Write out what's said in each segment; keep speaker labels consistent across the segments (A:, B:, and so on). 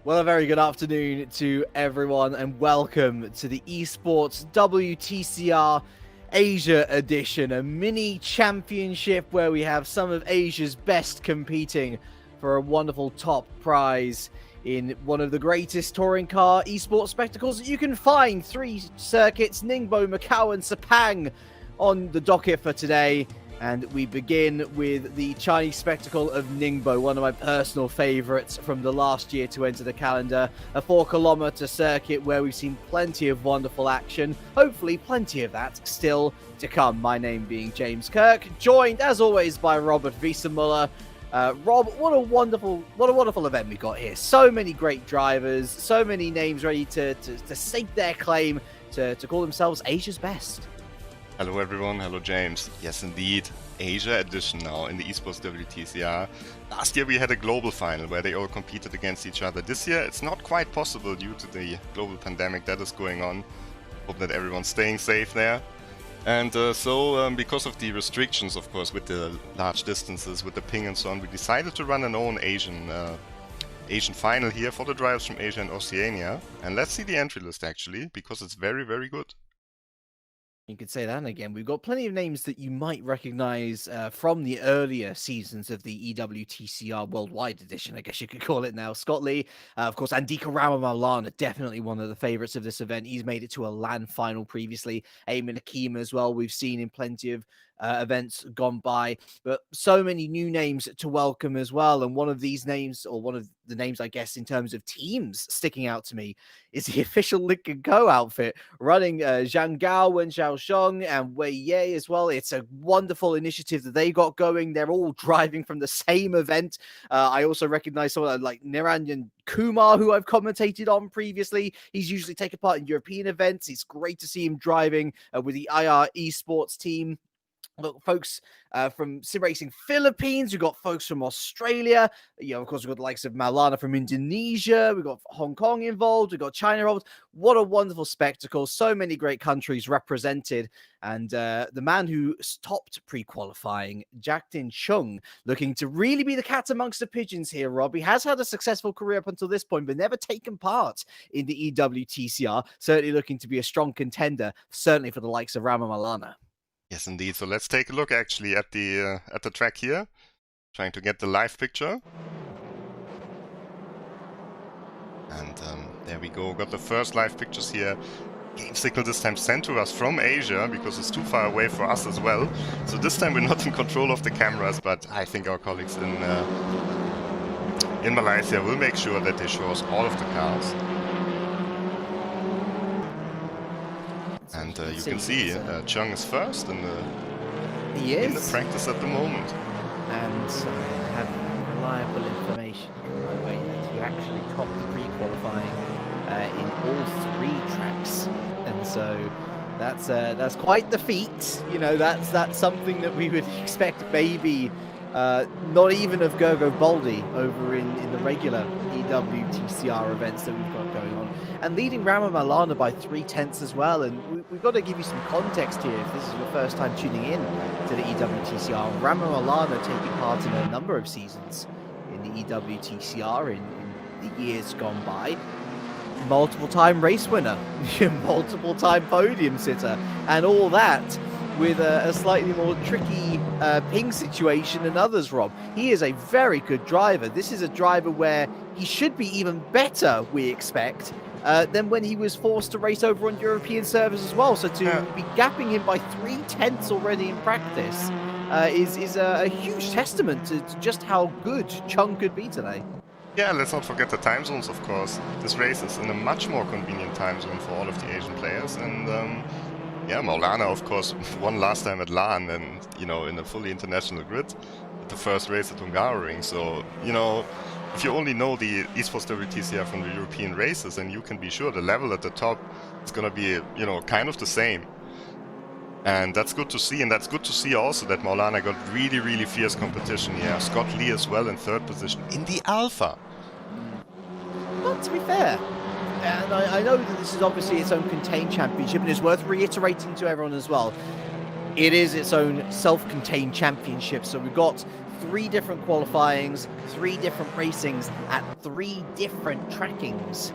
A: Well, a very good afternoon to everyone and welcome to the Esports WTCR Asia edition, a mini championship where we have some of Asia's best competing for a wonderful top prize in one of the greatest touring car esports spectacles that you can find. 3 circuits, Ningbo, Macau and Sepang on the docket for today. And we begin with the Chinese spectacle of Ningbo, one of my personal favorites from the last year to enter the calendar. A 4-kilometer circuit where we've seen plenty of wonderful action. Hopefully plenty of that still to come. My name being James Kirk, joined as always by Robert Wiesenmüller. Rob, what a wonderful event we got here. So many great drivers, so many names ready to stake their claim to call themselves Asia's best.
B: Hello everyone, hello James. Yes indeed, Asia edition now in the Esports WTCR. Last year we had a global final where they all competed against each other. This year it's not quite possible due to the global pandemic that is going on. Hope that everyone's staying safe there. And because of the restrictions, of course, with the large distances, with the ping and so on, we decided to run an own Asian final here for the drivers from Asia and Oceania. And let's see the entry list actually, because it's very, very good.
A: You could say that, and again, we've got plenty of names that you might recognize from the earlier seasons of the EWTCR Worldwide Edition, I guess you could call it now. Scott Lee, of course, Andika Ramamalana, definitely one of the favorites of this event. He's made it to a LAN final previously. Eamon Akima as well, we've seen in plenty of events gone by, but so many new names to welcome as well. And one of these names, or one of the names, I guess, in terms of teams sticking out to me, is the official Link & Co outfit running Zhang Gao and Xiao Shong and Wei Ye as well. It's a wonderful initiative that they got going. They're all driving from the same event. I also recognize someone like Niranjan Kumar, who I've commentated on previously. He's usually taken part in European events. It's great to see him driving with the IR Esports team. Got folks from Sim Racing Philippines. We've got folks from Australia. Of course, we've got the likes of Maulana from Indonesia. We've got Hong Kong involved. We've got China involved. What a wonderful spectacle. So many great countries represented. And the man who stopped pre-qualifying, Jacktin Chung, looking to really be the cat amongst the pigeons here, Rob. He has had a successful career up until this point, but never taken part in the EWTCR. Certainly looking to be a strong contender, certainly for the likes of Rama Maulana.
B: Yes, indeed. So let's take a look actually at the track here, trying to get the live picture. And there we go. Got the first live pictures here. Game signal this time sent to us from Asia because it's too far away for us as well. So this time we're not in control of the cameras, but I think our colleagues in Malaysia will make sure that they show us all of the cars. And you can see Chung is first in the practice at the moment.
A: And I have reliable information by the way that he actually topped the pre-qualifying in all 3 tracks. And so that's quite the feat. That's something that we would expect maybe not even of Gergo Baldi over in the regular EWTCR events that we've got going on. And leading Rama Maulana by 3/10 as well. And we've got to give you some context here if this is your first time tuning in to the EWTCR. Rama Maulana taking part in a number of seasons in the EWTCR in the years gone by. Multiple-time race winner, multiple-time podium sitter, and all that with a slightly more tricky ping situation than others, Rob. He is a very good driver. This is a driver where he should be even better, we expect, than when he was forced to race over on European servers as well. So to be gapping him by 3/10 already in practice is a huge testament to just how good Chung could be today.
B: Yeah, let's not forget the time zones, of course. This race is in a much more convenient time zone for all of the Asian players. And yeah, Maulana, of course, won last time at LAN and, in a fully international grid at the first race at Hungaroring. So, if you only know the Esports WTCR from the European races, and you can be sure the level at the top is going to be, kind of the same. And that's good to see, and that's good to see also that Maulana got really, really fierce competition here. Scott Lee as well in 3rd position in the Alpha.
A: But to be fair, and I know that this is obviously its own contained championship, and it's worth reiterating to everyone as well, it is its own self-contained championship. So we've got 3 different qualifyings, 3 different racings at 3 different trackings.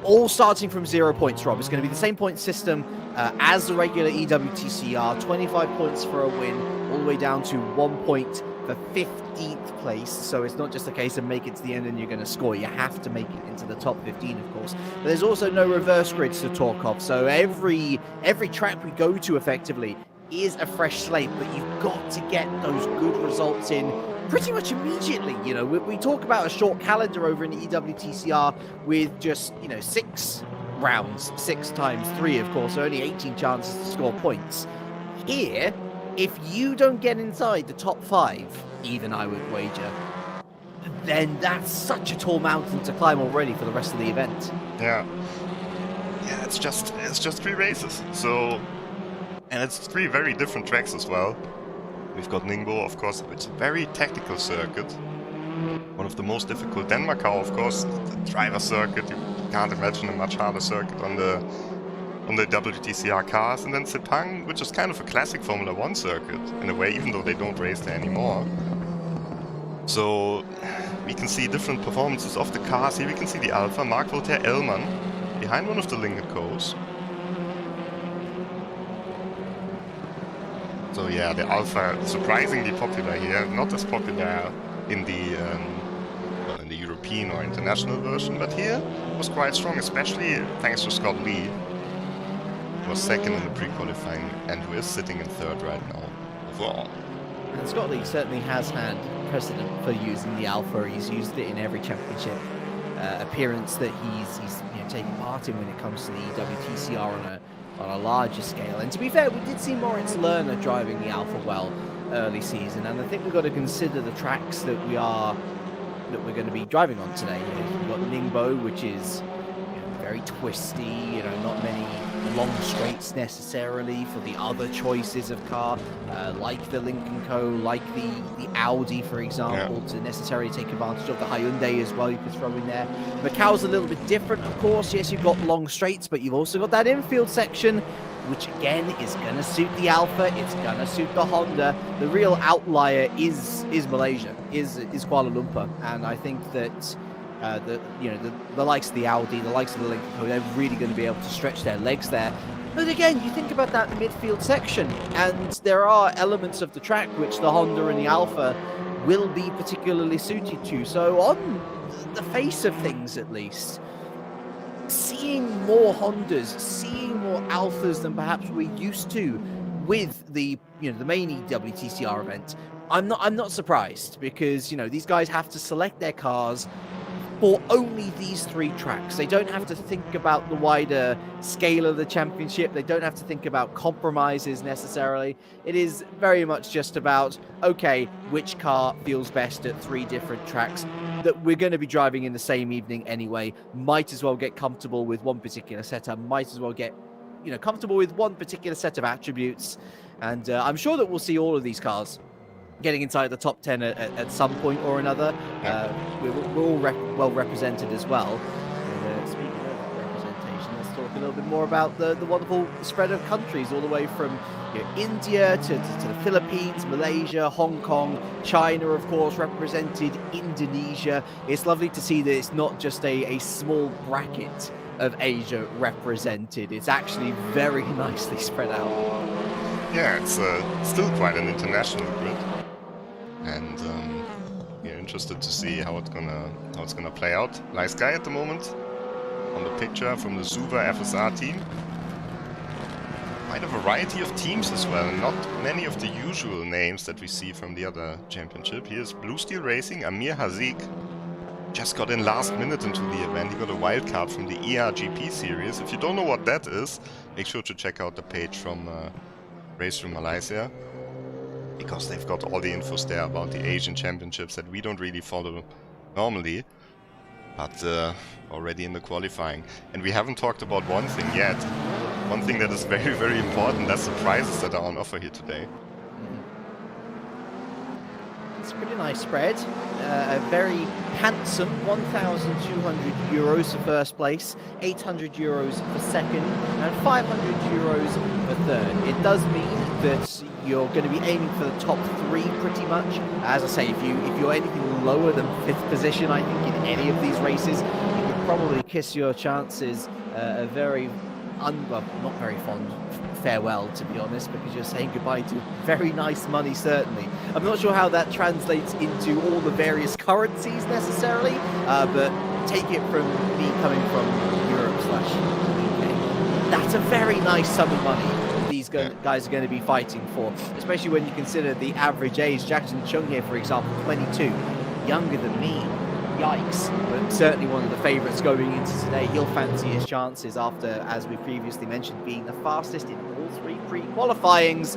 A: All starting from 0 points, Rob. It's going to be the same point system as the regular EWTCR. 25 points for a win, all the way down to 1 point for 15th place. So it's not just a case of make it to the end and you're going to score. You have to make it into the top 15, of course. But there's also no reverse grids to talk of. So every track we go to effectively is a fresh slate, but you've got to get those good results in pretty much immediately. You know, we talk about a short calendar over in the EWTCR with just, 6 rounds, 6 times 3, of course, so only 18 chances to score points. Here, if you don't get inside the top 5, even I would wager, then that's such a tall mountain to climb already for the rest of the event.
B: Yeah, it's just 3 races, so, and it's 3 very different tracks as well. We've got Ningbo, of course, it's a very technical circuit. One of the most difficult. Then Macau, of course, the driver circuit. You can't imagine a much harder circuit on the WTCR cars. And then Sepang, which is kind of a classic Formula 1 circuit, in a way, even though they don't race there anymore. So we can see different performances of the cars. Here we can see the Alpha, Mark Voltaire Ellman, behind one of the Lincoln Co's. So yeah, the Alpha surprisingly popular here, not as popular in the European or international version, but here was quite strong, especially thanks to Scott Lee, who was second in the pre-qualifying and who is sitting in 3rd right now overall.
A: And Scott Lee certainly has had precedent for using the Alpha. He's used it in every championship appearance that he's taken part in when it comes to the WTCR on a larger scale. And to be fair, we did see Moritz Lerner driving the Alpha well early season, and I think we've got to consider the tracks that we're going to be driving on today. We've got Ningbo, which is very twisty, not many long straights necessarily for the other choices of car, like the Lincoln Co, like the Audi, for example, to necessarily take advantage of the Hyundai as well you could throw in there. Macau's a little bit different, of course. Yes, you've got long straights, but you've also got that infield section, which again is going to suit the Alpha, it's going to suit the Honda. The real outlier is Malaysia, is Kuala Lumpur, and I think that the likes of the Audi, the likes of the Lincoln Co, they're really going to be able to stretch their legs there. But again, you think about that midfield section, and there are elements of the track which the Honda and the Alpha will be particularly suited to. So on the face of things, at least, seeing more Hondas, seeing more Alphas than perhaps we're used to with the main WTCR event, I'm not surprised, because these guys have to select their cars for only these 3 tracks. They don't have to think about the wider scale of the championship. They don't have to think about compromises necessarily. It is very much just about, okay, which car feels best at 3 different tracks that we're going to be driving in the same evening anyway. Might as well get comfortable with one particular setup. Might as well get comfortable with one particular set of attributes. And I'm sure that we'll see all of these cars getting inside the top 10 at some point or another. We're all well represented as well. Speaking of representation, let's talk a little bit more about the wonderful spread of countries, all the way from India to the Philippines, Malaysia, Hong Kong, China, of course, represented, Indonesia. It's lovely to see that it's not just a small bracket of Asia represented. It's actually very nicely spread out.
B: Yeah, it's still quite an international grid. And we're interested to see how it's gonna play out. Nice guy at the moment on the picture from the Suva FSR team. Quite a variety of teams as well, and not many of the usual names that we see from the other championship. Here's Blue Steel Racing, Amir Hazik. Just got in last minute into the event. He got a wild card from the ERGP series. If you don't know what that is, make sure to check out the page from RaceRoom Malaysia, because they've got all the infos there about the Asian championships that we don't really follow normally, but already in the qualifying. And we haven't talked about one thing yet. One thing that is very, very important, that's the prizes that are on offer here today.
A: It's a pretty nice spread. A very handsome €1,200 for first place, €800 for second, and €500 for third. It does mean that you're going to be aiming for the top 3 pretty much. As I say, if you're anything lower than 5th position, I think, in any of these races, you could probably kiss your chances a very, well, not very fond farewell, to be honest, because you're saying goodbye to very nice money, certainly. I'm not sure how that translates into all the various currencies necessarily, but take it from me coming from Europe/UK. That's a very nice sum of money these guys are going to be fighting for, especially when you consider the average age. Jackson Chung here, for example, 22, younger than me. Yikes, but certainly one of the favourites going into today. He'll fancy his chances after, as we previously mentioned, being the fastest in all 3 pre-qualifyings.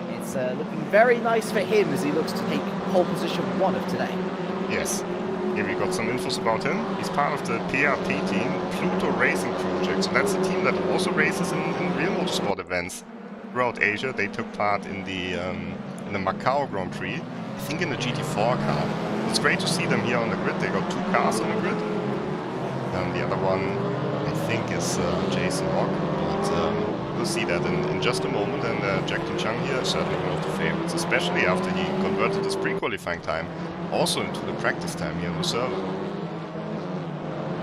A: It's looking very nice for him as he looks to take pole position 1 of today.
B: Yes, here we got some infos about him. He's part of the PRP team, Pluto Racing Project. So that's a team that also races in real motorsport events throughout Asia. They took part in the Macau Grand Prix, I think in the GT4 car. It's great to see them here on the grid. They got 2 cars on the grid. The other one, I think, is Jason Rock. But we'll see that in just a moment. And Jackson Chung here is certainly one of the favorites, especially after he converted his pre-qualifying time also into the practice time here on the server.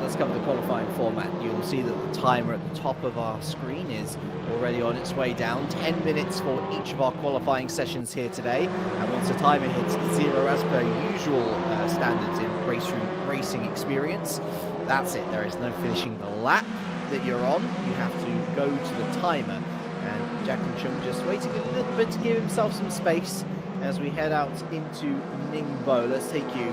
A: Let's cover the qualifying format. You'll see that the timer at the top of our screen is already on its way down. 10 minutes for each of our qualifying sessions here today. And once the timer hits 0, as per usual standards in RaceRoom racing experience, that's it. There is no finishing the lap that you're on. You have to go to the timer. And Jackson Chung just waiting a little bit to give himself some space as we head out into Ningbo. Let's take you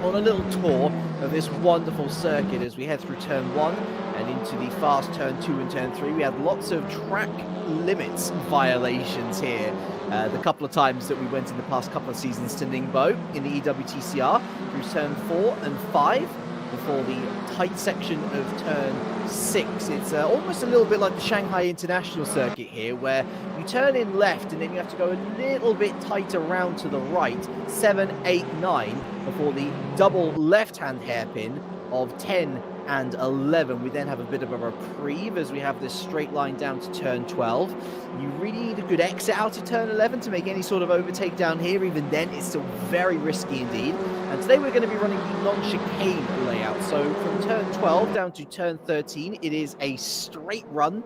A: on a little tour of this wonderful circuit as we head through turn 1 and into the fast turn 2 and turn 3. We had lots of track limits violations here. The couple of times that we went in the past couple of seasons to Ningbo in the EWTCR through turn 4 and 5 before the tight section of turn 6. It's almost a little bit like the Shanghai International Circuit here, where you turn in left and then you have to go a little bit tighter round to the right, 7, 8, 9, before the double left-hand hairpin of 10 and 11. We then have a bit of a reprieve as we have this straight line down to turn 12. You really need a good exit out of turn 11 to make any sort of overtake down here. Even then, it's still very risky indeed. And today we're going to be running the non-chicane layout. So from turn 12 down to turn 13, it is a straight run.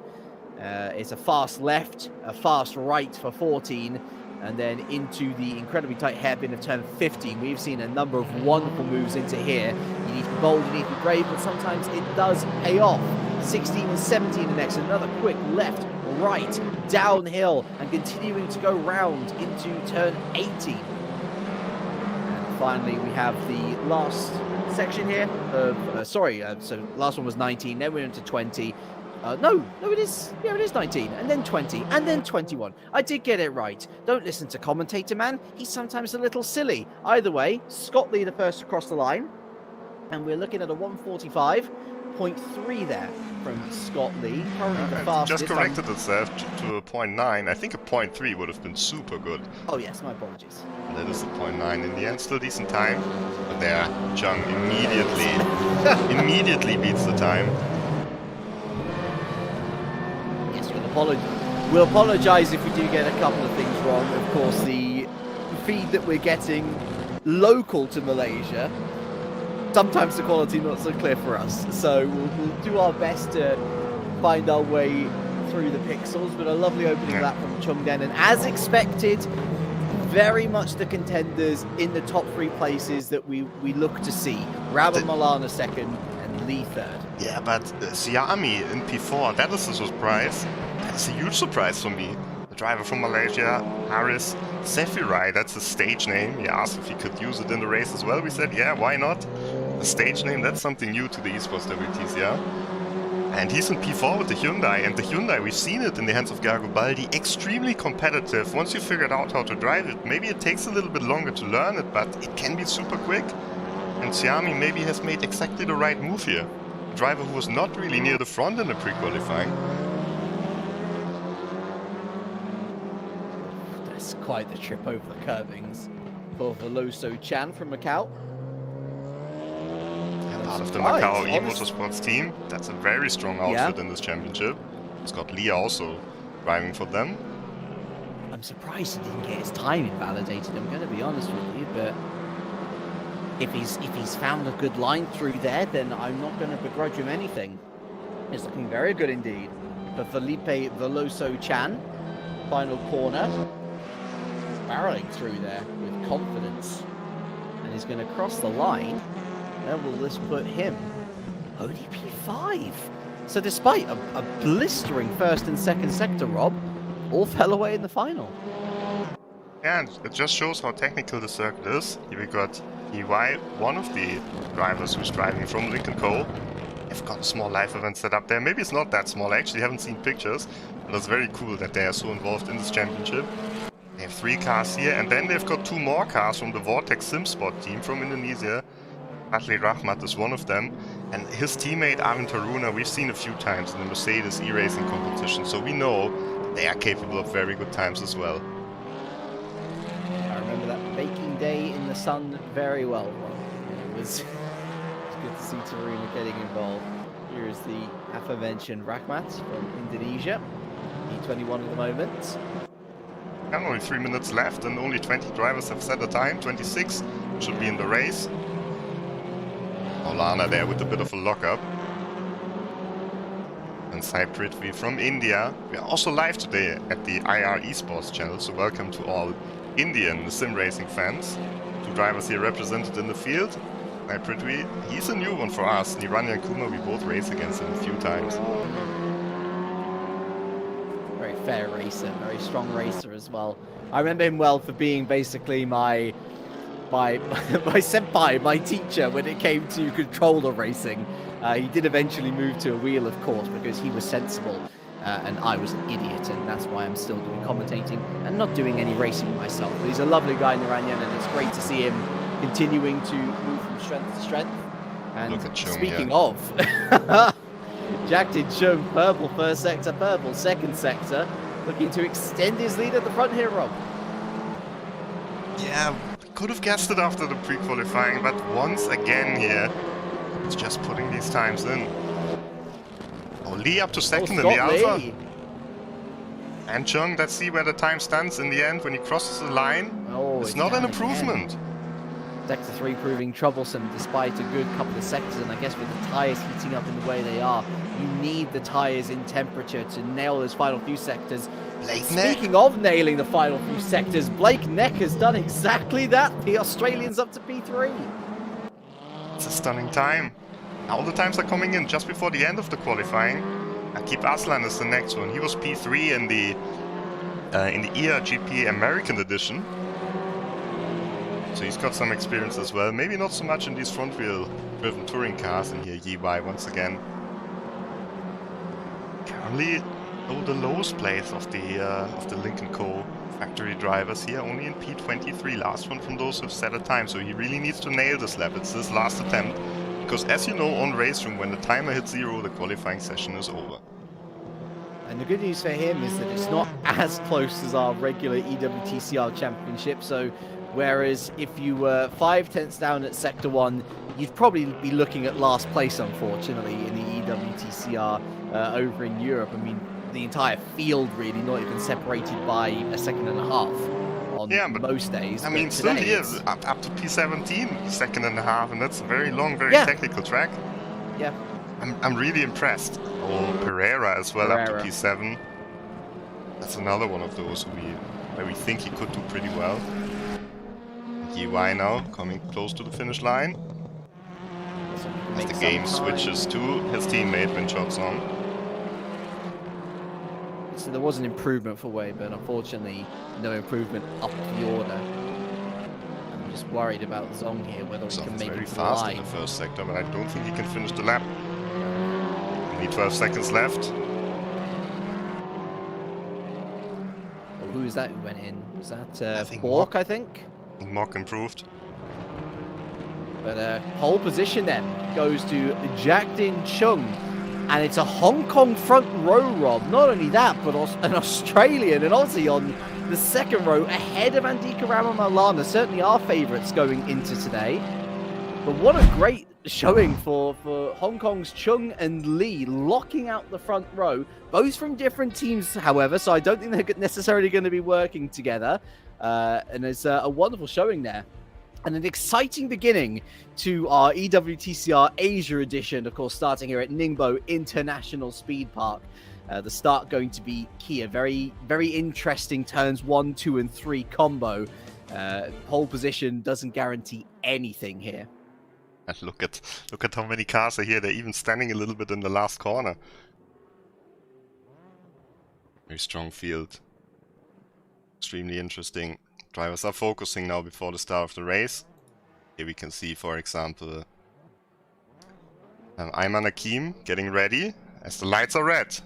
A: It's a fast left, a fast right for 14, and then into the incredibly tight hairpin of turn 15. We've seen a number of wonderful moves into here. You need to be bold, you need to be brave, but sometimes it does pay off. 16 and 17 the next, another quick left, right, downhill, and continuing to go round into turn 18. And finally, we have the last section here of, so last one was 19, then we're into 20. No, it is. Yeah, it is 19, and then 20, and then 21. I did get it right. Don't listen to commentator man. He's sometimes a little silly. Either way, Scott Lee the first across the line, and we're looking at a 145.3 there from Scott Lee. Currently the fastest.
B: Just corrected itself to a 0.9. I think a 0.3 would have been super good.
A: Oh yes, my apologies.
B: That is the 0.9 in the end. Still decent time, but there, Chung immediately beats the time.
A: We'll apologise if we do get a couple of things wrong. Of course, the feed that we're getting local to Malaysia, sometimes the quality not so clear for us. So we'll do our best to find our way through the pixels. But a lovely opening lap from Chung Den. And as expected, very much the contenders in the top 3 places that we look to see. Rabah Malana second and Lee third.
B: Yeah, but Siami in P4, that is a surprise. That's a huge surprise for me. The driver from Malaysia, Haris Sefirai, that's a stage name. He asked if he could use it in the race as well. We said, yeah, why not? A stage name, that's something new to the Esports WTCR. And he's in P4 with the Hyundai. And the Hyundai, we've seen it in the hands of Garibaldi, extremely competitive. Once you figured out how to drive it, maybe it takes a little bit longer to learn it, but it can be super quick. And Siami maybe has made exactly the right move here. A driver who was not really near the front in the pre-qualifying.
A: Quite the trip over the curbings for Veloso Chan from Macau.
B: And part of the Macau eMotorsports team. That's a very strong outfit in this championship. Scott Lee also driving for them.
A: I'm surprised he didn't get his time invalidated, I'm going to be honest with you, but if he's found a good line through there, then I'm not going to begrudge him anything. It's looking very good indeed for Felipe Veloso Chan. Final corner. Barreling through there with confidence. And he's going to cross the line. Where will this put him? Only P5. So despite a blistering first and second sector, Rob, all fell away in the final.
B: Yeah, and it just shows how technical the circuit is. Here we got EY, one of the drivers who's driving from Lincoln Co. They've got a small live event set up there. Maybe it's not that small, I actually haven't seen pictures, but it's very cool that they are so involved in this championship. They have 3 cars here, and then they've got 2 more cars from the Vortex SimSpot team from Indonesia. Atli Rahmat is one of them, and his teammate Arvin Taruna we've seen a few times in the Mercedes e-racing competition, so we know they are capable of very good times as well.
A: I remember that baking day in the sun very well. It was good to see Taruna getting involved. Here is the aforementioned Rahmat from Indonesia, E21 at the moment.
B: And only 3 minutes left, and only 20 drivers have set a time. 26 should be in the race. Maulana there with a bit of a lockup. And Sai Prithvi from India. We are also live today at the IR Esports channel, so welcome to all Indian sim racing fans. 2 drivers here represented in the field. Sai Prithvi, he's a new one for us. Niranjan Kumar, we both race against him a few times.
A: Very fair racer, very strong racer as well. I remember him well for being basically my senpai, my teacher when it came to controller racing. He did eventually move to a wheel, of course, because he was sensible and I was an idiot, and that's why I'm still doing commentating and not doing any racing myself. But he's a lovely guy, Niranjan, and it's great to see him continuing to move from strength to strength. And
B: look at Chung,
A: speaking
B: yeah.
A: of, Jack did Chung, purple first sector, purple second sector, looking to extend his lead at the front here, Rob.
B: Yeah, could have guessed it after the pre-qualifying, but once again here, it's just putting these times in. Oh, Lee up to second in the Alpha.
A: Lee.
B: And Chung, let's see where the time stands in the end when he crosses the line.
A: Oh,
B: it's not an improvement.
A: Sector 3 proving troublesome despite a good couple of sectors, and I guess with the tyres heating up in the way they are, you need the tyres in temperature to nail those final few sectors. Speaking of nailing the final few sectors, Blake Neck has done exactly that. The Australian's up to P3.
B: It's a stunning time. All the times are coming in just before the end of the qualifying. Akib Aslan is the next one. He was P3 in the ERGP American edition. So he's got some experience as well. Maybe not so much in these front-wheel driven touring cars. And here Yibai once again. Currently, though, the lowest place of the Lincoln Co. factory drivers here, only in P23. Last one from those who've set a time. So he really needs to nail this lap. It's his last attempt. Because as you know, on RaceRoom, when the timer hits 0, the qualifying session is over.
A: And the good news for him is that it's not as close as our regular EWTCR championship. So whereas if you were 5/10 down at Sector 1, you'd probably be looking at last place, unfortunately, in the EWTCR over in Europe. I mean, the entire field really not even separated by a second and a half on most days.
B: I mean, still here, up to P17, second and a half, and that's a very long, very technical track.
A: Yeah.
B: I'm really impressed. Oh, Pereira as well, up to P7. That's another one of those where we think he could do pretty well. EY now, coming close to the finish line. As the game switches to his teammate when shot's on.
A: So there was an improvement for Wei, but unfortunately no improvement up the order. I'm just worried about Zong here, whether he can make
B: very
A: it
B: fast in the first sector, but I don't think he can finish the lap. Only 12 seconds left.
A: Oh, who is that who went in? Was that Bork, I think?
B: Mock improved.
A: But pole position then goes to Jackdin Chung. And it's a Hong Kong front row, Rob. Not only that, but an Australian, an Aussie on the second row, ahead of Andika Ramamalana. Certainly our favourites going into today. But what a great showing for Hong Kong's Chung and Lee, locking out the front row, both from different teams, however, so I don't think they're necessarily going to be working together. And it's a wonderful showing there. And an exciting beginning to our EWTCR Asia edition, of course, starting here at Ningbo International Speed Park. The start going to be key. A very, very interesting turns 1, 2, and 3 combo. Pole position doesn't guarantee anything here.
B: And look at how many cars are here. They're even standing a little bit in the last corner. Very strong field. Extremely interesting. Drivers are focusing now before the start of the race. Here we can see, for example, Ayman Hakim getting ready as the lights are red.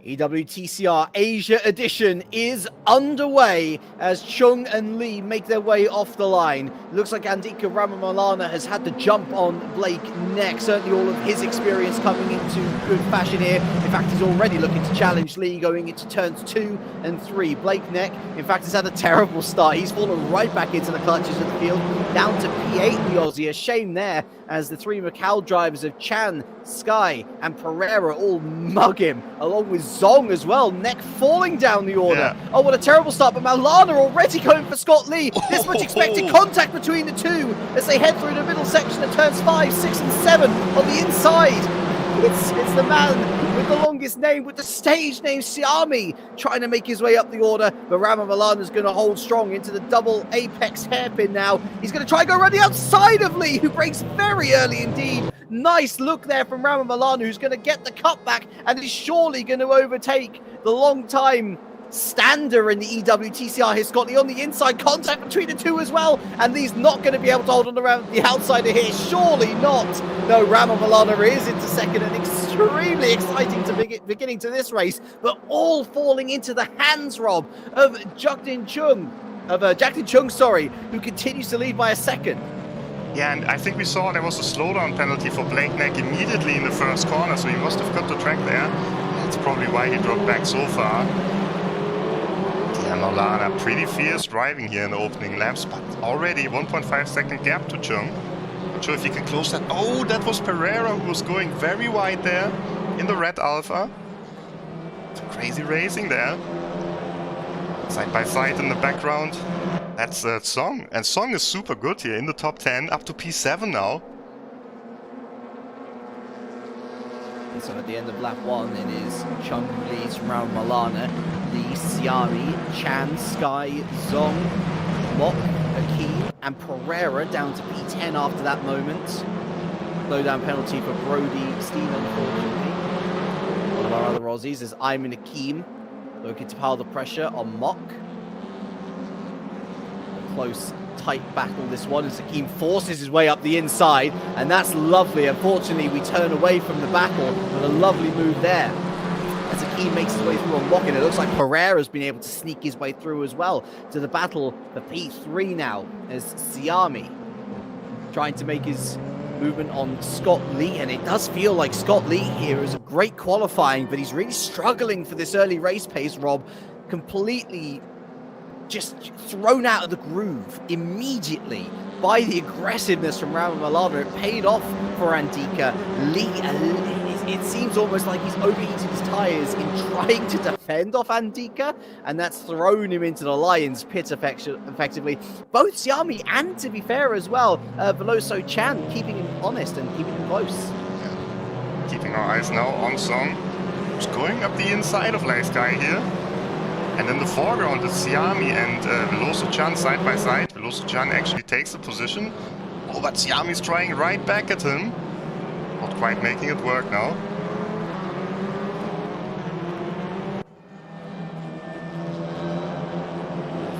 A: EWTCR Asia edition is underway as Chung and Lee make their way off the line. Looks like Andika Ramamalana has had to jump on Blake next. Certainly all of his experience coming into good fashion here. In fact, he's already looking to challenge Lee going into turns 2 and 3. Blake Neck, in fact, has had a terrible start. He's fallen right back into the clutches of the field, down to P8, the Aussie. A shame there as the 3 Macau drivers of Chan, Sky and Pereira all mug him, along with Zong as well. Neck falling down the order. Yeah. Oh, what a terrible start, but Maulana already going for Scott Lee. This much expected contact between the two as they head through the middle section of turns 5, 6 and 7 on the inside. It's the man with the longest name, with the stage name Siami, trying to make his way up the order. But Rama Milana's going to hold strong into the double apex hairpin now. He's going to try and go around the outside of Lee, who breaks very early indeed. Nice look there from Rama Milana, who's going to get the cutback and is surely going to overtake the long-time stander in the EWTCR here, Scott Lee, on the inside. Contact between the two as well, and Lee's not going to be able to hold on around the outside of here. Surely not. No, Rama Milana is into second, and extremely exciting to beginning to this race, but all falling into the hands, Rob, of Jactin Chung, who continues to lead by a second.
B: Yeah, and I think we saw there was a slowdown penalty for Blake Neck immediately in the first corner, so he must have cut the track there. That's probably why he dropped back so far. Yeah, Maulana, pretty fierce driving here in the opening laps, but already 1.5 second gap to Chung. Not sure if he can close that. Oh, that was Pereira who was going very wide there in the red Alpha. Some crazy racing there. Side by side in the background. That's Song. And Song is super good here in the top 10, up to P7 now.
A: And so at the end of lap 1, it is Chung who leads from Raul Malana, Lee, Siami, Chan, Sky, Zong, Mok, Hakim, and Pereira down to P10 after that moment. Slowdown penalty for Brody Steen, unfortunately. One of our other Aussies is Ayman Hakim, looking to pile the pressure on Mok. A close, tight battle this one as Hakim forces his way up the inside, and that's lovely. Unfortunately, we turn away from the battle with a lovely move there as Hakim makes his way through on Mok, and it looks like Pereira's been able to sneak his way through as well to the battle for P3 now as Siami trying to make his movement on Scott Lee, and it does feel like Scott Lee here is a great qualifying, but he's really struggling for this early race pace, Rob. Completely just thrown out of the groove immediately by the aggressiveness from Rama Malana. It paid off for Andika. Lee, it seems almost like he's overheated his tyres in trying to defend off Andika, and that's thrown him into the lion's pit effectively. Both Siami and, to be fair as well, Veloso Chan keeping him honest and keeping him close.
B: Yeah. Keeping our eyes now on Song, who's going up the inside of Last Guy here. And in the foreground is Siami and Veloso Chan side by side. Veloso Chan actually takes the position. Oh, but Siami's trying right back at him. Not quite making it work now.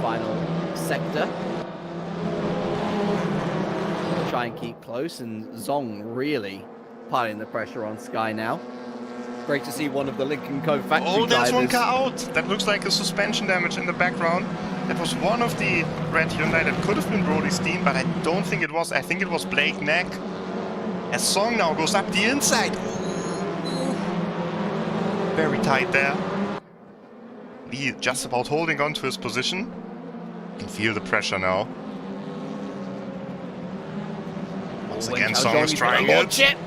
A: Final sector. Try and keep close, and Zong really piling the pressure on Sky now. Great to see one of the Lincoln Co. factory drivers.
B: Oh, there's one car out. That looks like a suspension damage in the background. That was one of the red Hyundai. That could have been Brody Steen, but I don't think it was. I think it was Blake Neck. As Song now goes up the inside. Very tight there. Lee just about holding on to his position. You can feel the pressure now. Once
A: Oh,
B: again,
A: Zhao
B: Song
A: Zhong
B: is
A: is gonna
B: trying
A: launch
B: it.
A: it.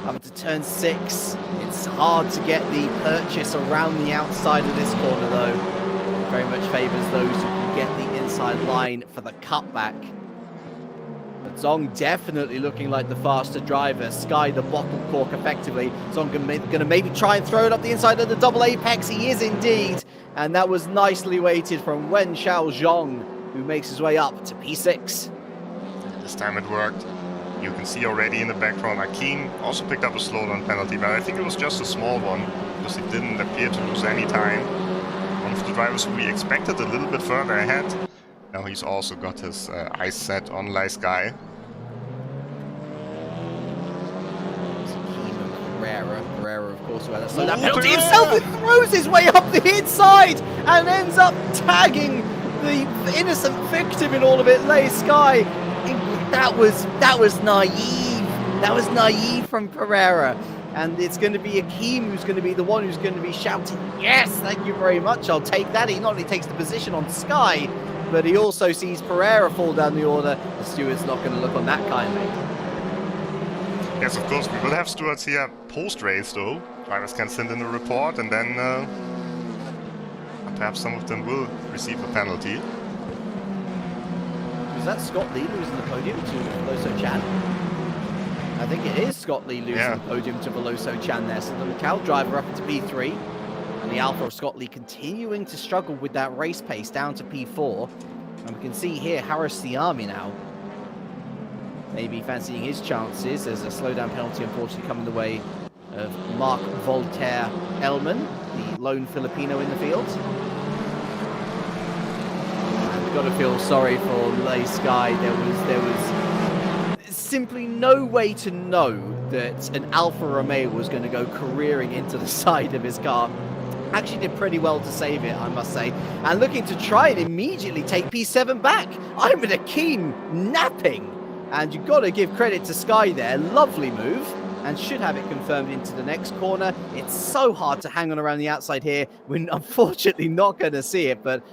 A: Up to turn 6. It's hard to get the purchase around the outside of this corner, though. Very much favours those who can get the inside line for the cutback. But Zong definitely looking like the faster driver. Sky the bottle cork effectively. Zong going to maybe try and throw it up the inside of the double apex. He is indeed. And that was nicely weighted from Wen Xiaozhong, who makes his way up to P6.
B: This time it worked. You can see already in the background, Akeem also picked up a slowdown penalty, but I think it was just a small one, because he didn't appear to lose any time. One of the drivers who we expected a little bit further ahead. Now he's also got his eyes set on Lai Sky.
A: Pereira, of course, who had a slowdown penalty himself, and throws his way up the inside and ends up tagging the innocent victim in all of it, Lai Sky. That was naive. That was naive from Pereira. And it's going to be Akeem who's going to be the one who's going to be shouting, yes, thank you very much, I'll take that. He not only takes the position on Sky, but he also sees Pereira fall down the order. The steward's not going to look on that kindly.
B: Yes, of course, we will have stewards here post-race, though. Drivers can send in a report, and then perhaps some of them will receive a penalty.
A: Was that Scott Lee losing the podium to Veloso Chan? I think it is Scott Lee losing the podium to Veloso Chan there. So the Macau driver up into P3. And the Alpha of Scott Lee continuing to struggle with that race pace down to P4. And we can see here Harris Siami now. Maybe fancying his chances. There's a slowdown penalty unfortunately coming the way of Mark Voltaire Elman, the lone Filipino in the field. Got to feel sorry for Lai Sky. There was simply no way to know that an Alfa Romeo was going to go careering into the side of his car. Actually did pretty well to save it, I must say. And looking to try and immediately take P7 back. I'm with Akeem napping. And you've got to give credit to Sky there. Lovely move. And should have it confirmed into the next corner. It's so hard to hang on around the outside here. We're unfortunately not going to see it, but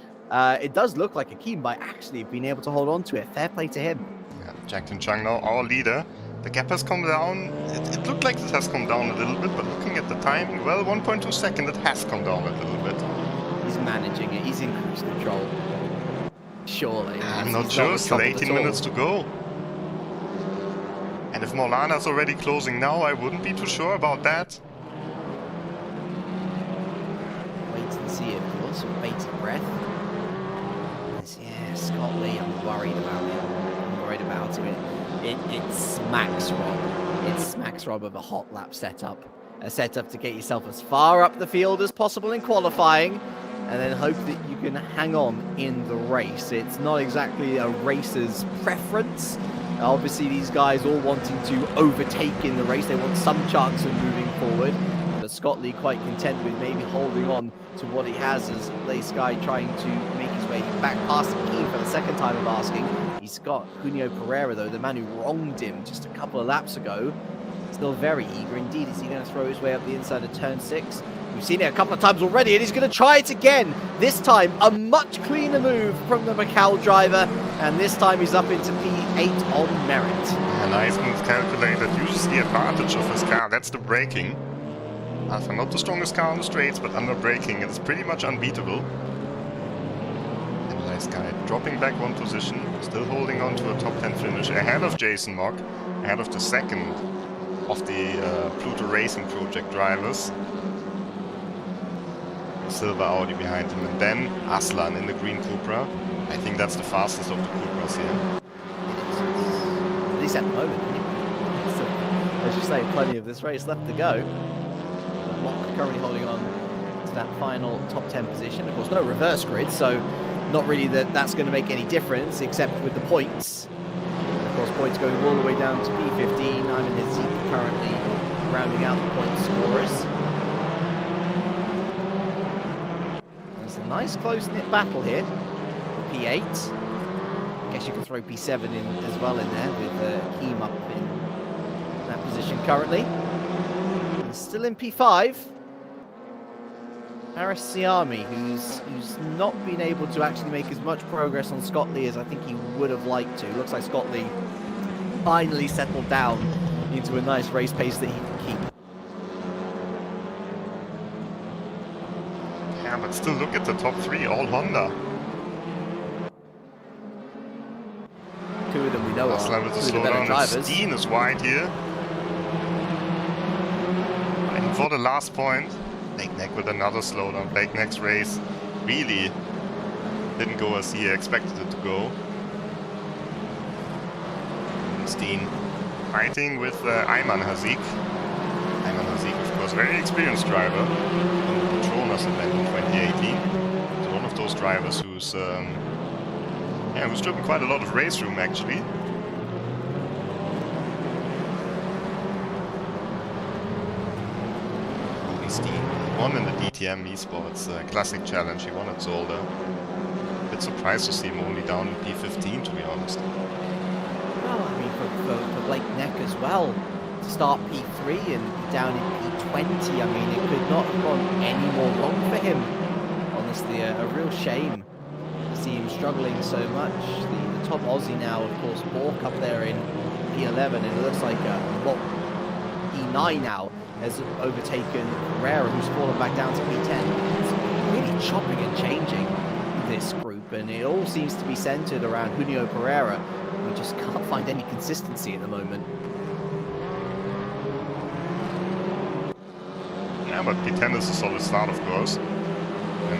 A: it does look like Akeem might actually have been able to hold on to it. Fair play to him.
B: Yeah, Jacqueline Chung now, our leader. The gap has come down. It looked like it has come down a little bit, but looking at the timing, well, 1.2 seconds, it has come down a little bit.
A: He's managing it. He's in cruise control. Surely.
B: I'm not sure. Still 18 minutes to go. And if Maulana's already closing now, I wouldn't be too sure about that.
A: Wait and see, of course, with bated breath. Yeah, Scott Lee, I'm worried about him. I'm worried about him. It smacks Rob. It smacks Rob of a hot lap setup. A setup to get yourself as far up the field as possible in qualifying, and then hope that you can hang on in the race. It's not exactly a racer's preference. Obviously, these guys all wanting to overtake in the race. They want some chance of moving forward. But Scott Lee quite content with maybe holding on to what he has as Lai Sky trying to make his way back past Akeem for the second time of asking. He's got Cunio Pereira, though, the man who wronged him just a couple of laps ago. Still very eager indeed. Is he going to throw his way up the inside of turn 6? We've seen it a couple of times already, and he's going to try it again. This time, a much cleaner move from the Macau driver, and this time he's up into P8 on merit.
B: A nice move calculated, uses the advantage of his car, that's the braking. Alpha not the strongest car on the straights, but under braking, it's pretty much unbeatable. And Lai Sky dropping back one position, still holding on to a top 10 finish, ahead of Jason Mock, ahead of the second of the Pluto Racing Project drivers. Silver Audi behind him, and then Aslan in the green Cupra. I think that's the fastest of the Cupras here.
A: At least at the moment, anyway. So, as you say, plenty of this race left to go. Mock currently holding on to that final top 10 position. Of course, no reverse grid, so not really that's going to make any difference, except with the points. Of course, points going all the way down to P15. I'm in his seat currently rounding out the point scorers. There's a nice close-knit battle here. P8. I guess you can throw P7 in as well in there with Keem up in that position currently. And still in P5. Harris Siami, who's not been able to actually make as much progress on Scott Lee as I think he would have liked to. Looks like Scott Lee finally settled down into a nice race pace that he can keep.
B: Yeah, but still look at the top 3, all Honda.
A: Two of them we know
B: Last
A: are
B: lap with the
A: two of the better
B: slowdown.
A: drivers.
B: Steen is wide here. And for the last point, Blake Neck with another slowdown. Blake Neck's race really didn't go as he expected it to go. Steen fighting with Ayman Hazik. Ayman Hazik, of course, very experienced driver on the Petronas event in 2018. So one of those drivers who's driven quite a lot of RaceRoom actually. Steen won in the DTM Esports Classic Challenge. He won at Zolder. A bit surprised to see him only down in P15, to be honest.
A: Well, I mean, for Blake Neck as well, to start P3 and be down in P20, I mean, it could not have gone any more wrong for him. Honestly, a real shame to see him struggling so much. The top Aussie now, of course, Bork up there in P11, and it looks like P9 now has overtaken Pereira, who's fallen back down to P10. It's really chopping and changing this group, and it all seems to be centered around Junio Pereira. We just can't find any consistency at the moment.
B: Yeah, but P10 is a solid start, of course. And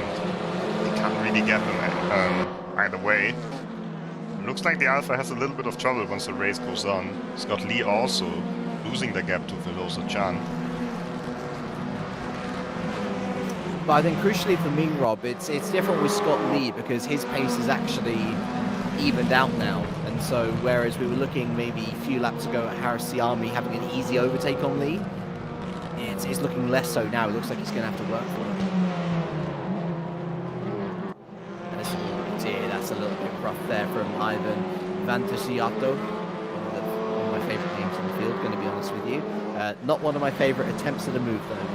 B: they can't really get them either way. It looks like the Alpha has a little bit of trouble once the race goes on. Scott Lee also losing the gap to Veloso Chan.
A: But I think crucially for me, Rob, it's different with Scott Lee because his pace is actually evened out now. And so whereas we were looking maybe a few laps ago at Harris Siami having an easy overtake on Lee, it's looking less so now. It looks like he's going to have to work for it. That's a little bit rough there from Ivan Vantasiato. One of my favourite names in the field, going to be honest with you. Not one of my favourite attempts at a move, though.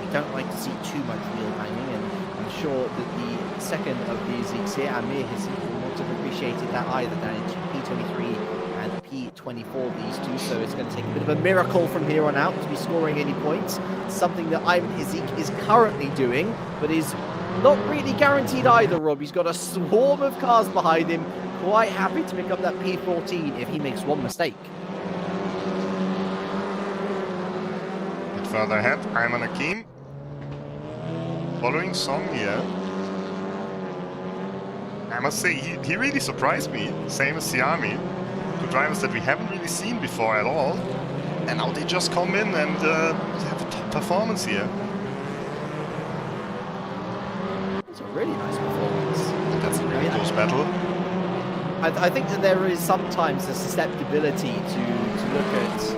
A: We don't like to see too much wheel banging, and I'm sure that the second of the Zeeks here, Amir Hizik, will not have appreciated that either, down into P23 and P24, these two, so it's going to take a bit of a miracle from here on out to be scoring any points. Something that Ivan Hizik is currently doing, but is not really guaranteed either, Rob. He's got a swarm of cars behind him, quite happy to pick up that P14 if he makes one mistake.
B: Further ahead, Ayman Hakim. Following Song here. I must say, he really surprised me. Same as Siami. Two drivers that we haven't really seen before at all. And now they just come in and have a top performance here.
A: It's a really nice performance.
B: And that's a really close battle.
A: I think that there is sometimes a susceptibility to look at,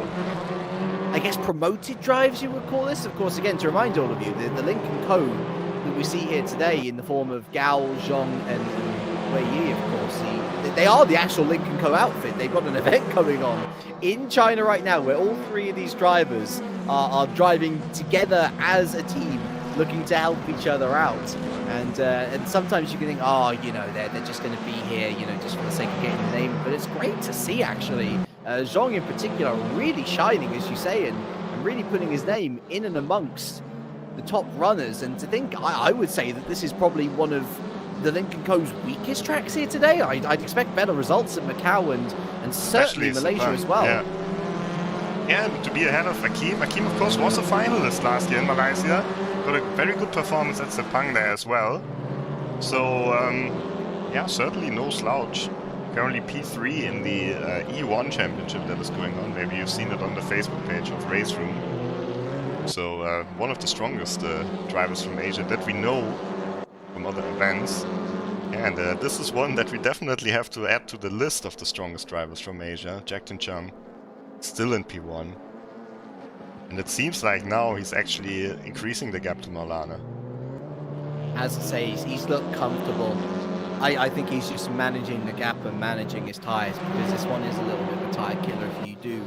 A: I guess, promoted drives, you would call this. Of course, again, to remind all of you, the Lincoln Co. that we see here today in the form of Gao, Zhong, and Wei Yi, of course, they are the actual Lincoln Co. outfit. They've got an event going on in China right now where all three of these drivers are driving together as a team, looking to help each other out. And sometimes you can think, oh, you know, they're just going to be here, you know, just for the sake of getting the name. But it's great to see, actually. Zhong in particular really shining, as you say, and really putting his name in and amongst the top runners. And to think, I would say that this is probably one of the Lincoln Co.'s weakest tracks here today. I'd expect better results at Macau and certainly Malaysia as well.
B: Yeah, to be ahead of Hakim. Hakim, of course, was a finalist last year in Malaysia. Got a very good performance at Sepang there as well. So, yeah, certainly no slouch. Currently P3 in the E1 championship that is going on. Maybe you've seen it on the Facebook page of RaceRoom. So one of the strongest drivers from Asia that we know from other events. And this is one that we definitely have to add to the list of the strongest drivers from Asia. Jackton Chung, still in P1. And it seems like now he's actually increasing the gap to Maulana.
A: As I say, he's looked comfortable. I think he's just managing the gap and managing his tyres, because this one is a little bit of a tyre killer. If you do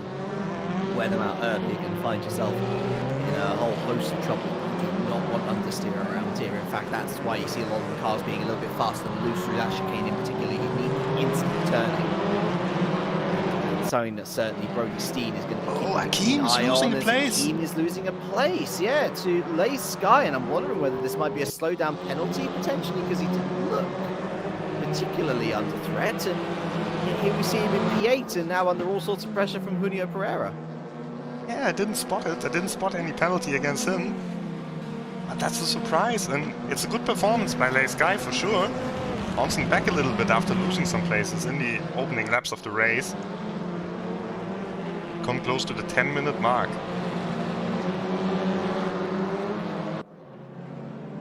A: wear them out early, you can find yourself in a whole host of trouble. You do not want understeer around here. In fact, that's why you see a lot of the cars being a little bit faster and loose through that chicane in particular. You need instant turning. something that certainly Brody Steen is going to be keeping
B: Akim's
A: an eye
B: losing
A: on,
B: a
A: as
B: place.
A: Akeem is losing a place, yeah, to Lace Sky, and I'm wondering whether this might be a slowdown penalty potentially, because he didn't look particularly under threat, and here we see him in P8 and now under all sorts of pressure from Junio Pereira.
B: Yeah, I didn't spot it. I didn't spot any penalty against him. But that's a surprise, and it's a good performance by Lace Guy for sure. Bouncing back a little bit after losing some places in the opening laps of the race. Come close to the 10-minute mark.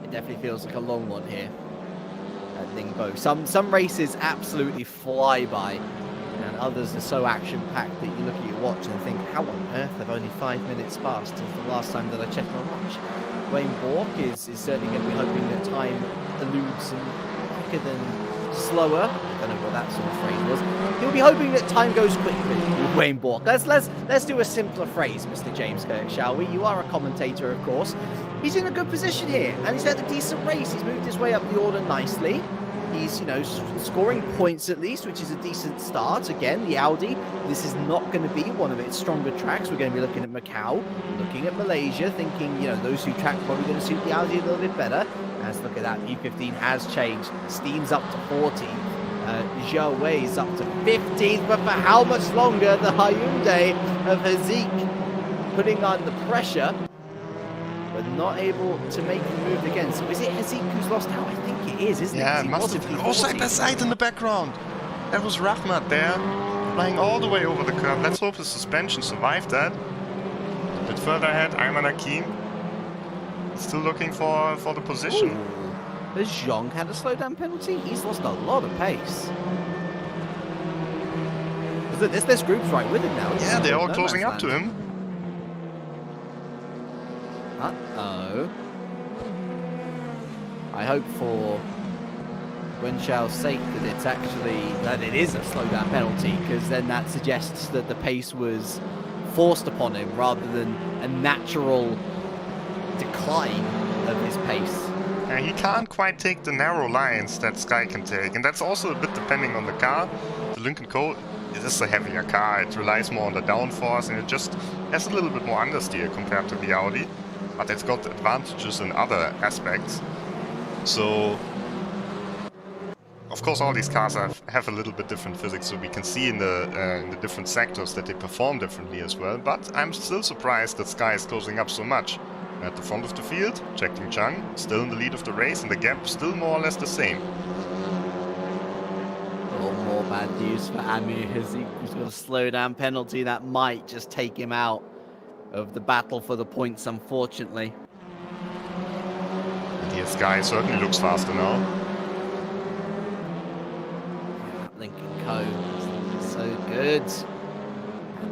A: It definitely feels like a long one here at Ningbo. Some races absolutely fly by, and others are so action-packed that you look at your watch and think, how on earth have only 5 minutes passed since the last time that I checked my watch? Wayne Bork is certainly going to be hoping that time eludes him quicker than slower. I don't know what that sort of phrase was. He'll be hoping that time goes quickly with Wayne Bork. Let's do a simpler phrase, Mr. James Kirk, shall we? You are a commentator, of course. He's in a good position here, and he's had a decent race. He's moved his way up the order nicely. He's, scoring points at least, which is a decent start. Again, the Audi, this is not going to be one of its stronger tracks. We're going to be looking at Macau, looking at Malaysia, thinking, those two tracks probably going to suit the Audi a little bit better. As look at that, P15 has changed. Steam's up to 40. Zhao Wei's up to 15th, but for how much longer? The Hyundai of Hazik putting on the pressure, but not able to make the move again. So is it Hazik who's lost out? I think it is, isn't it?
B: Yeah, it must have been. Oh, side by side in the background. That was Rahmat there, flying all the way over the curve. Let's hope the suspension survived that. A bit further ahead, Ayman Hakim. Still looking for the position.
A: Ooh. Has Zhong had a slowdown penalty? He's lost a lot of pace. This group's right with him now.
B: Yeah, they're all closing up to him.
A: Uh-oh. I hope for Wen Xiao's sake that it is a slowdown penalty, because then that suggests that the pace was forced upon him rather than a natural decline of his pace.
B: He can't quite take the narrow lines that Sky can take, and that's also a bit depending on the car. The Lincoln Co. is a heavier car, it relies more on the downforce, and it just has a little bit more understeer compared to the Audi, but it's got advantages in other aspects. So, of course, all these cars have a little bit different physics, so we can see in the different sectors that they perform differently as well, but I'm still surprised that Sky is closing up so much. At the front of the field, Jack Ting Chang still in the lead of the race, and the gap still more or less the same.
A: Well, more bad news for Amir Hazik, who's got a slowdown penalty that might just take him out of the battle for the points, unfortunately.
B: And here Sky certainly looks faster now.
A: Lincoln Co. so good.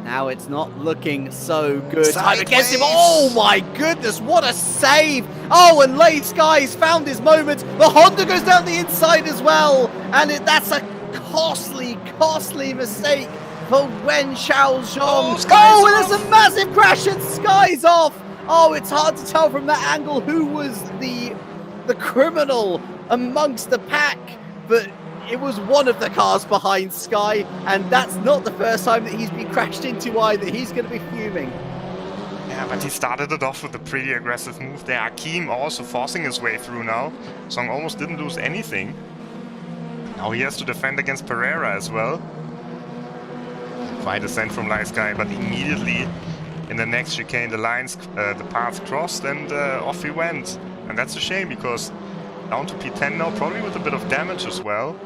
A: Now it's not looking so good. Time against him. Oh my goodness, what a save! Oh, and Late Skies found his moment. The Honda goes down the inside as well, and that's a costly mistake for Wen Xiaozhong. Oh, and there's a massive crash and Sky's off. Oh, it's hard to tell from that angle who was the criminal amongst the pack, but it was one of the cars behind Sky, and that's not the first time that he's been crashed into either. He's going to be fuming.
B: Yeah, but he started it off with a pretty aggressive move there. Akeem also forcing his way through now. Song almost didn't lose anything. Now he has to defend against Pereira as well. Quite a send from Light Sky, but immediately in the next chicane the path crossed, and off he went. And that's a shame, because down to P10 now, probably with a bit of damage as well.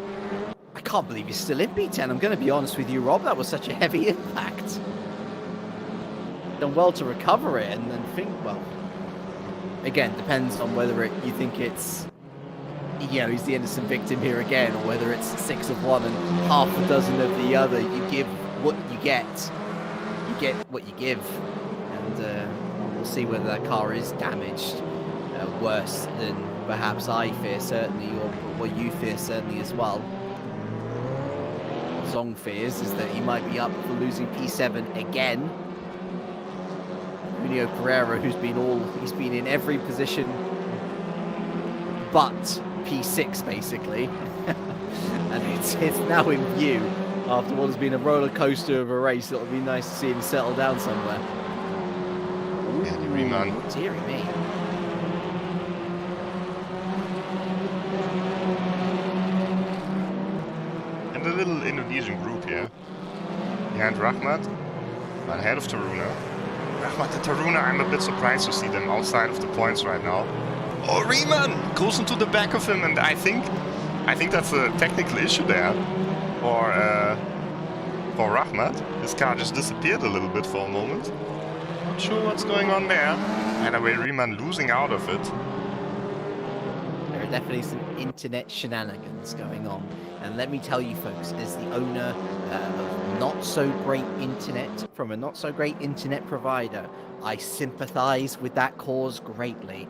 A: I can't believe he's still in P10. I'm going to be honest with you, Rob. That was such a heavy impact. Done well to recover it, and then think, well, again, depends on whether you think it's, he's the innocent victim here again, or whether it's 6 of one and half a dozen of the other. You give what you get. You get what you give. And we'll see whether that car is damaged worse than perhaps I fear, certainly, or what you fear, certainly, as well. Zong fears is that he might be up for losing P7 again. Junio Pereira, he's been in every position but P6, basically. And it's now in view After what has been a roller coaster of a race, it'll be nice to see him settle down somewhere.
B: Yeah, the Riemann.
A: Dearie me.
B: And a little Indonesian group here. Behind Rahmat, but ahead of Taruna. Rahmat and Taruna, I'm a bit surprised to see them outside of the points right now. Oh, Riemann goes into the back of him, and I think that's a technical issue there for Rahmat. His car just disappeared a little bit for a moment. Not sure what's going on there. Either way, Riemann losing out of it.
A: There are definitely some internet shenanigans going on. And let me tell you folks, as the owner of not so great internet from a not so great internet provider, I sympathize with that cause greatly.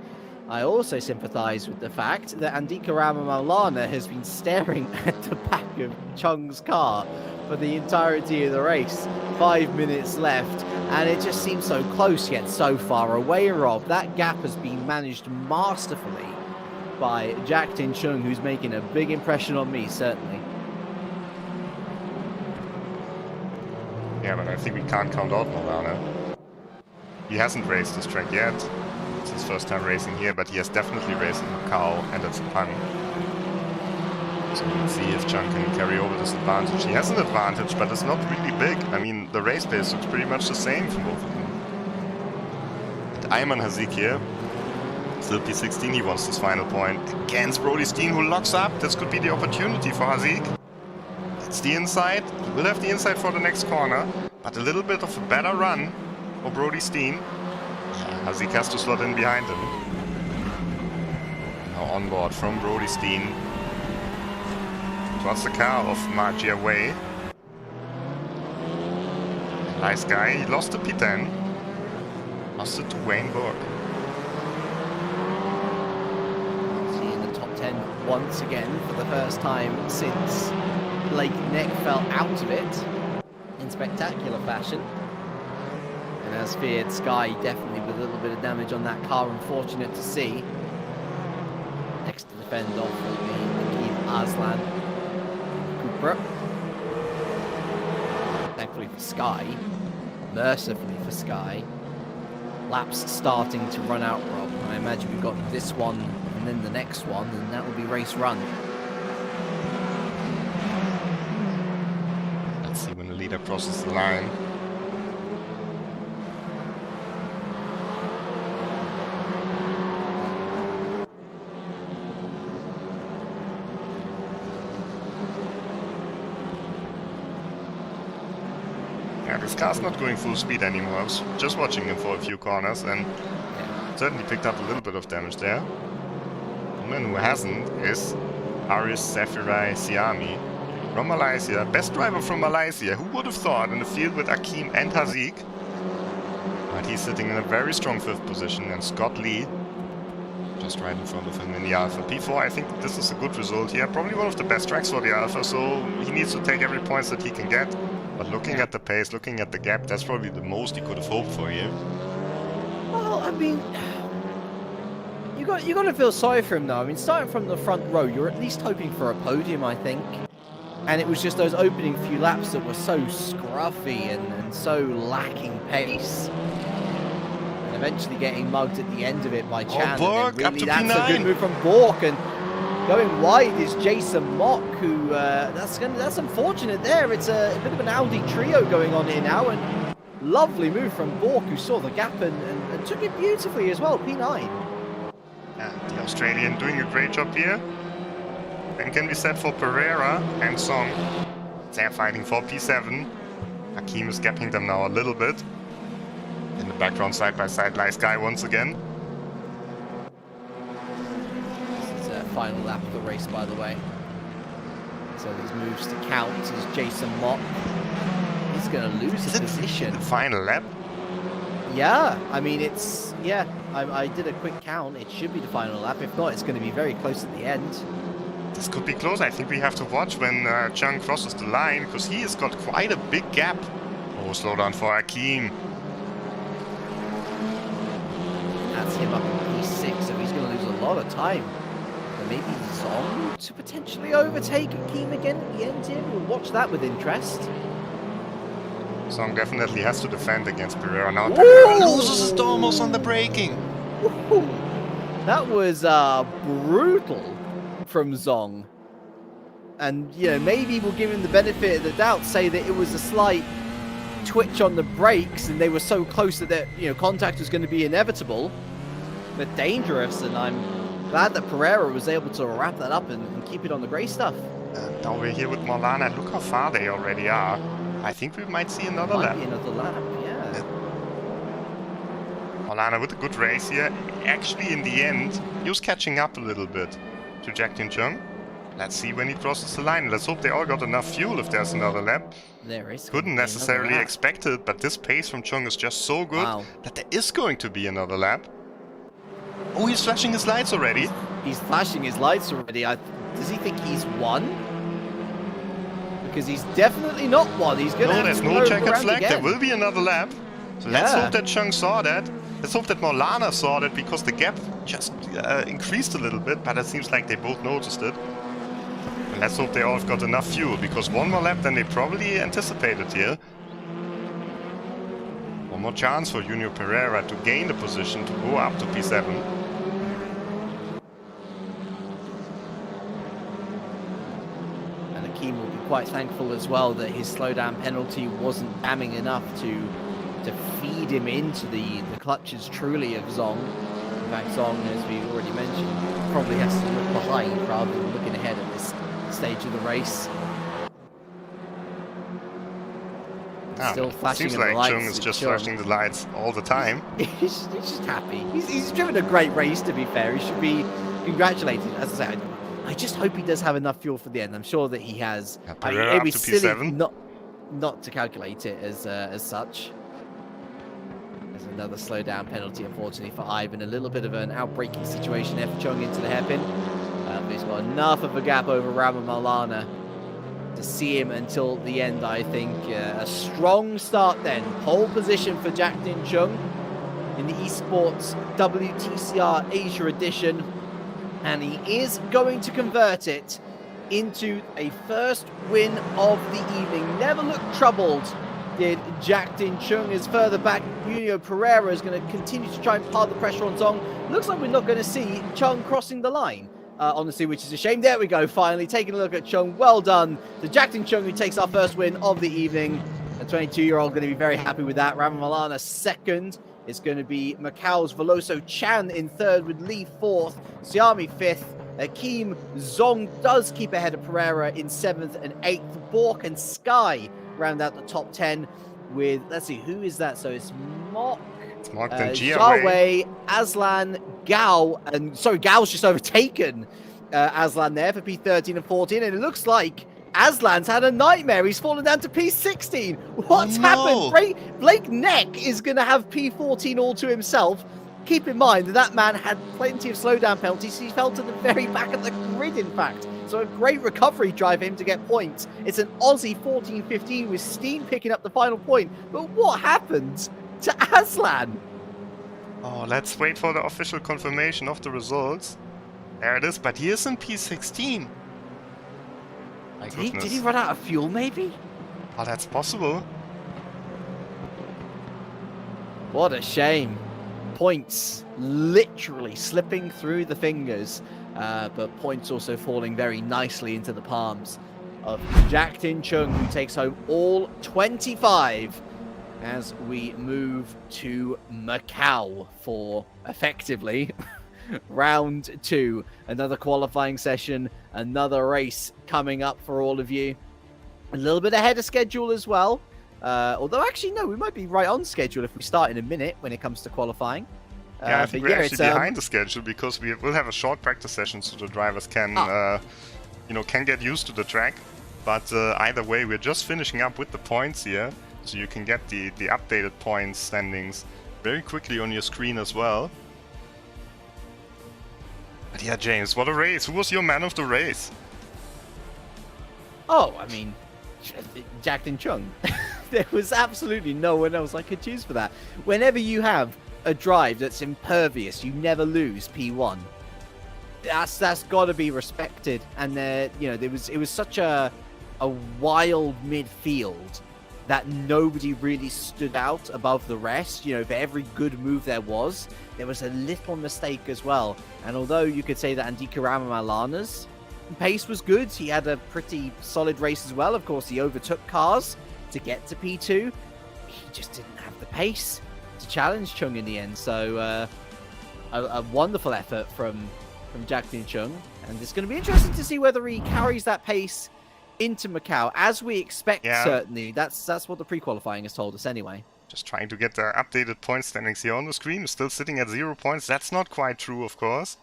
A: I also sympathize with the fact that Andika Maulana has been staring at the back of Chung's car for the entirety of the race. 5 minutes left, and it just seems so close yet so far away, Rob. That gap has been managed masterfully by Jack Tin Chung, who's making a big impression on me, certainly.
B: Yeah, but I think we can't count out Maulana. He hasn't raced this track yet. It's his first time racing here, but he has definitely raced in Macau and at Sepang. So we'll see if Chung can carry over this advantage. He has an advantage, but it's not really big. I mean, the race pace looks pretty much the same from both of them. And Ayman Haziq here. Still P16, he wants this final point against Brody Steen, who locks up. This could be the opportunity for Haziq. It's the inside. He will have the inside for the next corner, but a little bit of a better run for Brody Steen. Haziq has to slot in behind him. Now on board from Brody Steen. Towards the car of Margia Way. Nice guy. He lost the P10. Lost it to Wayne Borg.
A: In the top 10 once again for the first time since Blake Neck fell out of it in spectacular fashion. And as feared, Sky definitely with a little bit of damage on that car, unfortunate to see. Next to defend off will be Akeem Aslan Cooper. Thankfully for Sky, mercifully for Sky, laps starting to run out, Rob. I imagine we've got this one and then the next one, and that will be race run.
B: Let's see when the leader crosses the line. Yeah, this car's not going full speed anymore. I was just watching him for a few corners and certainly picked up a little bit of damage there. The man who hasn't is Aris Safirai Siami from Malaysia. Best driver from Malaysia. Who would have thought in the field with Akeem and Haziq? But he's sitting in a very strong 5th position, and Scott Lee just right in front of him in the Alpha. P4, I think this is a good result here. Probably one of the best tracks for the Alpha, so he needs to take every point that he can get. But looking at the pace, looking at the gap, that's probably the most he could have hoped for here.
A: Well, I mean, you got to feel sorry for him though. I mean, starting from the front row, you're at least hoping for a podium, I think. And it was just those opening few laps that were so scruffy and so lacking pace. And eventually getting mugged at the end of it by Chan.
B: Borg,
A: really,
B: up to
A: that's
B: P9.
A: a good move from Borg. And going wide is Jason Mock, who that's unfortunate there. It's a bit of an Audi trio going on here now, and lovely move from Borg, who saw the gap and took it beautifully as well. P9.
B: Yeah, the Australian doing a great job here. And can be said for Pereira and Song. They're fighting for P7. Hakim is gapping them now a little bit. In the background, side by side, lies Guy once again.
A: This is a final lap of the race, by the way. So these moves to count as Jason Mott. He's going to lose his position.
B: The final lap?
A: Yeah, I mean, it's... Yeah, I did a quick count. It should be the final lap. If not, it's going to be very close at the end.
B: This could be close. I think we have to watch when Chung crosses the line, because he has got quite a big gap. Oh, slow down for Hakim.
A: That's him up in P6, so he's going to lose a lot of time. maybe Zong to potentially overtake Akeem again at the end here. We'll watch that with interest.
B: Song definitely has to defend against Pereira now. Pereira loses it almost on the braking.
A: Ooh, that was brutal from Zong. And, you know, maybe we'll give him the benefit of the doubt, say that it was a slight twitch on the brakes and they were so close that, you know, contact was going to be inevitable. But dangerous, and I'm glad that Pereira was able to wrap that up and keep it on the grey stuff.
B: Now we're here with Maulana. Look how far they already are. I think we might see another lap.
A: Another lap, yeah.
B: Maulana with a good race here. Actually, in the end, he was catching up a little bit to Jack Tin-chung. Let's see when he crosses the line. Let's hope they all got enough fuel if there's another lap.
A: There is.
B: Couldn't necessarily expect it, but this pace from Chung is just so good that there is going to be another lap. Oh, he's flashing his lights already.
A: He's flashing his lights already. Does he think he's won? Because he's definitely not won. He's going to have
B: there's
A: to
B: no checkered flag.
A: Again.
B: There will be another lap. So let's hope that Chung saw that. Let's hope that Maulana saw that, because the gap just increased a little bit, but it seems like they both noticed it. And let's hope they all have got enough fuel, because one more lap than they probably anticipated here. One more chance for Junior Pereira to gain the position to go up to P7.
A: And Akeem will be quite thankful as well that his slowdown penalty wasn't damning enough to feed him into the clutches truly of Zong. In fact, Zong, as we already mentioned, probably has to look behind rather than looking ahead at this stage of the race. Still flashing
B: seems
A: the
B: like
A: lights.
B: Chung is just flashing the lights all the time.
A: He's just happy. He's driven a great race, to be fair. He should be congratulated. As I say, I just hope he does have enough fuel for the end. I'm sure that he has.
B: It'd be silly
A: not to calculate it as such. There's another slowdown penalty, unfortunately, for Ivan. A little bit of an outbreaking situation there for Chung into the hairpin. But he's got enough of a gap over Rama Maulana to see him until the end, I think. A strong start then. Pole position for Jack Tin-chung in the Esports WTCR Asia edition. And he is going to convert it into a first win of the evening. Never looked troubled, did Jack Tin-chung, as further back Junior Pereira is going to continue to try and pile the pressure on Zong. Looks like we're not going to see Chung crossing the line. Honestly, which is a shame. There we go, finally taking a look at Chung. Well done to Jack Tin-chung, who takes our first win of the evening. A 22-year-old going to be very happy with that. Rama Maulana second. It's going to be Macau's Veloso Chan in third, with Lee fourth, Siami fifth. Akeem Zong does keep ahead of Pereira in seventh and eighth. Bork and Sky round out the top 10 with, let's see, who is that? So it's Mock, Jiawei, Aslan, Gao, and sorry, Gao's just overtaken Aslan there for P13 and 14, and it looks like Aslan's had a nightmare. He's fallen down to P16. What's happened? Blake Neck is going to have P14 all to himself. Keep in mind that man had plenty of slowdown penalties. He fell to the very back of the grid, in fact. So a great recovery drive for him to get points. It's an Aussie 14-15 with Steen picking up the final point. But what happened to Aslan?
B: Oh, let's wait for the official confirmation of the results. There it is, but he is in P16.
A: Did he run out of fuel, maybe?
B: Oh, that's possible.
A: What a shame. Points literally slipping through the fingers, but points also falling very nicely into the palms of Jack Tin-chung, who takes home all 25 as we move to Macau for, effectively, round 2. Another qualifying session, another race coming up for all of you. A little bit ahead of schedule as well. Although, actually, no, we might be right on schedule if we start in a minute when it comes to qualifying.
B: Yeah, I think we're actually behind the schedule because we will have a short practice session so the drivers can, can get used to the track. But either way, we're just finishing up with the points here, so you can get the updated points standings very quickly on your screen as well. But yeah, James, what a race! Who was your man of the race?
A: Oh, I mean, Jack Tin-chung. There was absolutely no one else I could choose for that. Whenever you have a drive that's impervious, you never lose P1. That's got to be respected. And you know, it was such a wild midfield that nobody really stood out above the rest. You know, for every good move there was a little mistake as well. And although you could say that Andika Ramamalana's pace was good, he had a pretty solid race as well. Of course, he overtook cars to get to P2. He just didn't have the pace to challenge Chung in the end. So a wonderful effort from Jack-Dun Chung. And it's going to be interesting to see whether he carries that pace into Macau, as we expect. Certainly, that's what the pre-qualifying has told us anyway.
B: Just trying to get the updated point standings here on the screen. Still sitting at 0 points. That's not quite true, of course,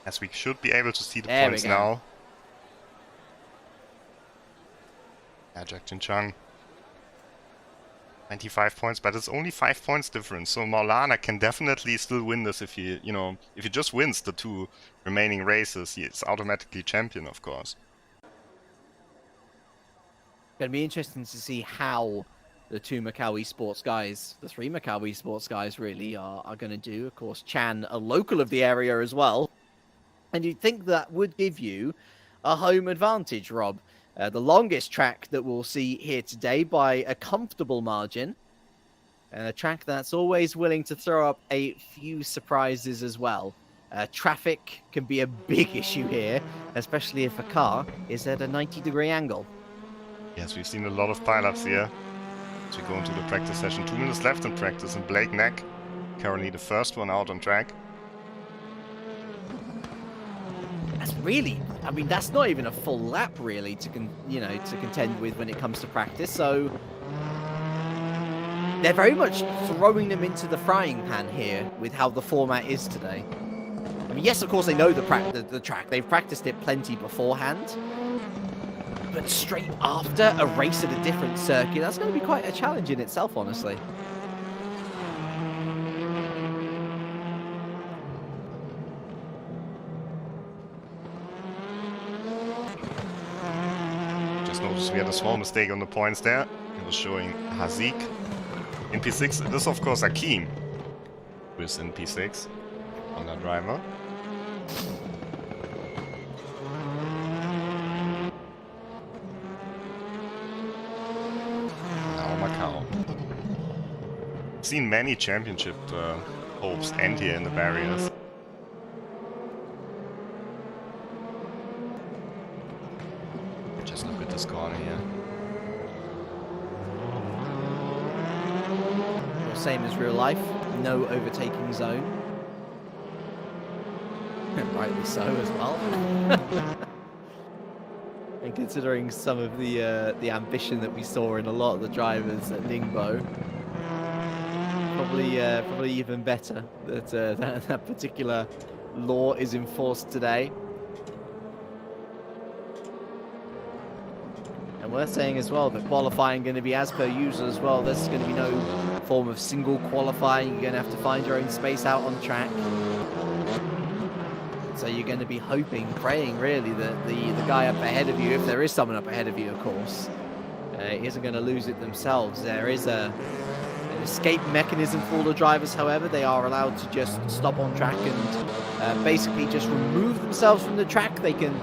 B: as we should be able to see the points now. Yeah, Jack-Dun Chung, 95 points, but it's only 5 points difference. So Maulana can definitely still win this if he just wins the 2 remaining races. He is automatically champion, of course.
A: Going to be interesting to see how the 2 Macau Esports guys, the 3 Macau Esports guys really are going to do. Of course, Chan, a local of the area as well. And you'd think that would give you a home advantage, Rob. The longest track that we'll see here today by a comfortable margin. And a track that's always willing to throw up a few surprises as well. Traffic can be a big issue here, especially if a car is at a 90-degree angle.
B: Yes, we've seen a lot of pileups here as we go into the practice session. 2 minutes left in practice, and Blake Neck, currently the first one out on track.
A: That's really, I mean, that's not even a full lap really to contend with when it comes to practice. So they're very much throwing them into the frying pan here with how the format is today. I mean, yes, of course they know the track. They've practiced it plenty beforehand. But straight after a race at a different circuit, that's going to be quite a challenge in itself, honestly.
B: Just noticed we had a small mistake on the points there. It was showing Hazik in P6. This, of course, Akeem, who is in P6 on that driver. Seen many championship hopes end here in the barriers. Just look at this corner here.
A: Well, same as real life, no overtaking zone. Rightly so as well. And considering some of the ambition that we saw in a lot of the drivers at Ningbo, probably even better that that particular law is enforced today. And we're saying as well that qualifying going to be as per usual as well. There's going to be no form of single qualifying. You're going to have to find your own space out on track. So you're going to be hoping, praying really that the guy up ahead of you, if there is someone up ahead of you, of course, isn't going to lose it themselves. There is an escape mechanism for all the drivers, however. They are allowed to just stop on track and basically just remove themselves from the track. They can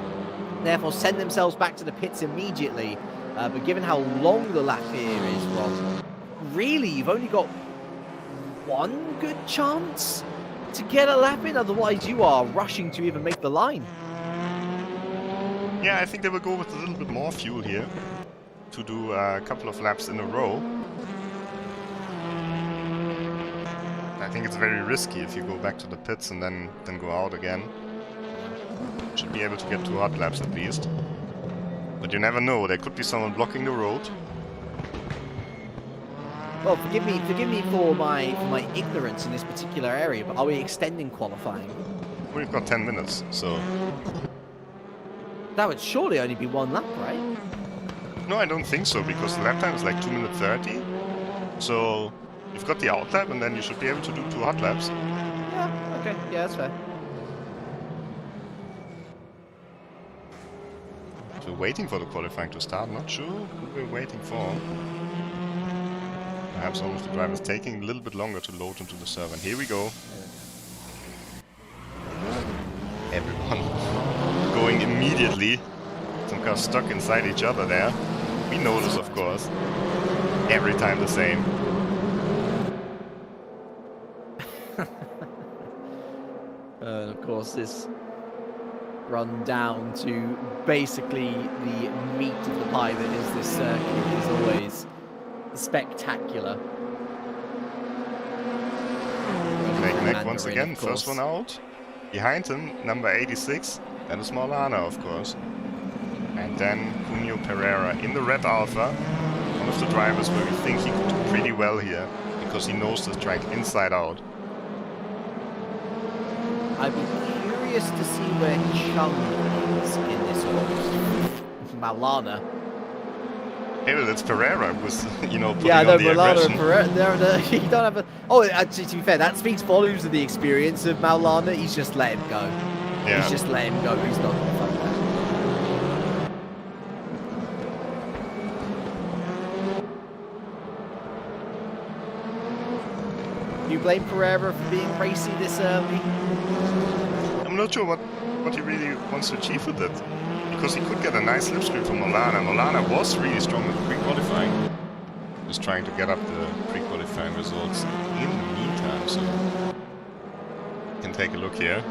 A: therefore send themselves back to the pits immediately. But given how long the lap here is, Rob, really you've only got one good chance to get a lap in, otherwise you are rushing to even make the line.
B: Yeah, I think they will go with a little bit more fuel here to do a couple of laps in a row. I think it's very risky if you go back to the pits and then go out again. Should be able to get 2 hot laps at least. But you never know, there could be someone blocking the road.
A: Well, forgive me for my ignorance in this particular area, but are we extending qualifying?
B: We've got 10 minutes, so...
A: That would surely only be 1 lap, right?
B: No, I don't think so, because the lap time is like 2 minutes 30. So, you've got the out lap, and then you should be able to do 2 hot laps.
A: Yeah, okay, yeah, that's fair.
B: So, waiting for the qualifying to start, not sure who we're waiting for. Perhaps one of the drivers taking a little bit longer to load into the server. And here we go. Everyone going immediately. Some cars stuck inside each other there. We notice, of course. Every time the same.
A: Of course, this run down to basically the meat of the pie that is this circuit is always spectacular.
B: Nick once again, first one out. Behind him, number 86. That is Maulana, of course. And then Cunio Pereira in the red Alpha. One of the drivers where we think he could do pretty well here, because he knows the track inside out.
A: I'd be curious to see where Chung is in this one. Maulana.
B: Maybe that's Pereira who's, you know, putting
A: Yeah, no,
B: on the
A: Maulana
B: aggression.
A: and Pereira, you don't have a... Oh, actually, to be fair, that speaks volumes of the experience of Maulana. He's just let him go.
B: Yeah.
A: He's just let him go. He's not going to fight that. You blame Pereira for being racy this early?
B: I'm not sure what he really wants to achieve with it. Because he could get a nice slipstream from Maulana. Maulana was really strong in the pre-qualifying. Just trying to get up the pre-qualifying results in the meantime, so... You can take a look here.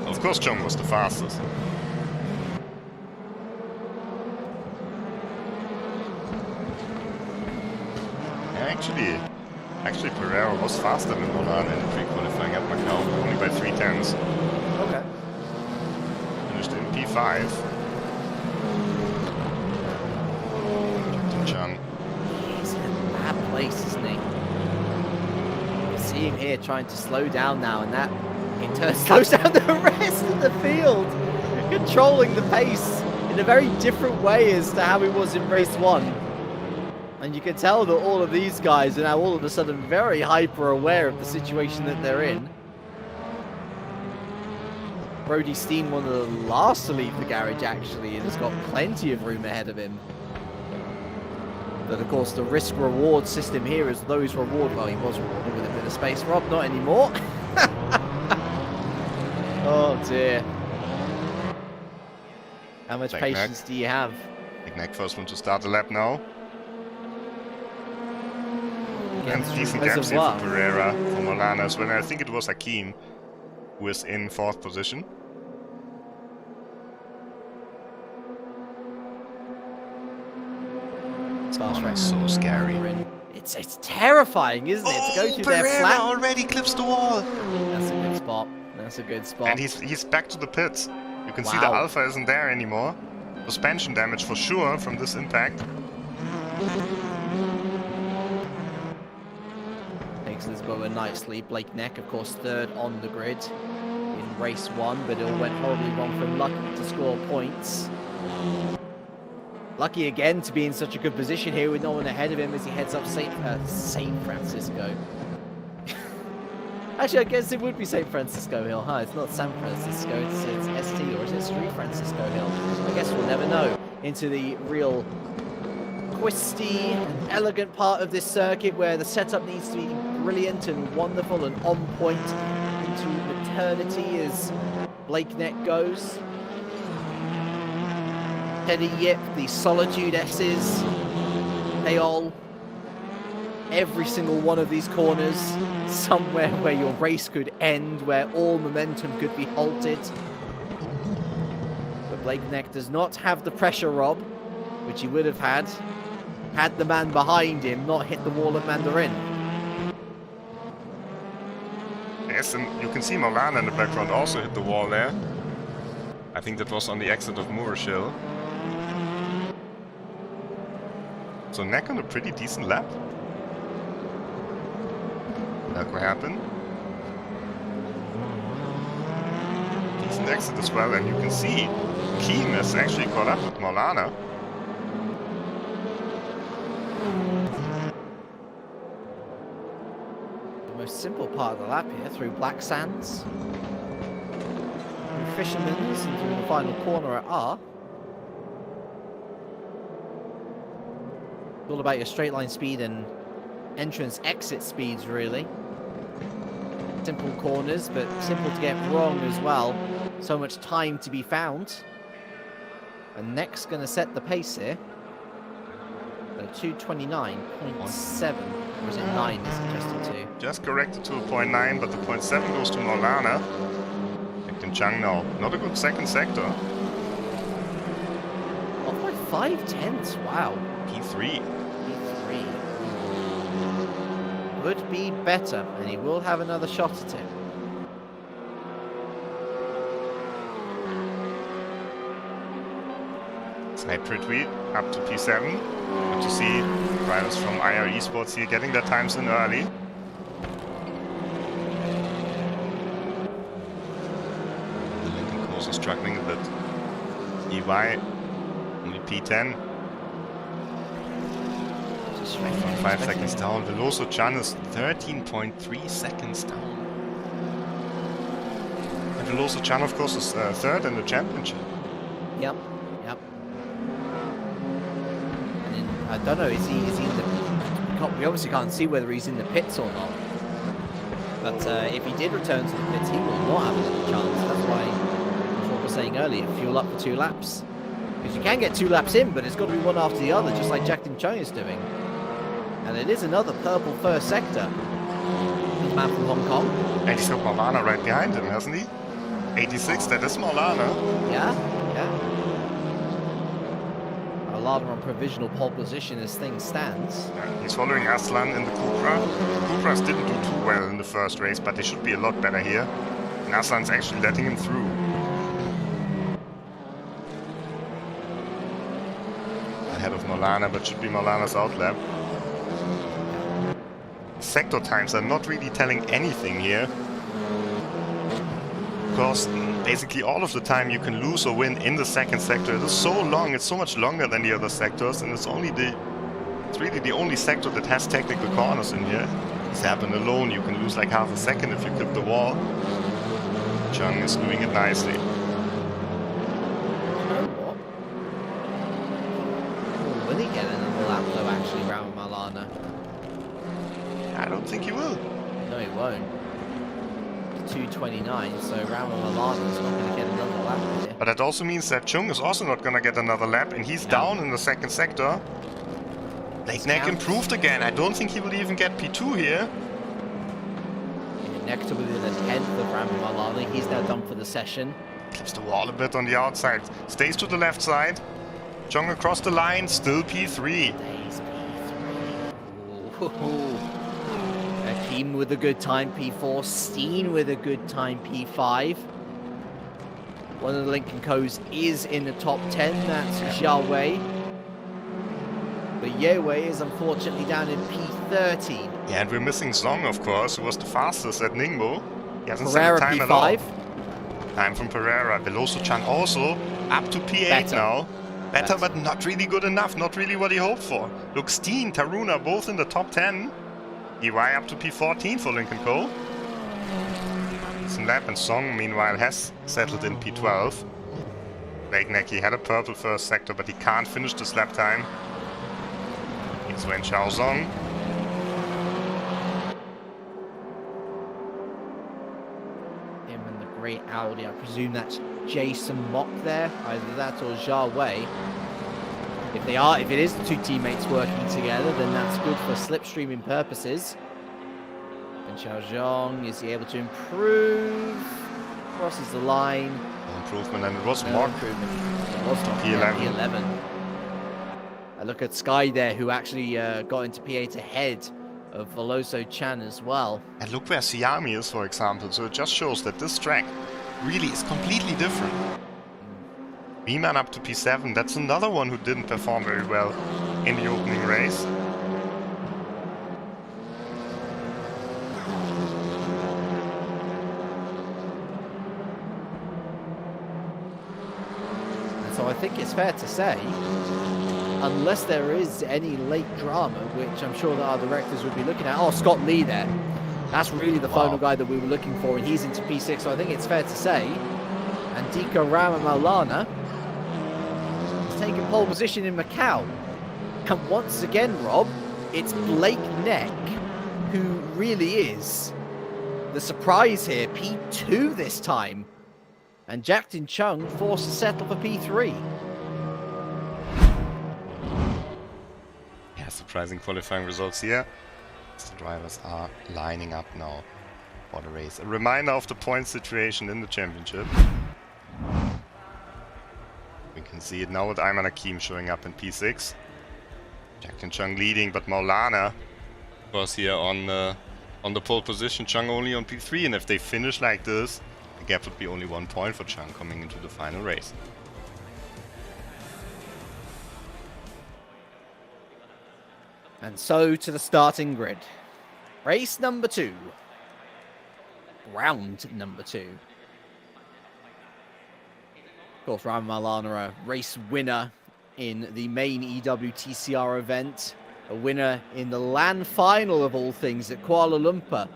B: Of course, Chung was the fastest. Actually, Pereira was faster than Maulana in the pre-qualifying at Macau, only by 3/10.
A: Okay.
B: Finished in P5. Captain Chung.
A: He's in a bad place, isn't he? You see him here trying to slow down now, and that in turn slows down the rest of the field, controlling the pace in a very different way as to how he was in race 1. And you can tell that all of these guys are now all of a sudden very hyper aware of the situation that they're in. Brody Steen, one of the last to leave the garage actually, and has got plenty of room ahead of him. But of course the risk-reward system here is those reward, well, he was rewarded with a bit of space. Rob, not anymore. Oh dear. How much patience do you have?
B: Big Neck first one to start the lap now. And decent gaps here for Pereira, for Maulana as well. And I think it was Hakim who is in 4th position. It's so scary.
A: It's terrifying, isn't it? To go through
B: Pereira
A: their flat.
B: already clips the wall.
A: That's a good spot. That's a good spot.
B: And he's back to the pits. You can see the Alpha isn't there anymore. Suspension damage for sure from this impact.
A: Takes this mower nicely. Blake Neck, of course, 3rd on the grid in race 1, but it all went horribly wrong from Lucky to score points. Lucky again to be in such a good position here with no one ahead of him as he heads up St. Francisco. Actually, I guess it would be St. Francisco Hill, huh? It's not San Francisco, it's ST, or is it Street Francisco Hill? I guess we'll never know. Into the real twisty and elegant part of this circuit where the setup needs to be brilliant and wonderful and on point into maternity as Blake Neck goes. Teddy Yip, the Solitude S's, they all, every single one of these corners, somewhere where your race could end, where all momentum could be halted. But Blake Neck does not have the pressure, Rob, which he would have had the man behind him not hit the wall of Mandarin.
B: Yes, and you can see Maulana in the background also hit the wall there. I think that was on the exit of Moorshell. So Neck on a pretty decent lap. That will happen. Decent exit as well, and you can see Keem has actually caught up with Maulana.
A: The most simple part of the lap here, through Black Sands, through Fisherman's, and through the final corner at R. It's all about your straight line speed and entrance exit speeds, really. Simple corners, but simple to get wrong as well. so much time to be found. And Neck's going to set the pace here. 2:29.7, or is it 9 is adjusted to?
B: Just corrected to a 0.9, but the 0.7 goes to Maulana. Captain Chang now. Not a good second sector.
A: Off by 5/10, wow.
B: P3.
A: P3. Would be better, and he will have another shot at it.
B: Snipe Prithvi up to P7. Good to see riders from IR Esports here getting their times in early. The Lincoln course is struggling a bit. EY only P10. 5 seconds down. Veloso Chan is 13.3 seconds down. And Veloso Chan, of course, is third in the championship.
A: Yep. I don't know, is he in the... We obviously can't see whether he's in the pits or not. But if he did return to the pits, he will not have another chance. That's why, that's what we were saying earlier, fuel up for 2 laps. Because you can get 2 laps in, but it's got to be one after the other, just like Jack Tim Chung is doing. And it is another purple first sector. The man from Hong Kong.
B: And he's got Maulana right behind him, hasn't he? 86, that is Maulana.
A: Yeah. Maulana on provisional pole position as things stands.
B: Yeah, he's following Aslan in the Cupra. The Cupras didn't do too well in the first race, but they should be a lot better here. And Aslan's actually letting him through. Ahead of Maulana, but should be Maulana's outlap. Sector times are not really telling anything here. Because basically all of the time you can lose or win in the second sector. It is so long, it's so much longer than the other sectors, and it's really the only sector that has technical corners in here. It's happened alone, you can lose like half a second if you clip the wall. Chung is doing it nicely.
A: Will he get another lap though, actually, around Maulana?
B: I don't think he will.
A: No, he won't. 2:29, so Rama Maulana is not going to get another lap here.
B: But that also means that Chung is also not going to get another lap, and he's down in the second sector. Blake Neck improved again. I don't think he will even get P2 here.
A: Next to within a 10th of Rama Maulana, he's now done for the session.
B: Clips the wall a bit on the outside. Stays to the left side. Chung across the line, still P3.
A: Stays P3. Team with a good time, P4. Steen with a good time, P5. One of the Lincoln Co's is in the top 10. That's Xiao Wei. But Ye Wei is unfortunately down in P13.
B: Yeah, and we're missing Zong, of course, who was the fastest at Ningbo. He hasn't
A: Pereira
B: set a time
A: P5.
B: at all. Time from Pereira. Veloso Chan also up to P8 now. Better, but not really good enough. Not really what he hoped for. Look, Steen, Taruna, both in the top 10. EY up to P14 for Lincoln Co. Some lap, and Song meanwhile has settled in P12. Blake Neck, he had a purple first sector, but he can't finish this lap time. Here's Wen Xiaozong.
A: Him and the great Audi. I presume that's Jason Mock there. Either that or Jia Wei. If it is the 2 teammates working together, then that's good for slipstreaming purposes. And Xiao Zhong, is he able to improve? Crosses the line.
B: Improvement, and it was Mock.
A: Improvement. It was Mock,
B: P11.
A: P11. I look at Sky there, who actually got into P8 ahead of Veloso Chan as well.
B: And look where Siami is, for example. So it just shows that this track really is completely different. V-Man up to P7, that's another one who didn't perform very well in the opening race.
A: And so I think it's fair to say, unless there is any late drama, which I'm sure that our directors would be looking at. Oh, Scott Lee there. That's really the final guy that we were looking for, and he's into P6, so I think it's fair to say Andika Rama Maulana taking pole position in Macau. And once again, Rob, it's Blake Neck who really is the surprise here. P2 this time. and Jackson Chung forced to settle for P3.
B: Yeah, surprising qualifying results here. The drivers are lining up now for the race. A reminder of the point situation in the championship. We can see it now with Ayman Hakim showing up in P6. Jackson Chung leading, but Maulana was here on the pole position. Chung only on P3, and if they finish like this, the gap would be only 1 point for Chung coming into the final race.
A: And so to the starting grid. Race number 2. Round number 2. Of course, Rama Maulana, a race winner in the main EWTCR event. A winner in the LAN final of all things at Kuala Lumpur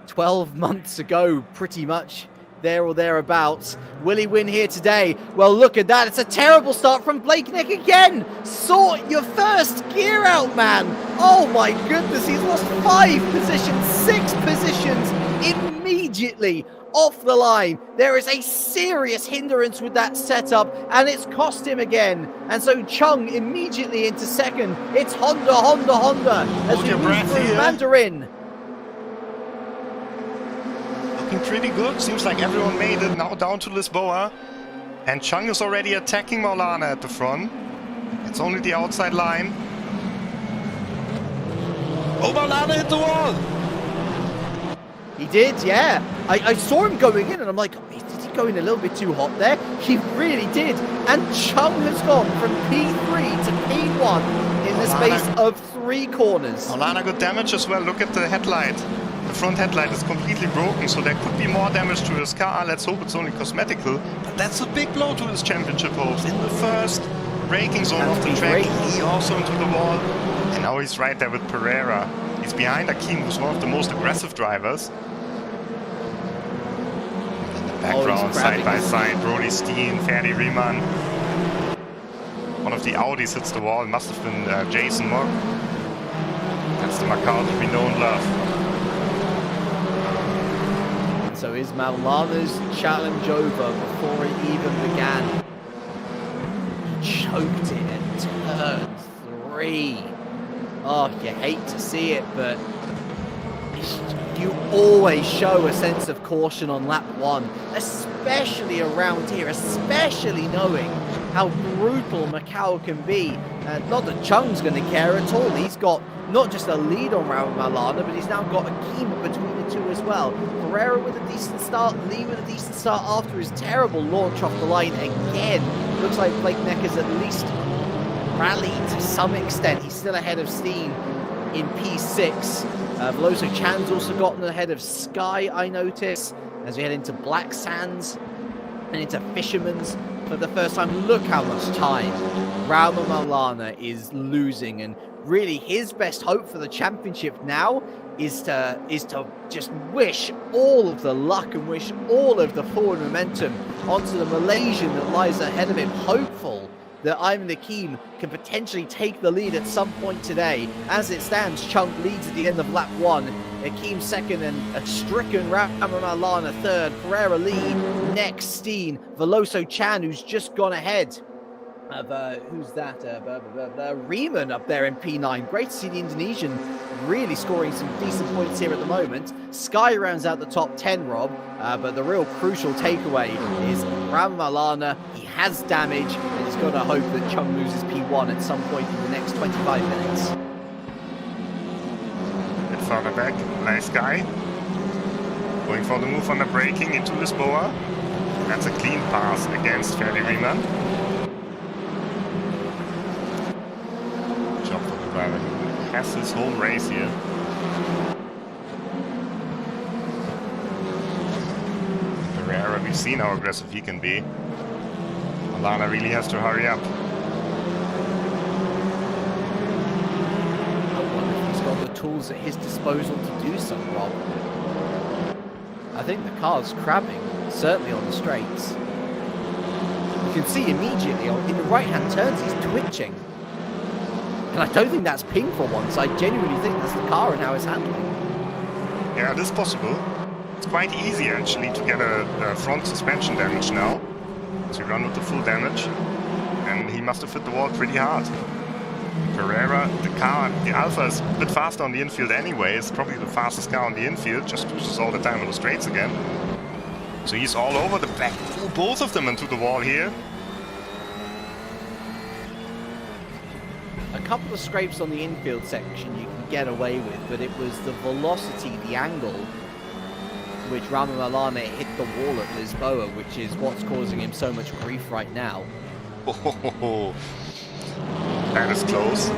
A: 12 months ago, pretty much. There or thereabouts. Will he win here today? Well, look at that. It's a terrible start from Blakeneck again. Sort your first gear out, man. Oh my goodness. He's lost 5 positions, 6 positions immediately off the line. There is a serious hindrance with that setup, and it's cost him again. And so Chung immediately into second. It's Honda as we move through Mandarin.
B: Pretty good. Seems like everyone made it now down to Lisboa. And Chung is already attacking Maulana at the front. It's only the outside line. Oh, Maulana hit the wall!
A: He did, yeah. I saw him going in and I'm like, did he go in a little bit too hot there? He really did. And Chung has gone from P3 to P1 in the space of 3 corners.
B: Maulana got damage as well. Look at the headlight. The front headlight is completely broken, so there could be more damage to his car. Let's hope it's only cosmetical. But that's a big blow to his championship hopes. In the first braking zone of the track, he also into the wall. And now he's right there with Pereira. He's behind Hakim, who's one of the most aggressive drivers. In the background, side by side, Brody Steen, Ferdi Riemann. One of the Audis hits the wall. It must have been Jason Mock. That's the Macau that we know and love.
A: So is Maulana's challenge over before it even began? He choked it at turn 3. Oh, you hate to see it, but you always show a sense of caution on lap 1, especially around here, especially knowing how brutal Macau can be. Not that Chung's going to care at all. He's got not just a lead on Maulana, but he's now got Hakim between the two as well. Pereira with a decent start, Lee with a decent start after his terrible launch off the line again. Looks like Blakeneck has at least rallied to some extent. He's still ahead of Steen in P6. Veloso Chan's also gotten ahead of Sky, I notice, as we head into Black Sands and into Fisherman's for the first time. Look how much time Rama Maulana is losing, and really his best hope for the championship now is to just wish all of the luck and wish all of the forward momentum onto the Malaysian that lies ahead of him, hopeful that Ayman Hakim can potentially take the lead at some point today. As it stands, Chung leads at the end of lap 1, Hakim second, and a stricken Rama Maulana third, Pereira lead, next Steen, Veloso Chan, who's just gone ahead of, who's that, Riemann up there in P9. Great to see the Indonesian really scoring some decent points here at the moment. Sky rounds out the top 10, Rob, but the real crucial takeaway is Rama Maulana. He has damage, and he's got to hope that Chung loses P1 at some point in the next 25 minutes.
B: Bit further back, nice guy. Going for the move on the braking into Lisboa. That's a clean pass against Ferdi Riemann. Job for the driver who has his home race here. Pereira, we've seen how aggressive he can be. Maulana really has to hurry up.
A: I wonder if he's got the tools at his disposal to do so, Rob. I think the car's crabbing, certainly on the straights. You can see immediately in the right-hand turns he's twitching. And I don't think that's ping for once. I genuinely think that's the car and how it's handling.
B: Yeah, it is possible. It's quite easy actually to get a front suspension damage now. So he ran with the full damage, and he must have hit the wall pretty hard. Pereira, the Alpha is a bit faster on the infield anyway. It's probably the fastest car on the infield, just pushes all the time on the straights again. So he's all over the back, both of them into the wall here.
A: A couple of scrapes on the infield section you can get away with, but it was the velocity, the angle, which Rama Malana hit the wall at Lisboa, which is what's causing him so much grief right now.
B: Oh, that is close.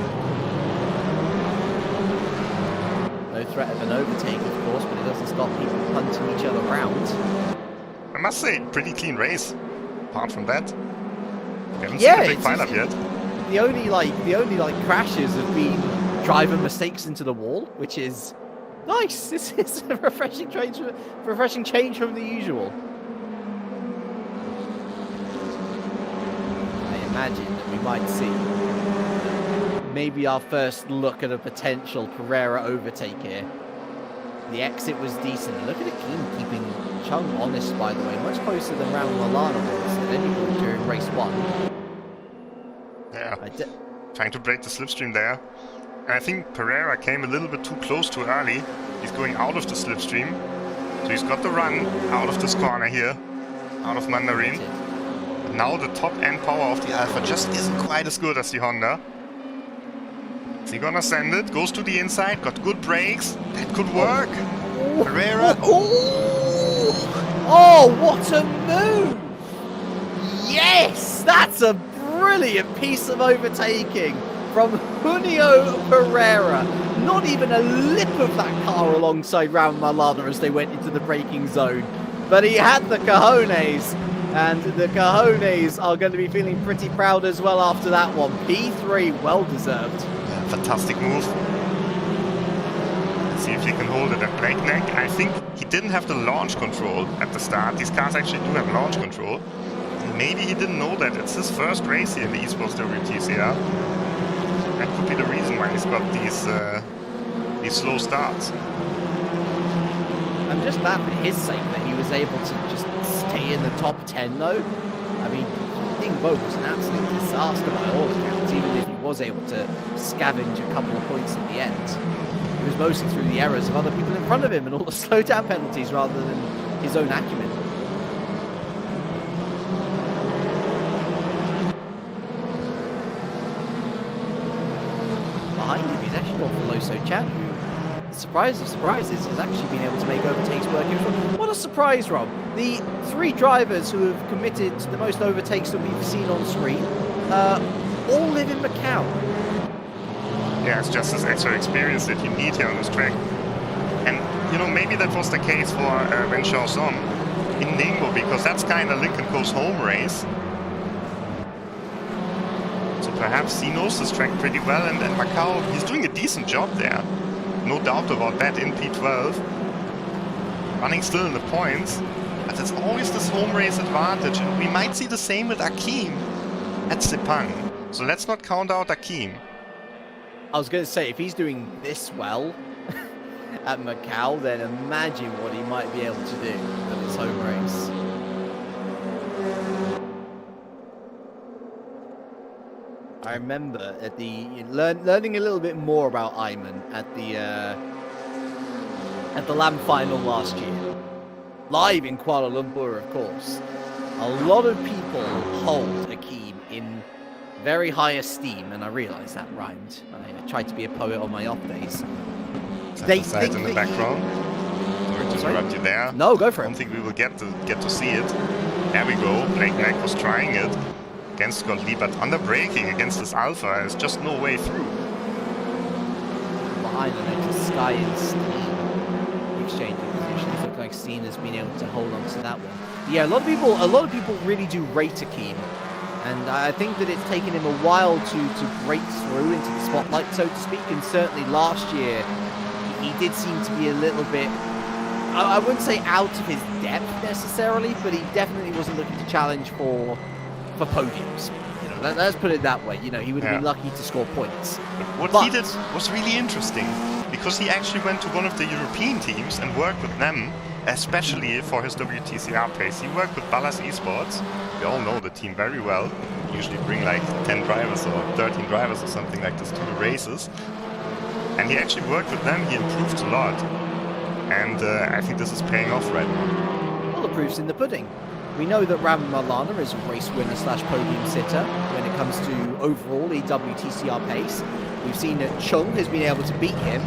A: No threat of an overtake, of course, but it doesn't stop people punting each other around.
B: I must say, pretty clean race. Apart from that, we haven't
A: Yeah,
B: seen a big fight-up yet.
A: The only crashes have been driver mistakes into the wall, which is nice. This is a refreshing change from the usual. I imagine that we might see maybe our first look at a potential Pereira overtake here. The exit was decent. Look at Akeem keeping Chung honest, by the way, much closer than Raul Milana was at any point during race 1.
B: Yeah, trying to break the slipstream there. And I think Pereira came a little bit too close too early. He's going out of the slipstream. So he's got the run out of this corner here, out of Mandarin. But now the top end power of the Alpha just isn't quite as good as the Honda. Is he gonna send it? Goes to the inside, got good brakes. That could work. Pereira.
A: Oh, what a move! Yes! That's a brilliant piece of overtaking from Junio Pereira. Not even a lip of that car alongside Raul Malana as they went into the braking zone. But he had the cojones, and the cojones are going to be feeling pretty proud as well after that one. P3, well deserved.
B: Fantastic move. Let's see if he can hold it at breakneck. I think he didn't have the launch control at the start. These cars actually do have launch control. Maybe he didn't know that. It's his first race here in the Esports WTCR. That could be the reason why he's got these slow starts.
A: I'm just glad for his sake that he was able to just stay in the top 10 though. I mean, Ningbo was an absolute disaster by all accounts, even if he was able to scavenge a couple of points at the end. It was mostly through the errors of other people in front of him and all the slowdown penalties rather than his own acumen. Behind him, he's actually got Veloso Chan, who, surprise of surprises, has actually been able to make overtakes work. What a surprise, Rob. The 3 drivers who have committed the most overtakes that we've seen on screen all live in Macau.
B: Yeah, it's just this extra experience that you need here on this track. And, you know, maybe that was the case for Wen Xiaosong in Ningbo, because that's kind of Lincoln Co's home race. So perhaps he knows this track pretty well, and Macau, he's doing a decent job there. No doubt about that in P12. Running still in the points, but it's always this home race advantage, and we might see the same with Akeem at Sepang. So let's not count out Akeem.
A: I was going to say, if he's doing this well at Macau, then imagine what he might be able to do at his home race. I remember at the learning a little bit more about Ayman at the LAM final last year, live in Kuala Lumpur, of course. A lot of people hold Akeem in very high esteem, and I realise that rhymed. I tried to be a poet on my off days.
B: They think in the background. Sorry to interrupt you there.
A: No, go for it.
B: I don't think we will get to see it. There we go. Breakneck was trying it against Scott Lee, but under braking against this Alpha, there's just no way through.
A: Behind him, it's Sky and Steen exchanging positions. Look like Steen has been able to hold on to that one. Yeah, a lot of people really do rate Akeem. And I think that it's taken him a while to break through into the spotlight, so to speak. And certainly last year, he did seem to be a little bit, I wouldn't say out of his depth necessarily, but he definitely wasn't looking to challenge for podiums. You know, let's put it that way. You know, he would have been lucky to score points.
B: What he did was really interesting, because he actually went to one of the European teams and worked with them, especially for his WTCR pace. He worked with Ballas Esports, We all know the team very well. We usually bring like 10 drivers or 13 drivers or something like this to the races. And he actually worked with them, he improved a lot. And I think this is paying off right now.
A: Well, the proof's in the pudding. We know that Ram Malana is a race winner / podium sitter when it comes to overall EWTCR pace. We've seen that Chung has been able to beat him,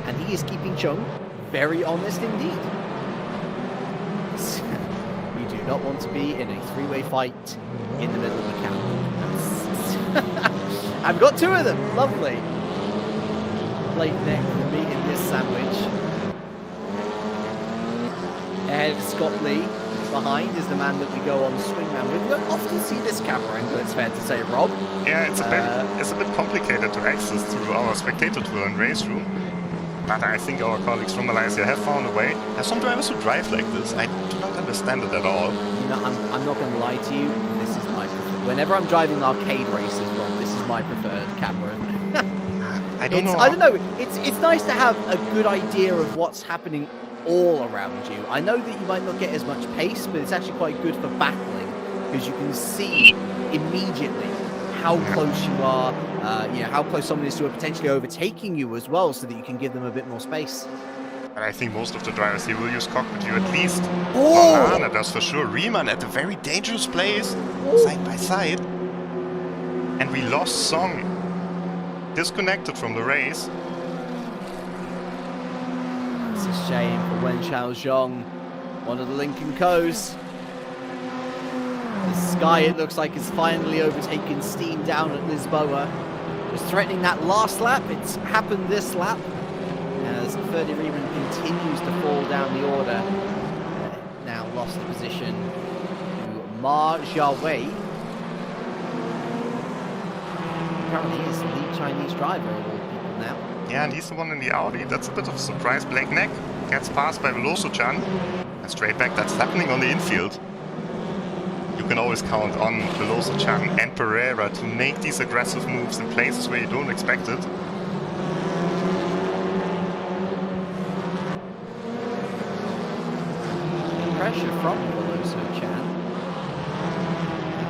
A: and he is keeping Chung very honest indeed. We do not want to be in a three-way fight in the middle of the camp. I've got two of them. Lovely. Blake neck for me in this sandwich. Ahead, Scott Lee. Behind is the man that we go on swingman with. We don't often see this camera angle, it's fair to say, Rob.
B: Yeah, it's a bit complicated to access through our spectator tool and RaceRoom. But I think our colleagues from Malaysia have found a way. There's some drivers who drive like this. I do not understand it at all.
A: You know, I'm not going to lie to you. This is my preferred. Whenever I'm driving arcade races, Rob, this is my preferred camera.
B: I don't know.
A: It's nice to have a good idea of what's happening all around you. I know that you might not get as much pace, but it's actually quite good for battling because you can see immediately how close you are, how close someone is to potentially overtaking you as well, so that you can give them a bit more space.
B: And I think most of the drivers here will use cockpit view at least.
A: Oh!
B: Malana does for sure. Riemann at a very dangerous place, side by side. And we lost Song. Disconnected from the race.
A: It's a shame for Wen Xiaozhong, one of the Lincoln Co's. The Sky, it looks like, is finally overtaken steam down at Lisboa. Was threatening that last lap. It's happened this lap as Ferdy Riemann continues to fall down the order. Now lost the position to Ma Xiaowei. Apparently he's the lead Chinese driver of all people now.
B: Yeah, and he's the one in the Audi. That's a bit of a surprise. Blake Neck gets passed by Veloso-chan. And straight back, that's happening on the infield. You can always count on Veloso-chan and Pereira to make these aggressive moves in places where you don't expect it.
A: Pressure from Veloso-chan.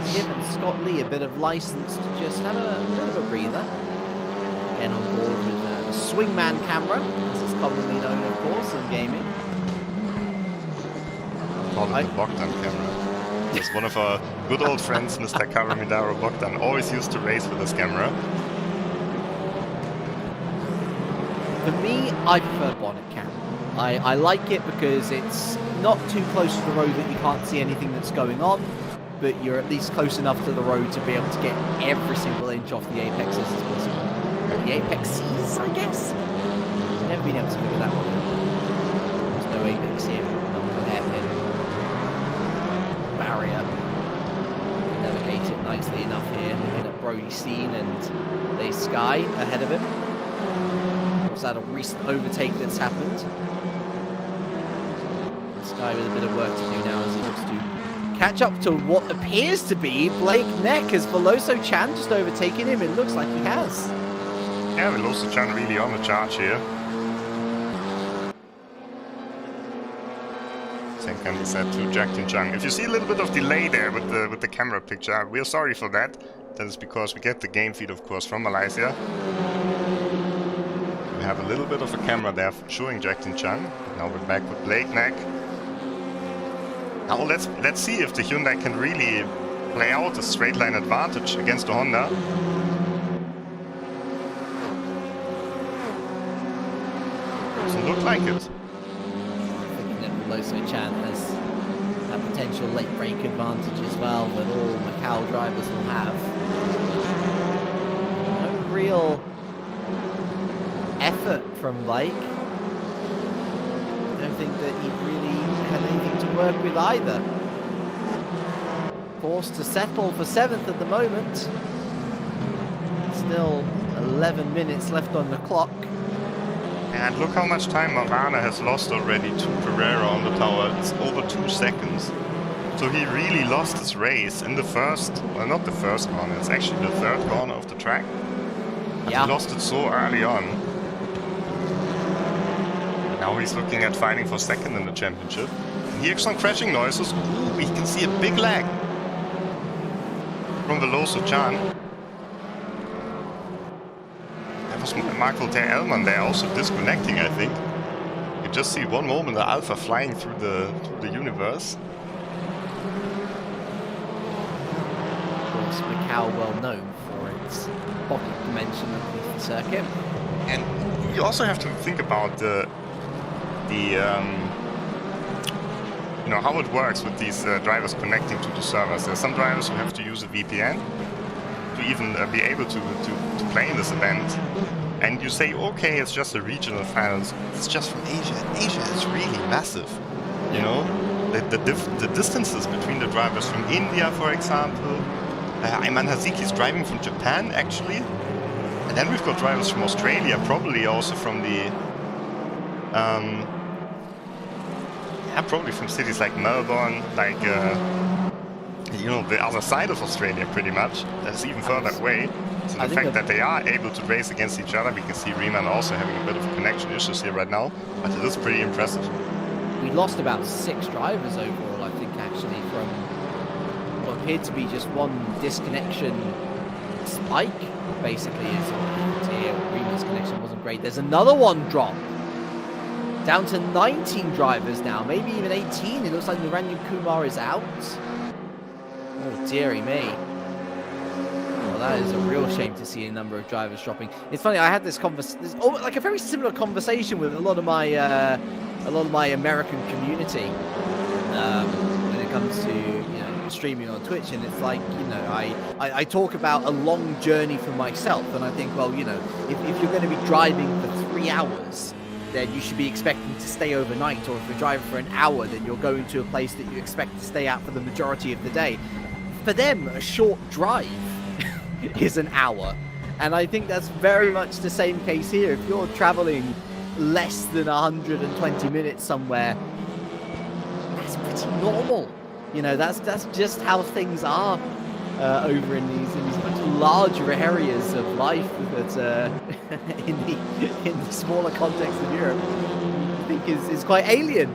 A: It's given Scott Lee a bit of license to just have a bit of a breather. Again on board with the swingman camera, as it's commonly known, of course, in gaming.
B: Call it the Bogdan camera. It's one of our good old friends, Mr. Karamidaro Bogdan, always used to race with this camera.
A: For me, I prefer bonnet cam. I like it because it's not too close to the road that you can't see anything that's going on, but you're at least close enough to the road to be able to get every single inch off the apexes as possible. The apexes, I guess? Never been able to figure that one out. There's no apex here. Not with an hairpin. Barrier. Navigate it nicely enough here. Looking at Brody Steen and the Sky ahead of him. Was that a recent overtake that's happened? Sky with a bit of work to do now as he looks to catch up to what appears to be Blake Neck. Has Veloso-chan just overtaken him? It looks like he has.
B: Yeah, Veloso-chan really on the charge here. Same can be said to Jack Tin Chung. If you see a little bit of delay there with the camera picture, we're sorry for that. That is because we get the game feed, of course, from Malaysia. We have a little bit of a camera there showing Jack Tin Chung. Now we're back with Blake Neck. Now let's see if the Hyundai can really play out a straight line advantage against the Honda. Doesn't look like it.
A: Thinking that Veloso-chan has a potential late break advantage as well that all Macau drivers will have. No real effort from Blake. I don't think that he really had anything to work with either. Forced to settle for 7th at the moment. Still 11 minutes left on the clock.
B: And look how much time Malana has lost already to Pereira on the tower. It's over 2 seconds. So he really lost his race in the first, well, not the first corner, it's actually the 3rd corner of the track. But
A: Yeah.
B: he lost it so early on. Now he's looking at fighting for 2nd in the championship. And he hears some crashing noises. Ooh, we can see a big lag. from Veloso Chan. That was Michael Ter-Elman there, also disconnecting, I think. You just see one moment the Alpha flying through the universe.
A: Of course, Macau well known for its pocket dimension underneath the circuit.
B: And you also have to think about the you know, how it works with these drivers connecting to the servers. There are some drivers who have to use a VPN to even be able to play in this event. And you say, okay, it's just a regional finals. It's just from Asia. Asia is really massive. You know, the distances between the drivers from India, for example. Ayman Haziki's driving from Japan, actually. And then we've got drivers from Australia, probably also from the yeah, probably from cities like Melbourne, like you know, the other side of Australia, pretty much. That's even further away. So the fact that they are able to race against each other, we can see Riemann also having a bit of connection issues here right now, but it is pretty impressive.
A: We lost about 6 drivers overall, I think, actually, from what appeared to be just one disconnection spike, basically. Here, Riemann's connection wasn't great. There's another one drop. Down to 19 drivers now, maybe even 18. It looks like Naranjan Kumar is out. Oh, dearie me. Well, that is a real shame to see a number of drivers dropping. It's funny, I had this like a very similar conversation with a lot of my American community when it comes to, you know, streaming on Twitch, and it's like, you know, I talk about a long journey for myself, and I think, well, you know, if you're going to be driving for 3 hours, then you should be expecting to stay overnight, or if you're driving for an hour, then you're going to a place that you expect to stay at for the majority of the day. For them, a short drive is an hour, and I think that's very much the same case here. If you're traveling less than 120 minutes somewhere, that's pretty normal. You know, that's just how things are over in these much larger areas of life that in the smaller context of Europe, I think is quite alien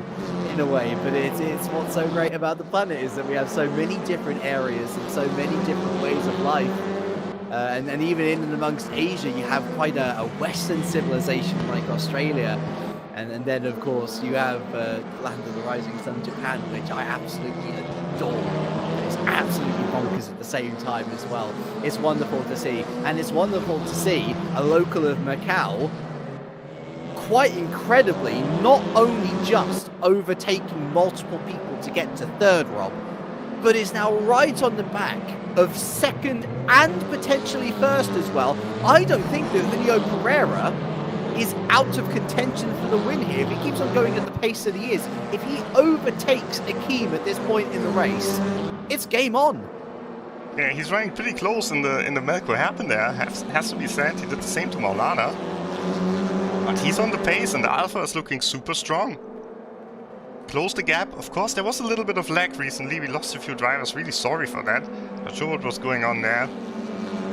A: in a way. But it's what's so great about the planet is that we have so many different areas and so many different ways of life. And even in and amongst Asia, you have quite a Western civilization like Australia. And then, of course, you have Land of the Rising Sun, Japan, which I absolutely adore. It's absolutely bonkers at the same time as well. It's wonderful to see. And it's wonderful to see a local of Macau, quite incredibly, not only just overtaking multiple people to get to third, Rob, but is now right on the back of second and potentially first as well. I don't think that Julio Pereira is out of contention for the win here. If he keeps on going at the pace that he is, if he overtakes Akeem at this point in the race, it's game on.
B: Yeah, he's running pretty close in the Melco hairpin there, has to be said. He did the same to Maulana. But he's on the pace, and the Alpha is looking super strong. Close the gap. Of course, there was a little bit of lag recently. We lost a few drivers. Really sorry for that. Not sure what was going on there.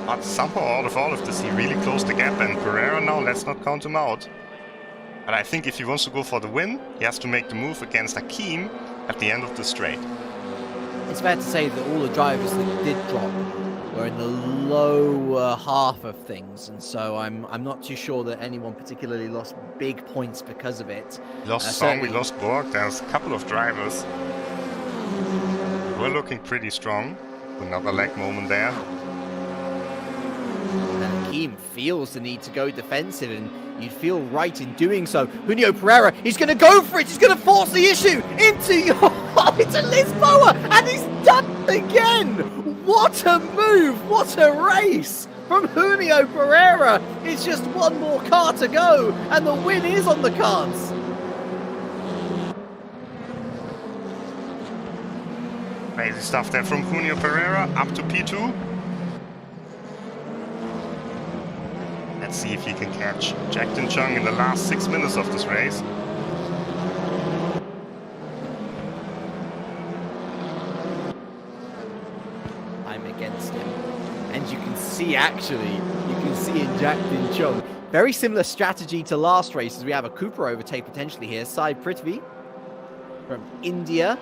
B: But somehow out of all of this, he really closed the gap. And Pereira now, let's not count him out. But I think if he wants to go for the win, he has to make the move against Akeem at the end of the straight.
A: It's fair to say that all the drivers that did drop were in the lower half of things, and so I'm not too sure that anyone particularly lost big points because of it.
B: We lost Song, we lost Borg. There's a couple of drivers. We're looking pretty strong. Another lag moment there.
A: And Akeem feels the need to go defensive, and you'd feel right in doing so. Julio Pereira, he's going to go for it. He's going to force the issue into Lisboa, and he's done it again. What a move! What a race from Julio Pereira! It's just one more car to go, and the win is on the cards.
B: Crazy stuff there from Julio Pereira, up to P2. Let's see if he can catch Jack Tin Chung in the last 6 minutes of this race.
A: I'm against him. And you can see, actually, in Jack Tin Chung, very similar strategy to last race, as we have a Cooper overtake potentially here. Sai Prithvi from India.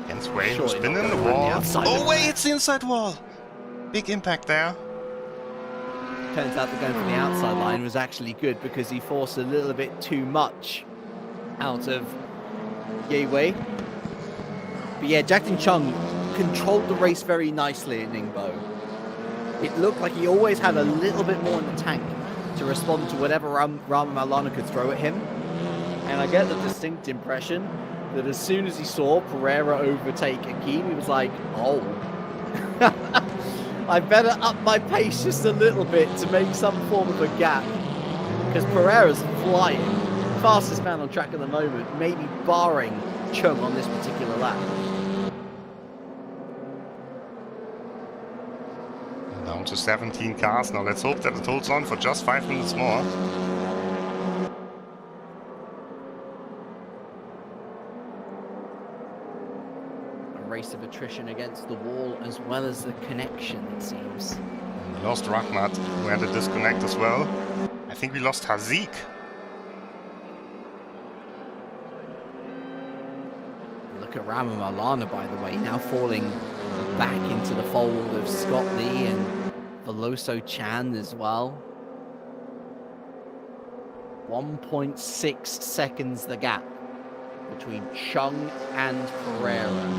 B: Against Wei, who's been in the wall. Oh wait, it's the inside wall! Big impact there.
A: Turns out that going for the outside line was actually good because he forced a little bit too much out of Yewei. But yeah, Jackson Chung controlled the race very nicely at Ningbo. It looked like he always had a little bit more in the tank to respond to whatever Rama Maulana could throw at him. And I get the distinct impression that as soon as he saw Pereira overtake Akeem, he was like, oh, I better up my pace just a little bit to make some form of a gap. Because Pereira's flying. Fastest man on track at the moment, maybe barring Chung on this particular lap.
B: Down to 17 cars now. Let's hope that it holds on for just 5 minutes more.
A: A race of attrition against the wall as well as the connection, it seems.
B: We lost Rahmat, who had a disconnect as well. I think we lost Hazik.
A: Look at Rama Maulana, by the way, now falling back into the fold of Scott Lee and Veloso Chan as well. 1.6 seconds the gap between Chung and Pereira.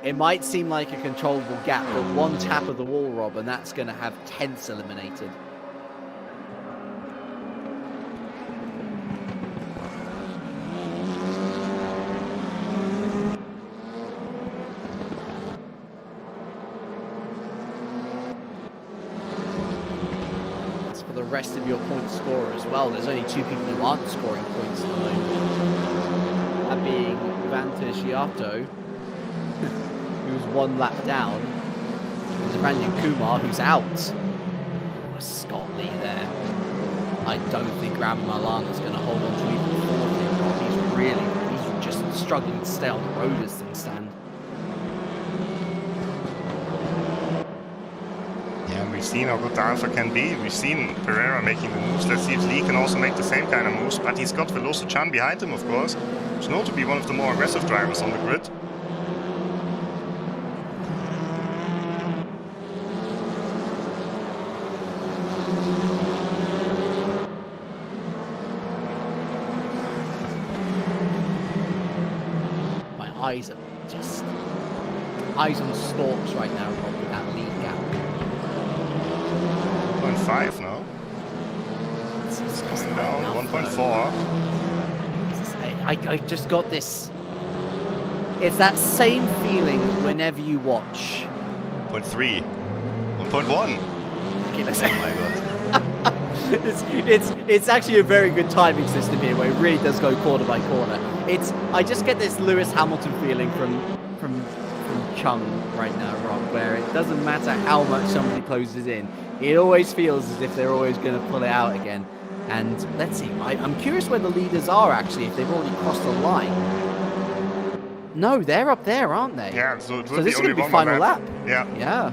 A: It might seem like a controllable gap, but one tap of the wall, Rob, and that's going to have tenths eliminated. For the rest of your point scorer as well, there's only 2 people who aren't scoring points at the moment. That being Vanta Giotto, who's 1 lap down, and Ranjan Kumar, who's out. Oh, Scott Lee there. I don't think Rama Maulana is going to hold on to even 40. He's just struggling to stay on the road as things stand.
B: We've seen how good the Alpha can be. We've seen Pereira making the moves. Let's see if Lee can also make the same kind of moves. But he's got Veloso Chan behind him, of course. Who's known to be one of the more aggressive drivers on the grid.
A: My eyes are just eyes on stalks right now with that lead gap.
B: 1.5 now.
A: It's
B: Going down, 1.4.
A: I just got this. It's that same feeling whenever you watch.
B: 0.3. 1.1.
A: Okay, let's
B: Oh my god.
A: it's actually a very good timing system here where it really does go corner by corner. I just get this Lewis Hamilton feeling from Chung right now, Rob, where it doesn't matter how much somebody closes in. It always feels as if they're always going to pull it out again. And let's see, I'm curious where the leaders are actually, if they've already crossed the line. No, they're up there, aren't they?
B: Yeah, so
A: this is going to be final lap.
B: Yeah.
A: Yeah.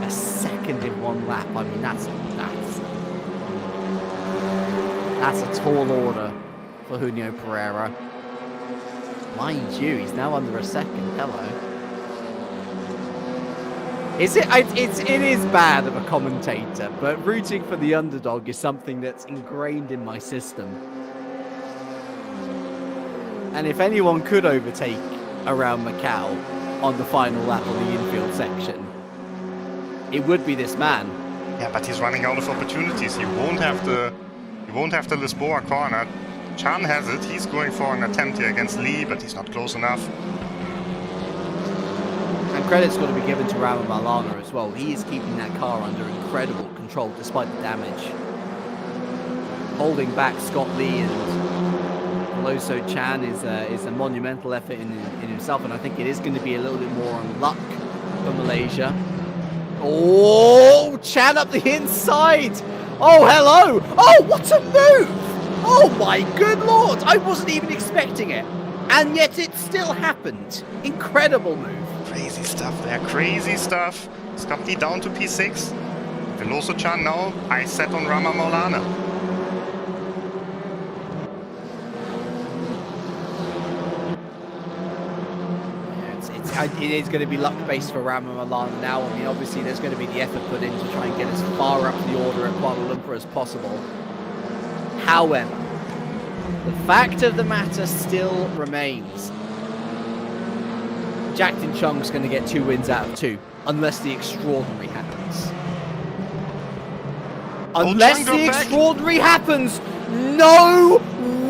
A: A second in 1 lap. I mean, that's a tall order for Junio Pereira. Mind you, he's now under a second. Hello. It is bad of a commentator, but rooting for the underdog is something that's ingrained in my system. And if anyone could overtake around Macau on the final lap of the infield section, it would be this man.
B: Yeah, but he's running out of opportunities. He won't have the Lisboa corner. Chan has it. He's going for an attempt here against Lee, but he's not close enough.
A: And credit's got to be given to Rama Maulana as well. He is keeping that car under incredible control despite the damage. Holding back Scott Lee and Veloso Chan is a monumental effort in himself, and I think it is going to be a little bit more on luck for Malaysia. Oh, Chan up the inside! Oh, hello! Oh, what a move! Oh my good lord! I wasn't even expecting it. And yet it still happened. Incredible move.
B: Crazy stuff there, crazy stuff. Scott Lee down to P6. Veloso Chan now, I set on Rama Maulana.
A: Yeah, it is going to be luck-based for Ram and Milan now. I mean, obviously, there's going to be the effort put in to try and get as far up the order at Kuala Lumpur as possible. However, the fact of the matter still remains. Jackson Chung's going to get 2 wins out of 2, unless the extraordinary happens. Unless the extraordinary happens, no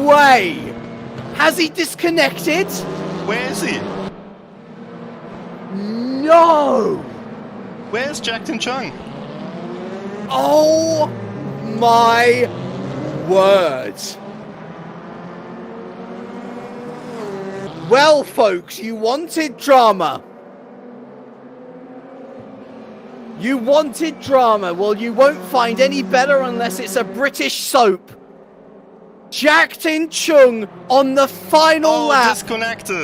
A: way! Has he disconnected?
B: Where is he?
A: No!
B: Where's Jackson Chung?
A: Oh my word! Well, folks, you wanted drama. You wanted drama. Well, you won't find any better unless it's a British soap. Jackson Chung on the final lap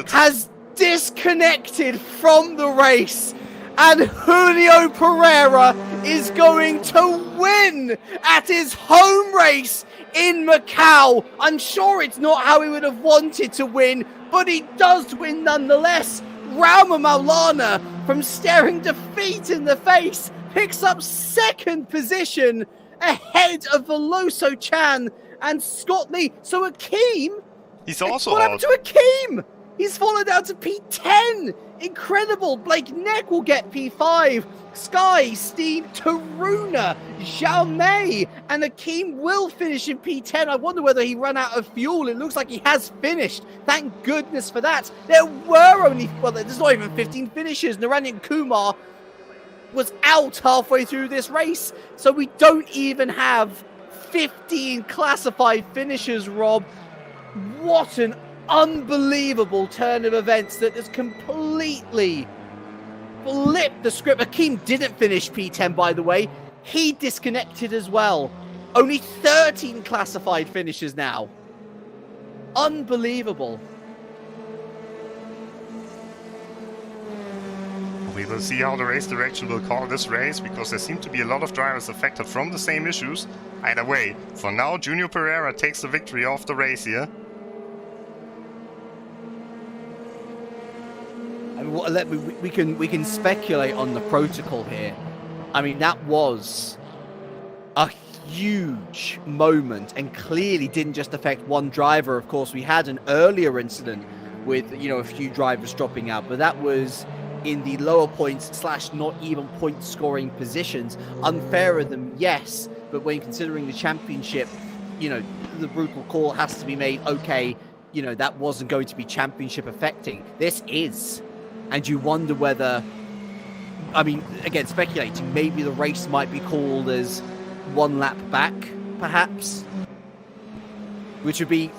A: has disconnected from the race, and Julio Pereira is going to win at his home race in Macau. I'm sure it's not how he would have wanted to win, but he does win nonetheless. Raume Maulana, from staring defeat in the face, picks up 2nd position ahead of Veloso Chan and Scott Lee. So Akeem,
B: he's also
A: what happened to Akeem? He's fallen down to P10. Incredible. Blake Neck will get P5. Sky, Steve, Taruna, Zhao Mei, and Akeem will finish in P10. I wonder whether he ran out of fuel. It looks like he has finished. Thank goodness for that. There were only, well, there's not even 15 finishes. Naranyan Kumar was out halfway through this race. So we don't even have 15 classified finishers, Rob. What an unbelievable turn of events that has completely flipped the script. Akeem didn't finish P10, by the way. He disconnected as well. Only 13 classified finishes now. Unbelievable.
B: We will see how the race direction will call this race, because there seem to be a lot of drivers affected from the same issues. Either way, for now, Junior Pereira takes the victory off the race here.
A: I mean, we can speculate on the protocol here. I mean, that was a huge moment and clearly didn't just affect one driver. Of course, we had an earlier incident with, you know, a few drivers dropping out, but that was in the lower points / not even point scoring positions. Unfair of them, yes, but when considering the championship, you know, the brutal call has to be made. Okay, you know, that wasn't going to be championship affecting. This is. And you wonder whether, I mean, again, speculating, maybe the race might be called as 1 lap back, perhaps. Which would be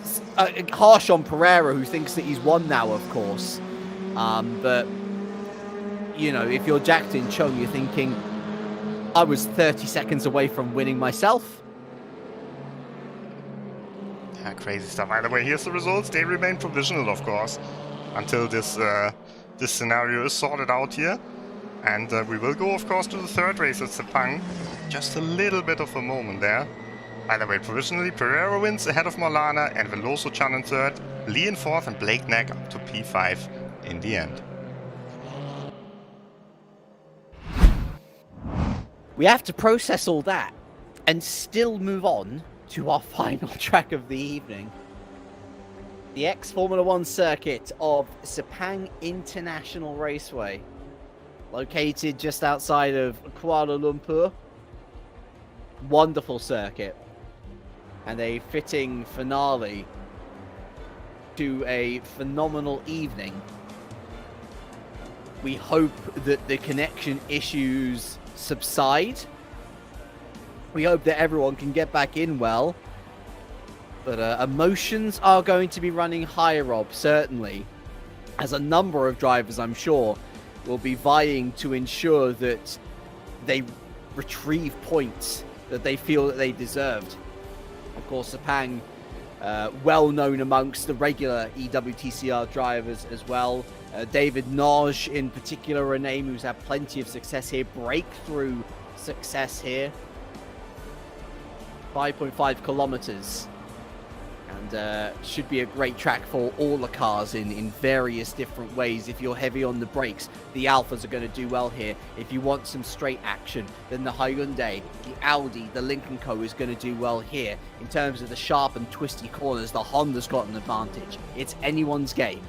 A: harsh on Pereira, who thinks that he's won now, of course. But, you know, if you're Jackson Chung, you're thinking, I was 30 seconds away from winning myself.
B: Yeah, crazy stuff. Either way, here's the results. They remain provisional, of course, until this scenario is sorted out here. And we will go, of course, to the 3rd race at Sepang. Just a little bit of a moment there. Either way, provisionally, Pereira wins ahead of Maulana and Veloso Chan in 3rd, Lee in 4th, and Blake Neck up to P5 in the end.
A: We have to process all that and still move on to our final track of the evening. The ex-Formula 1 circuit of Sepang International Raceway, located just outside of Kuala Lumpur. Wonderful circuit. And a fitting finale to a phenomenal evening. We hope that the connection issues subside. We hope that everyone can get back in well. But emotions are going to be running high, Rob, certainly. As a number of drivers, I'm sure, will be vying to ensure that they retrieve points that they feel that they deserved. Of course, Sepang, well known amongst the regular EWTCR drivers as well. David Noj, in particular, a name who's had plenty of success here, breakthrough success here. 5.5 kilometers. And should be a great track for all the cars in various different ways. If you're heavy on the brakes, the Alphas are going to do well here. If you want some straight action, then the Hyundai, the Audi, the Lincoln Co. is going to do well here. In terms of the sharp and twisty corners, the Honda's got an advantage. It's anyone's game.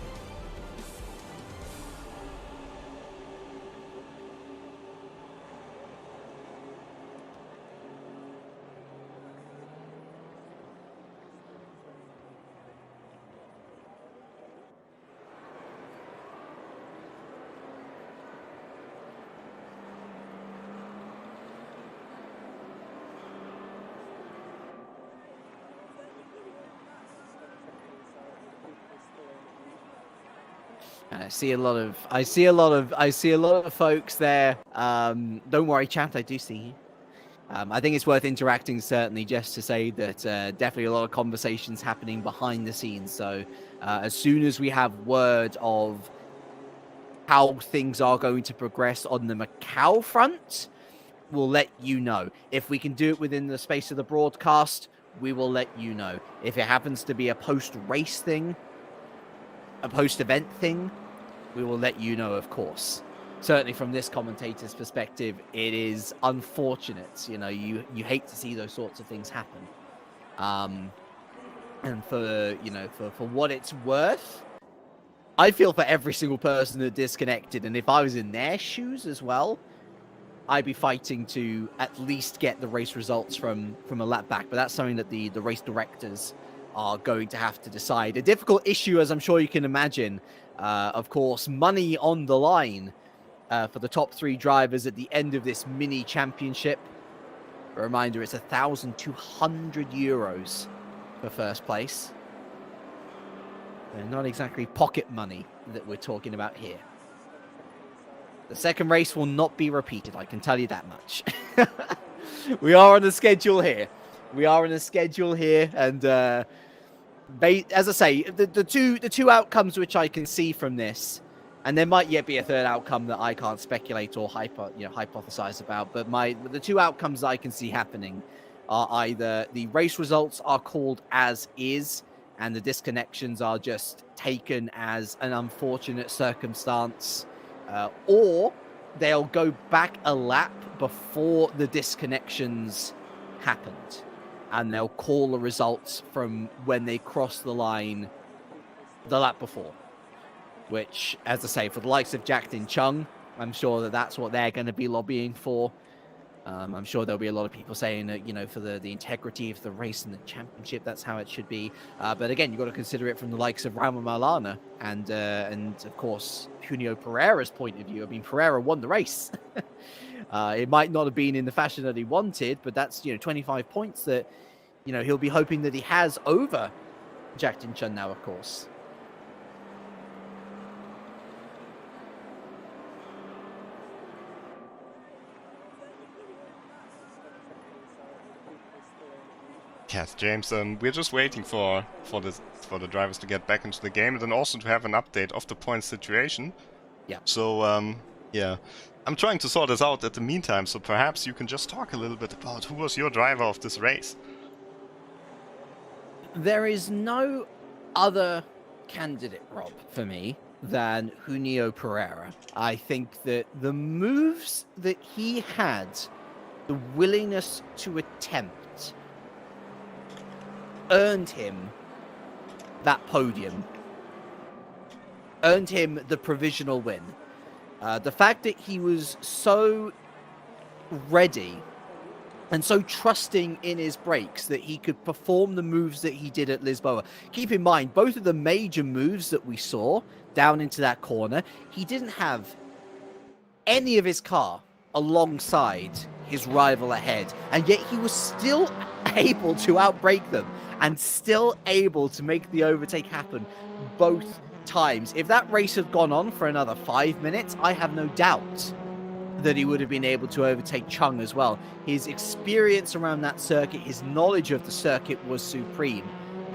A: I see a lot of folks there. Don't worry, chat. I do see you. I think it's worth interacting, certainly, just to say that definitely a lot of conversations happening behind the scenes. So as soon as we have word of how things are going to progress on the Macau front, we'll let you know. If we can do it within the space of the broadcast, we will let you know. If it happens to be a post-race thing, a post-event thing, we will let you know, of course. Certainly from this commentator's perspective, it is unfortunate. You know, you hate to see those sorts of things happen. And for what it's worth, I feel for every single person that disconnected. And if I was in their shoes as well, I'd be fighting to at least get the race results from a lap back. But that's something that the race directors are going to have to decide. A difficult issue, as I'm sure you can imagine. Of course, money on the line for the top 3 drivers at the end of this mini championship. A reminder, it's 1,200 euros for first place. And not exactly pocket money that we're talking about here. The second race will not be repeated, I can tell you that much. We are on a schedule here. And as I say, the two outcomes which I can see from this, and there might yet be a third outcome that I can't speculate or hypothesize about, but the two outcomes that I can see happening are either the race results are called as is, and the disconnections are just taken as an unfortunate circumstance, or they'll go back a lap before the disconnections happened, and they'll call the results from when they cross the line the lap before. Which, as I say, for the likes of Jack Din Chung, I'm sure that that's what they're going to be lobbying for. I'm sure there'll be a lot of people saying that, for the integrity of the race and the championship, that's how it should be. But again, you've got to consider it from the likes of Rama Malana and of course, Junio Pereira's point of view. I mean, Pereira won the race. It might not have been in the fashion that he wanted, but that's, 25 points that, he'll be hoping that he has over Jack Din Chun now, of course.
B: Yes, James, we're just waiting for the drivers to get back into the game, and then also to have an update of the point situation.
A: Yeah.
B: So, yeah. I'm trying to sort this out at the meantime, so perhaps you can just talk a little bit about who was your driver of this race.
A: There is no other candidate, Rob, for me, than Junio Pereira. I think that the moves that he had, the willingness to attempt, earned him that podium, earned him the provisional win. The fact that he was so ready and so trusting in his brakes that he could perform the moves that he did at Lisboa. Keep in mind, both of the major moves that we saw down into that corner, he didn't have any of his car alongside his rival ahead, and yet he was still able to outbrake them and still able to make the overtake happen both times. If that race had gone on for another 5 minutes, I have no doubt that he would have been able to overtake Chung as well. His experience around that circuit, his knowledge of the circuit was supreme,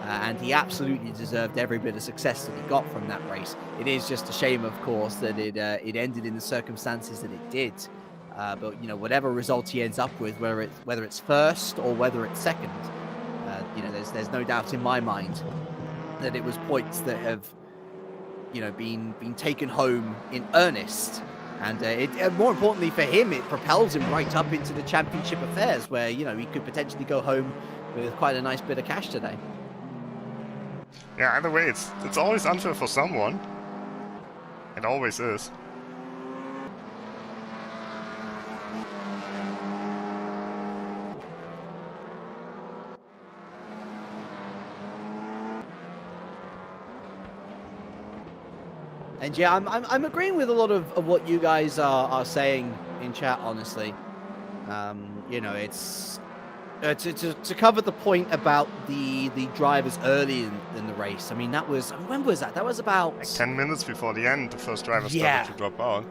A: and he absolutely deserved every bit of success that he got from that race. It is just a shame, of course, that it ended in the circumstances that it did. But whatever result he ends up with, whether it's first or whether it's second, you know, there's no doubt in my mind that it was points that have, you know, been taken home in earnest. And more importantly for him, it propels him right up into the championship affairs, where, you know, he could potentially go home with quite a nice bit of cash today.
B: Yeah, either way, it's always unfair for someone. It always is.
A: And yeah, I'm agreeing with a lot of what you guys are saying in chat, honestly. You know, it's to cover the point about the drivers early in the race. I mean, that was, when was that? That was about
B: like 10 minutes before the end. The first driver started to drop out.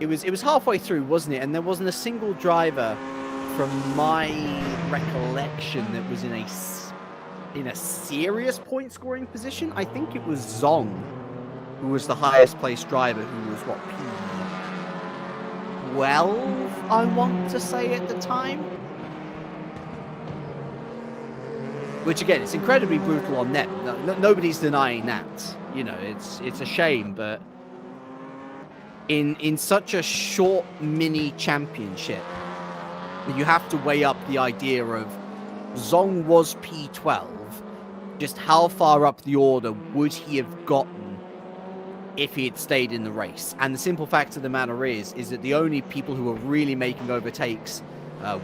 A: It was halfway through, wasn't it? And there wasn't a single driver, from my recollection, that was in a serious point scoring position. I think it was Zong who was the highest placed driver, who was what, P12, I want to say at the time. Which again, it's incredibly brutal on them. Nobody's denying that. You know, it's a shame, but in such a short mini championship, you have to weigh up the idea of Zong was P12. Just how far up the order would he have gotten if he had stayed in the race? And the simple fact of the matter is that the only people who were really making overtakes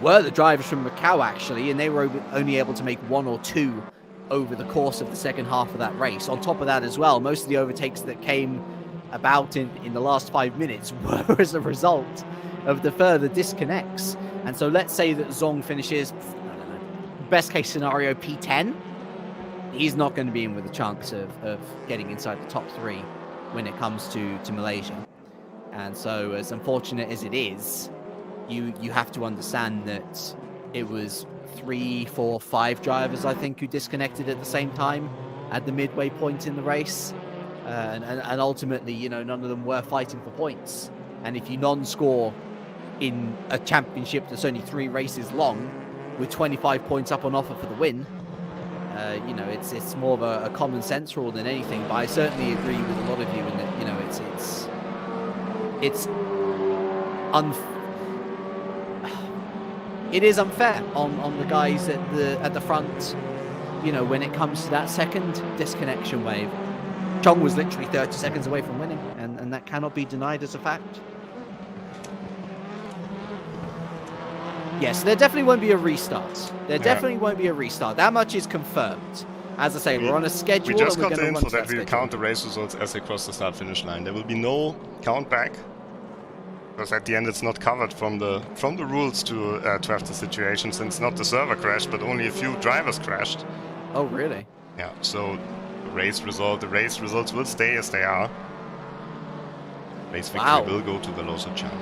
A: were the drivers from Macau, actually, and they were only able to make 1 or 2 over the course of the second half of that race. On top of that as well, most of the overtakes that came about in the last 5 minutes were as a result of the further disconnects. And so let's say that Zong finishes, I don't know, best case scenario P10, he's not going to be in with a chance of getting inside the top 3 when it comes to Malaysia. And so, as unfortunate as it is, you have to understand that it was 3, 4, 5 drivers, I think, who disconnected at the same time at the midway point in the race. And ultimately, you know, none of them were fighting for points. And if you non-score in a championship that's only 3 races long, with 25 points up on offer for the win, you know, it's more of a common sense rule than anything. But I certainly agree with a lot of you in that, you know, it is unfair on the guys at the front, you know, when it comes to that second disconnection wave. Chong was literally 30 seconds away from winning, and that cannot be denied as a fact. Yes, there definitely won't be a restart. There definitely won't be a restart. That much is confirmed. As I say, we're on a schedule.
B: We just got the info that we'll count the race results as they cross the start-finish line. There will be no count back, because at the end it's not covered from the rules to have the situation, since not the server crashed, but only a few drivers crashed.
A: Oh, really?
B: Yeah. So the race results will stay as they are. Race victory will go to Veloso Chan.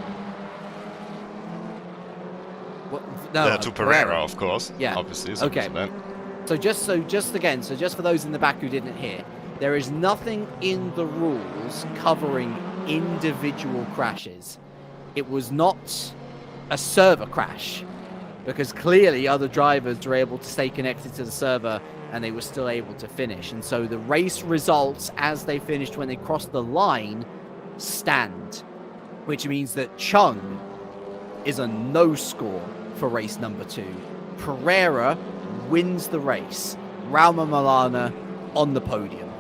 A: No,
B: to Pereira, of course.
A: Yeah.
B: Obviously.
A: Okay. So just for those in the back who didn't hear, there is nothing in the rules covering individual crashes. It was not a server crash, because clearly other drivers were able to stay connected to the server and they were still able to finish. And so the race results as they finished when they crossed the line stand, which means that Chung is a no score for race number 2. Pereira wins the race. Rauma Malana on the podium.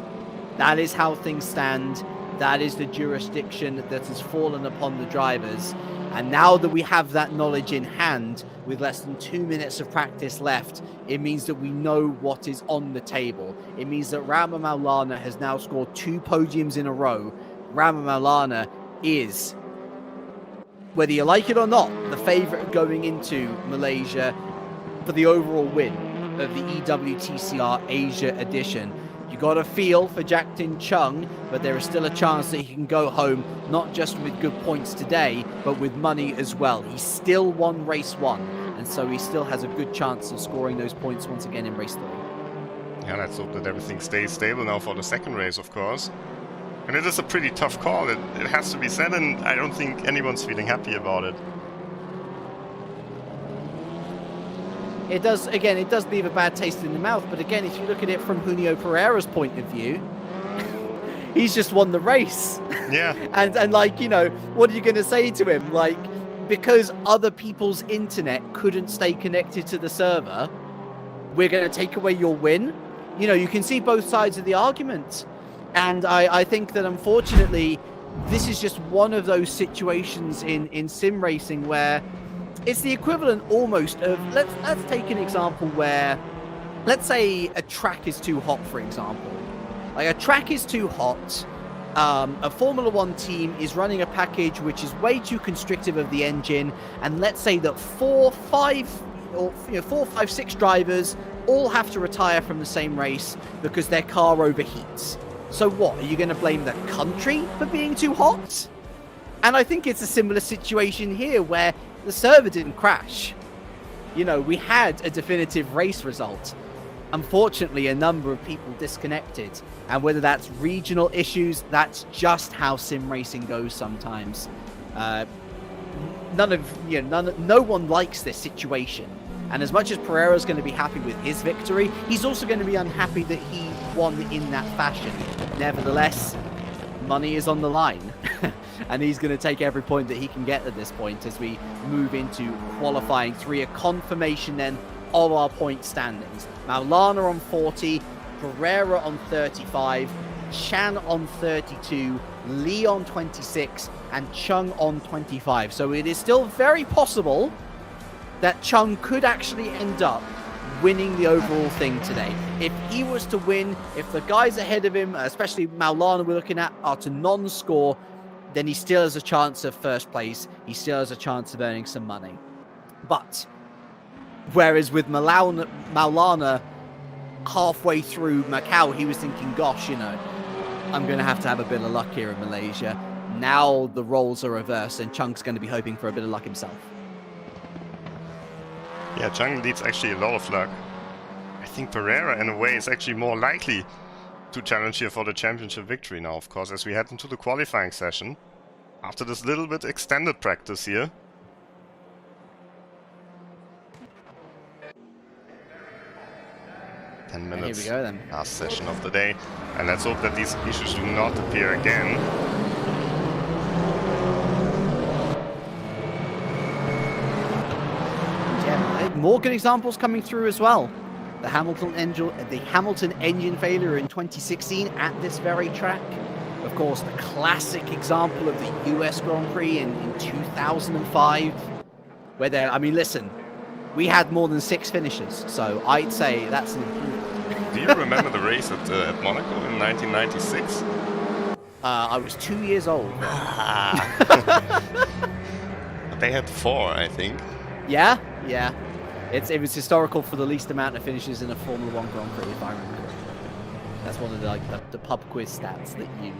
A: That is how things stand. That is the jurisdiction that has fallen upon the drivers. And now that we have that knowledge in hand, with less than 2 minutes of practice left, it means that we know what is on the table. It means that Rauma Malana has now scored 2 podiums in a row. Rauma Malana is, whether you like it or not, the favourite going into Malaysia for the overall win of the EWTCR Asia edition. You got a feel for Jack Tin Chung, but there is still a chance that he can go home not just with good points today, but with money as well. He still won race 1, and so he still has a good chance of scoring those points once again in race 3.
B: Yeah, let's hope that everything stays stable now for the second race, of course. And it is a pretty tough call, it has to be said, and I don't think anyone's feeling happy about it.
A: it does leave a bad taste in the mouth. But again, if you look at it from Junio Pereira's point of view, he's just won the race.
B: Yeah.
A: and like, you know, what are you going to say to him? Like, because other people's internet couldn't stay connected to the server, we're going to take away your win? You know, you can see both sides of the argument. And I think that, unfortunately, this is just one of those situations in sim racing where it's the equivalent almost of, let's take an example where, let's say a track is too hot, for example. Like, a track is too hot. A Formula One team is running a package which is way too constrictive of the engine, and let's say that 4, 5, 6 drivers all have to retire from the same race because their car overheats. So what? Are you going to blame the country for being too hot? And I think it's a similar situation here where the server didn't crash. You know, we had a definitive race result. Unfortunately, a number of people disconnected. And whether that's regional issues, that's just how sim racing goes sometimes. No one likes this situation. And as much as Pereira's going to be happy with his victory, he's also going to be unhappy that he won in that fashion. Nevertheless, money is on the line. And he's going to take every point that he can get at this point as we move into qualifying 3, a confirmation then of our point standings. Maulana on 40, Pereira on 35, Chan on 32, Lee on 26, and Chung on 25. So it is still very possible that Chung could actually end up winning the overall thing today. If he was to win, if the guys ahead of him, especially Maulana we're looking at, are to non-score, then he still has a chance of first place. He still has a chance of earning some money. But whereas with Maulana halfway through Macau, he was thinking, gosh, you know, I'm going to have a bit of luck here in Malaysia. Now the roles are reversed and Chung's going to be hoping for a bit of luck himself.
B: Yeah, Chung needs actually a lot of luck. I think Pereira, in a way, is actually more likely to challenge here for the championship victory now, of course, as we head into the qualifying session. After this little bit extended practice here. Ten minutes.
A: Here we go then.
B: Last session of the day. And let's hope that these issues do not appear again.
A: More good examples coming through as well. The Hamilton engine failure in 2016 at this very track. Of course, the classic example of the US Grand Prix in 2005. Where there, I mean, listen, we had more than 6 finishes, so I'd say that's an improvement.
B: Do you remember the race at Monaco in 1996?
A: I was 2 years old.
B: They had 4, I think.
A: Yeah. It was historical for the least amount of finishes in a Formula One Grand Prix, if I remember correctly. That's one of the pub quiz stats that you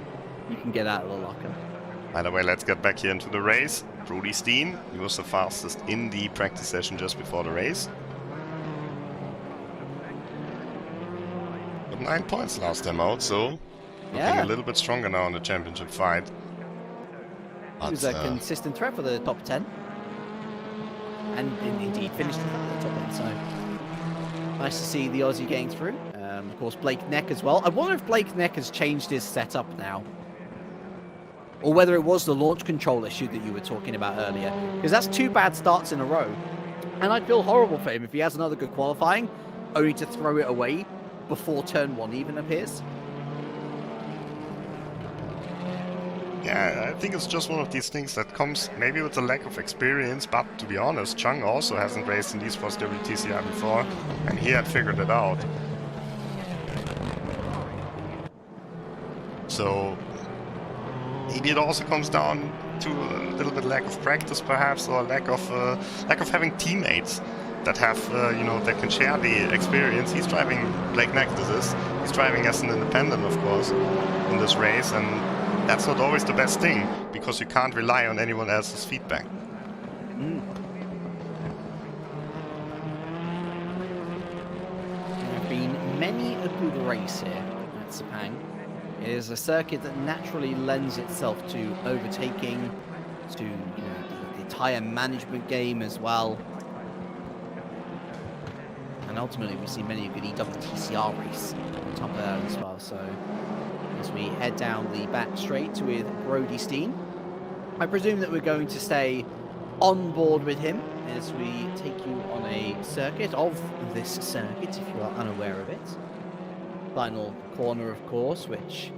A: can get out of the locker.
B: By the way, let's get back here into the race. Rudy Steen, he was the fastest in the practice session just before the race. Got 9 points last time out, so looking a little bit stronger now in the championship fight.
A: He was a consistent threat for the top 10. And indeed finished in the top 10, so nice to see the Aussie getting through. Of course, Blake Neck as well. I wonder if Blake Neck has changed his setup now, or whether it was the launch control issue that you were talking about earlier, because that's 2 bad starts in a row, and I'd feel horrible for him if he has another good qualifying, only to throw it away before turn 1 even appears.
B: Yeah, I think it's just one of these things that comes maybe with a lack of experience, but to be honest, Chung also hasn't raced in Esports WTCR before, and he had figured it out. So maybe it also comes down to a little bit lack of practice, perhaps, or lack of having teammates that have, that can share the experience. He's driving Blake Neck. He's driving as an independent, of course, in this race, and that's not always the best thing, because you can't rely on anyone else's feedback.
A: There have been many a good race here at Sepang. It is a circuit that naturally lends itself to overtaking, to the tyre management game as well. And ultimately, we've seen many a good EWTCR race on top of that as well. So as we head down the back straight with Brody Steen, I presume that we're going to stay on board with him as we take you on a circuit of this circuit, if you are unaware of it. Final corner, of course, which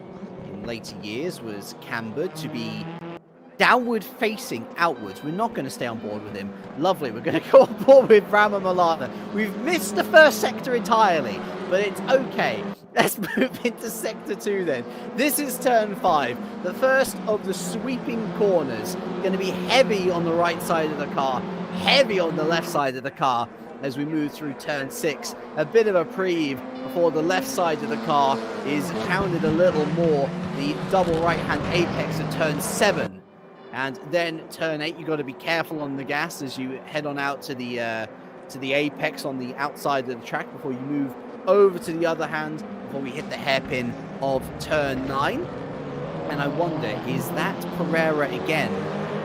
A: in later years was cambered to be downward facing outwards. We're not going to stay on board with him. Lovely, we're going to go on board with Rama Malana. We've missed the first sector entirely, but it's okay. Let's move into sector 2 then. This is turn 5, the first of the sweeping corners. Going to be heavy on the right side of the car, heavy on the left side of the car as we move through turn 6. A bit of a preview before the left side of the car is pounded a little more. The double right-hand apex at turn 7. And then turn 8, you've got to be careful on the gas as you head on out to the apex on the outside of the track before you move over to the other hand before we hit the hairpin of turn 9. And I wonder, is that Pereira again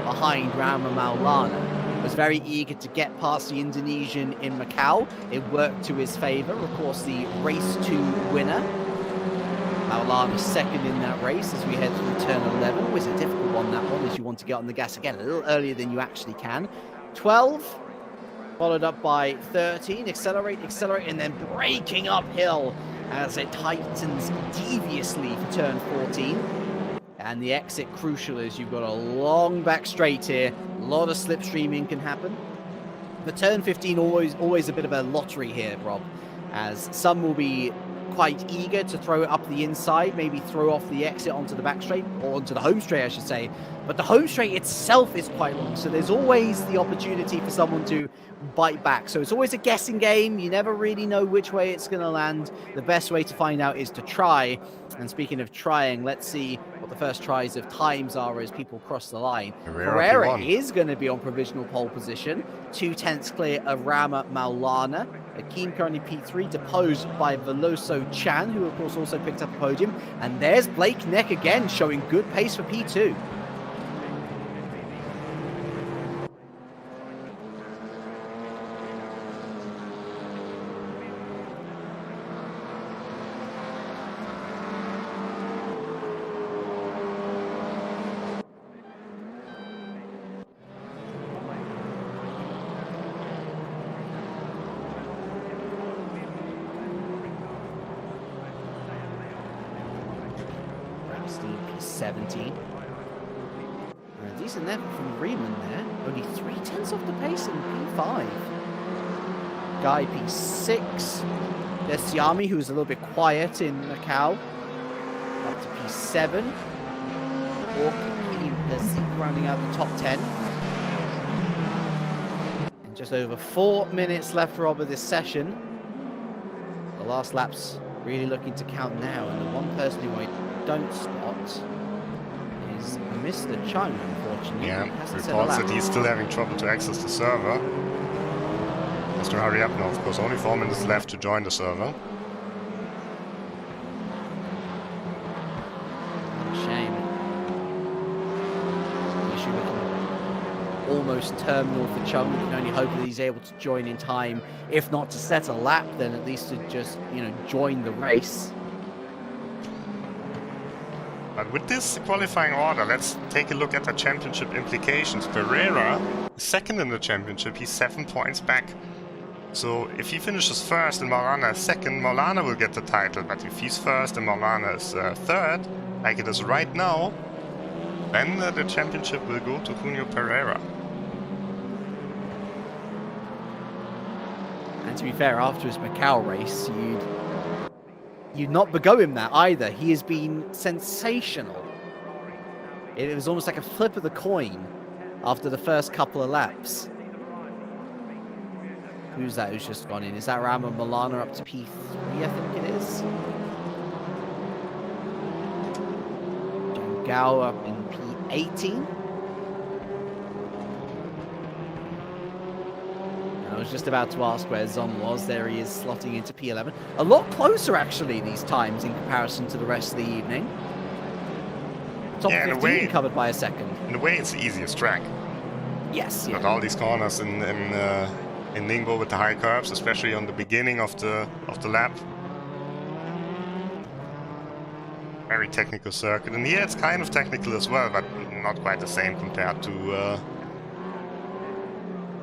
A: behind Rama Maulana? Was very eager to get past the Indonesian in Macau. It worked to his favour. Of course, the race 2 winner. Maulana second in that race as we head through turn 11. Always a difficult one, that one, as you want to get on the gas again a little earlier than you actually can. 12, followed up by 13. Accelerate, and then braking uphill as it tightens deviously for turn 14. And the exit crucial as you've got a long back straight here. A lot of slipstreaming can happen. The turn 15 always a bit of a lottery here, Rob, as some will be quite eager to throw it up the inside, maybe throw off the exit onto the back straight, or onto the home straight, I should say. But the home straight itself is quite long, so there's always the opportunity for someone to bite back. So it's always a guessing game. You never really know which way it's going to land. The best way to find out is to try. And speaking of trying, let's see what the first tries of times are as people cross the line. Pereira is going to be on provisional pole position, 2/10 clear of Rama Maulana. Akeem currently P3, deposed by Veloso Chan, who of course also picked up the podium. And there's Blake Neck again, showing good pace for P2. P17. A decent effort from Riemann there. Only 3/10 off the pace in P5. Guy P6. There's Siami, who's a little bit quiet in Macau. Up to P7. Rounding out the top 10. And just over 4 minutes left, Rob, of this session. The last lap's really looking to count now, and the one person who I don't spot is Mr. Chung, unfortunately.
B: Yeah, reports that he's still having trouble to access the server. Has to hurry up now, of course. Only 4 minutes left to join the server.
A: Shame. Issue looking almost terminal for Chung. We can only hope that he's able to join in time. If not to set a lap, then at least to just, join the race.
B: But with this qualifying order, let's take a look at the championship implications. Pereira is second in the championship. He's 7 points back. So if he finishes first and Maulana is second, Maulana will get the title. But if he's first and Maulana is third, like it is right now, then the championship will go to Junio Pereira.
A: And to be fair, after his Macau race, you'd not bego him that either. He has been sensational. It was almost like a flip of the coin after the first couple of laps. Who's that who's just gone in? Is that Rama Maulana up to P3, I think it is? John Gao up in P18. I was just about to ask where Zon was. There he is, slotting into P11. A lot closer, actually, these times in comparison to the rest of the evening. Top 15 covered by a second.
B: In a way, it's the easiest track.
A: Yes, yeah.
B: Got all these corners in in Ningbo with the high curbs, especially on the beginning of the lap. Very technical circuit, and here it's kind of technical as well, but not quite the same compared to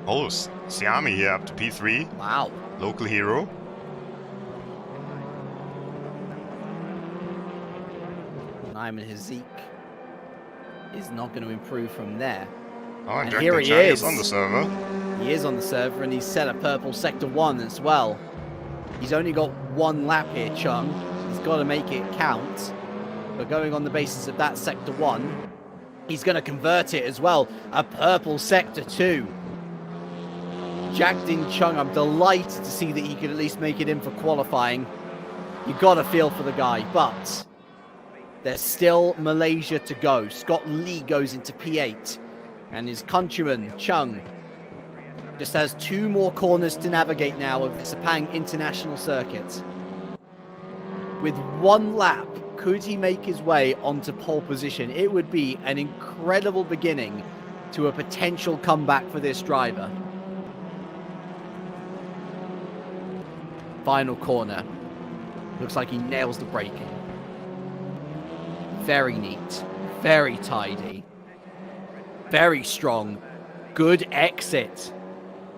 B: Siami here up to P3.
A: Wow.
B: Local hero.
A: Nyman Hazik is not going to improve from there.
B: Oh,
A: and
B: Jack
A: here
B: the
A: he
B: Giant
A: is
B: on the server.
A: He is on the server, and he's set a purple sector 1 as well. He's only got 1 lap here, Chung. He's got to make it count. But going on the basis of that sector 1, he's going to convert it as well. A purple sector 2. Jack Din Chung, I'm delighted to see that he could at least make it in for qualifying. You got to feel for the guy, but there's still Malaysia to go. Scott Lee goes into P8, and his countryman, Chung, just has 2 more corners to navigate now of the Sepang International Circuit. With 1 lap, could he make his way onto pole position? It would be an incredible beginning to a potential comeback for this driver. Final corner. Looks like he nails the braking. Very neat. Very tidy. Very strong. Good exit.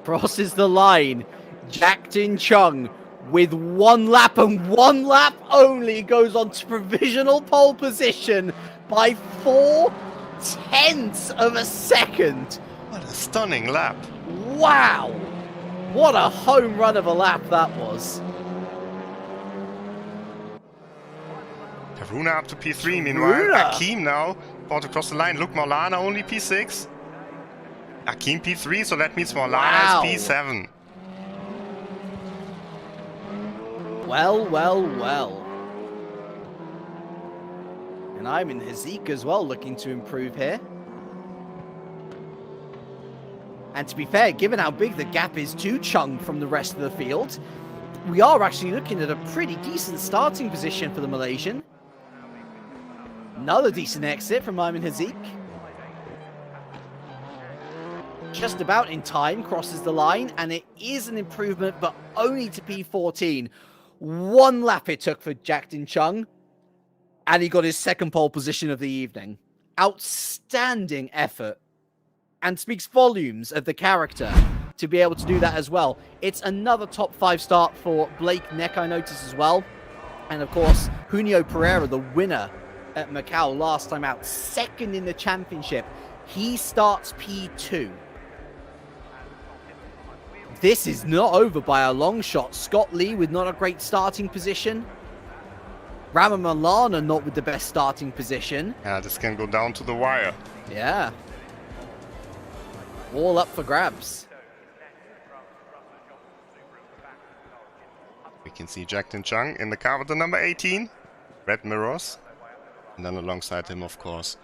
A: Crosses the line. Jack Din Chung with 1 lap and 1 lap only goes on to provisional pole position by 0.4 of a second.
B: What a stunning lap.
A: Wow. What a home run of a lap that was.
B: Karuna up to P3 meanwhile.
A: Karuna.
B: Akeem now about to cross the line. Look, Maulana only P6. Akeem P3, so that means Maulana is P7.
A: Well, well, well. And I'm in Hazik as well, looking to improve here. And to be fair, given how big the gap is to Chung from the rest of the field, we are actually looking at a pretty decent starting position for the Malaysian. Another decent exit from Ayman Hazik. Just about in time, crosses the line, and it is an improvement, but only to P14. 1 lap it took for Jack Din Chung, and he got his 2nd pole position of the evening. Outstanding effort, and speaks volumes of the character to be able to do that as well. It's another top 5 start for Blake Neck, I notice as well. And of course, Junio Pereira, the winner at Macau last time out, 2nd in the championship. He starts P2. This is not over by a long shot. Scott Lee with not a great starting position. Rama Malana not with the best starting position.
B: Yeah, this can go down to the wire.
A: Yeah. All up for grabs.
B: We can see Jack Din Chung in the car with the number 18. Red mirrors. And then alongside him, of course,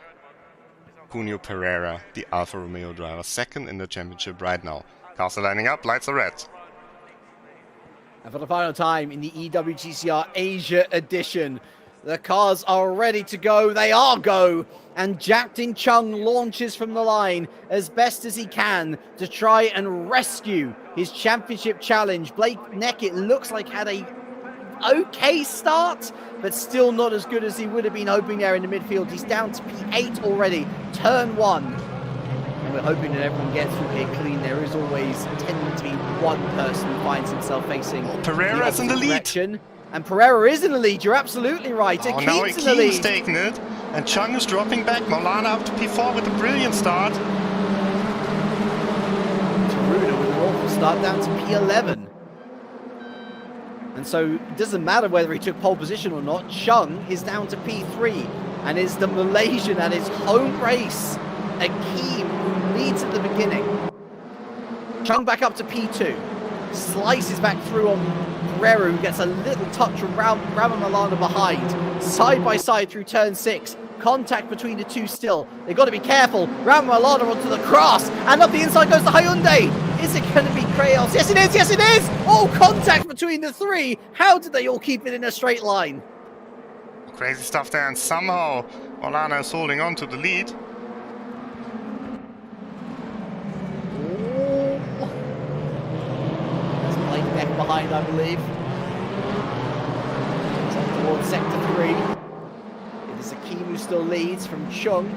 B: Junio Pereira, the Alfa Romeo driver, 2nd in the championship right now. Cars are lining up, lights are red.
A: And for the final time in the EWTCR Asia edition, the cars are ready to go. They are go. And Jack Din Chung launches from the line as best as he can to try and rescue his championship challenge. Blake Neck, it looks like, had a okay start, but still not as good as he would have been hoping there in the midfield. He's down to P8 already, turn 1. And we're hoping that everyone gets through here clean. There is always tending to be one person who finds himself facing
B: Pereira's in the lead.
A: direction. And Pereira is in the lead, you're absolutely right.
B: Oh, now
A: Akeem's in the lead.
B: taking it. And Chung is dropping back. Maulana up to P4 with a brilliant start.
A: Taruna with an awful start down to P11. And so it doesn't matter whether he took pole position or not. Chung is down to P3 and is the Malaysian at his home race. Akeem, who leads at the beginning. Chung back up to P2. Slices back through on Pereira, who gets a little touch from Rama Malana behind. Side by side through turn 6. Contact between the two still. They've got to be careful. Rama Malana onto the cross. And up the inside goes the Hyundai. Is it going to be Kraos? Yes, it is. Yes, it is. Oh, contact between the 3. How did they all keep it in a straight line?
B: Crazy stuff there. And somehow Maulana is holding on to the lead.
A: behind, I believe. It's on towards sector 3. It is Akeem who still leads from Chung.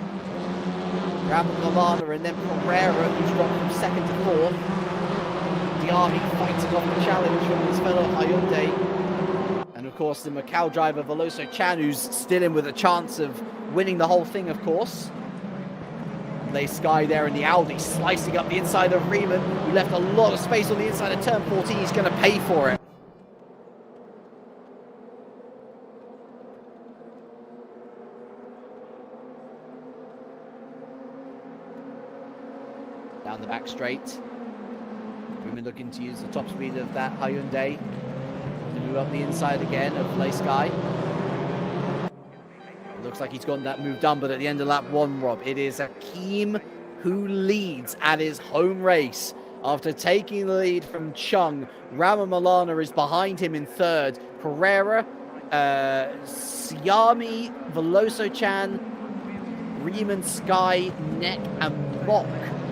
A: Ramon Milana and then Pereira, who's dropped from 2nd to 4th. The Army fighting off the challenge from his fellow Hyundai. And of course the Macau driver Veloso Chan, who's still in with a chance of winning the whole thing, of course. Lay Sky there in the Audi, slicing up the inside of Riemann, who left a lot of space on the inside of turn 14. He's going to pay for it. Down the back straight. Riemann looking to use the top speed of that Hyundai to move up the inside again of Lay Sky. Looks like he's gotten that move done, but at the end of lap 1, Rob, it is Akeem who leads at his home race. After taking the lead from Chung, Ramon Milana is behind him in 3rd. Pereira, Siami, Veloso Chan, Riemann, Sky, Neck, and Mock.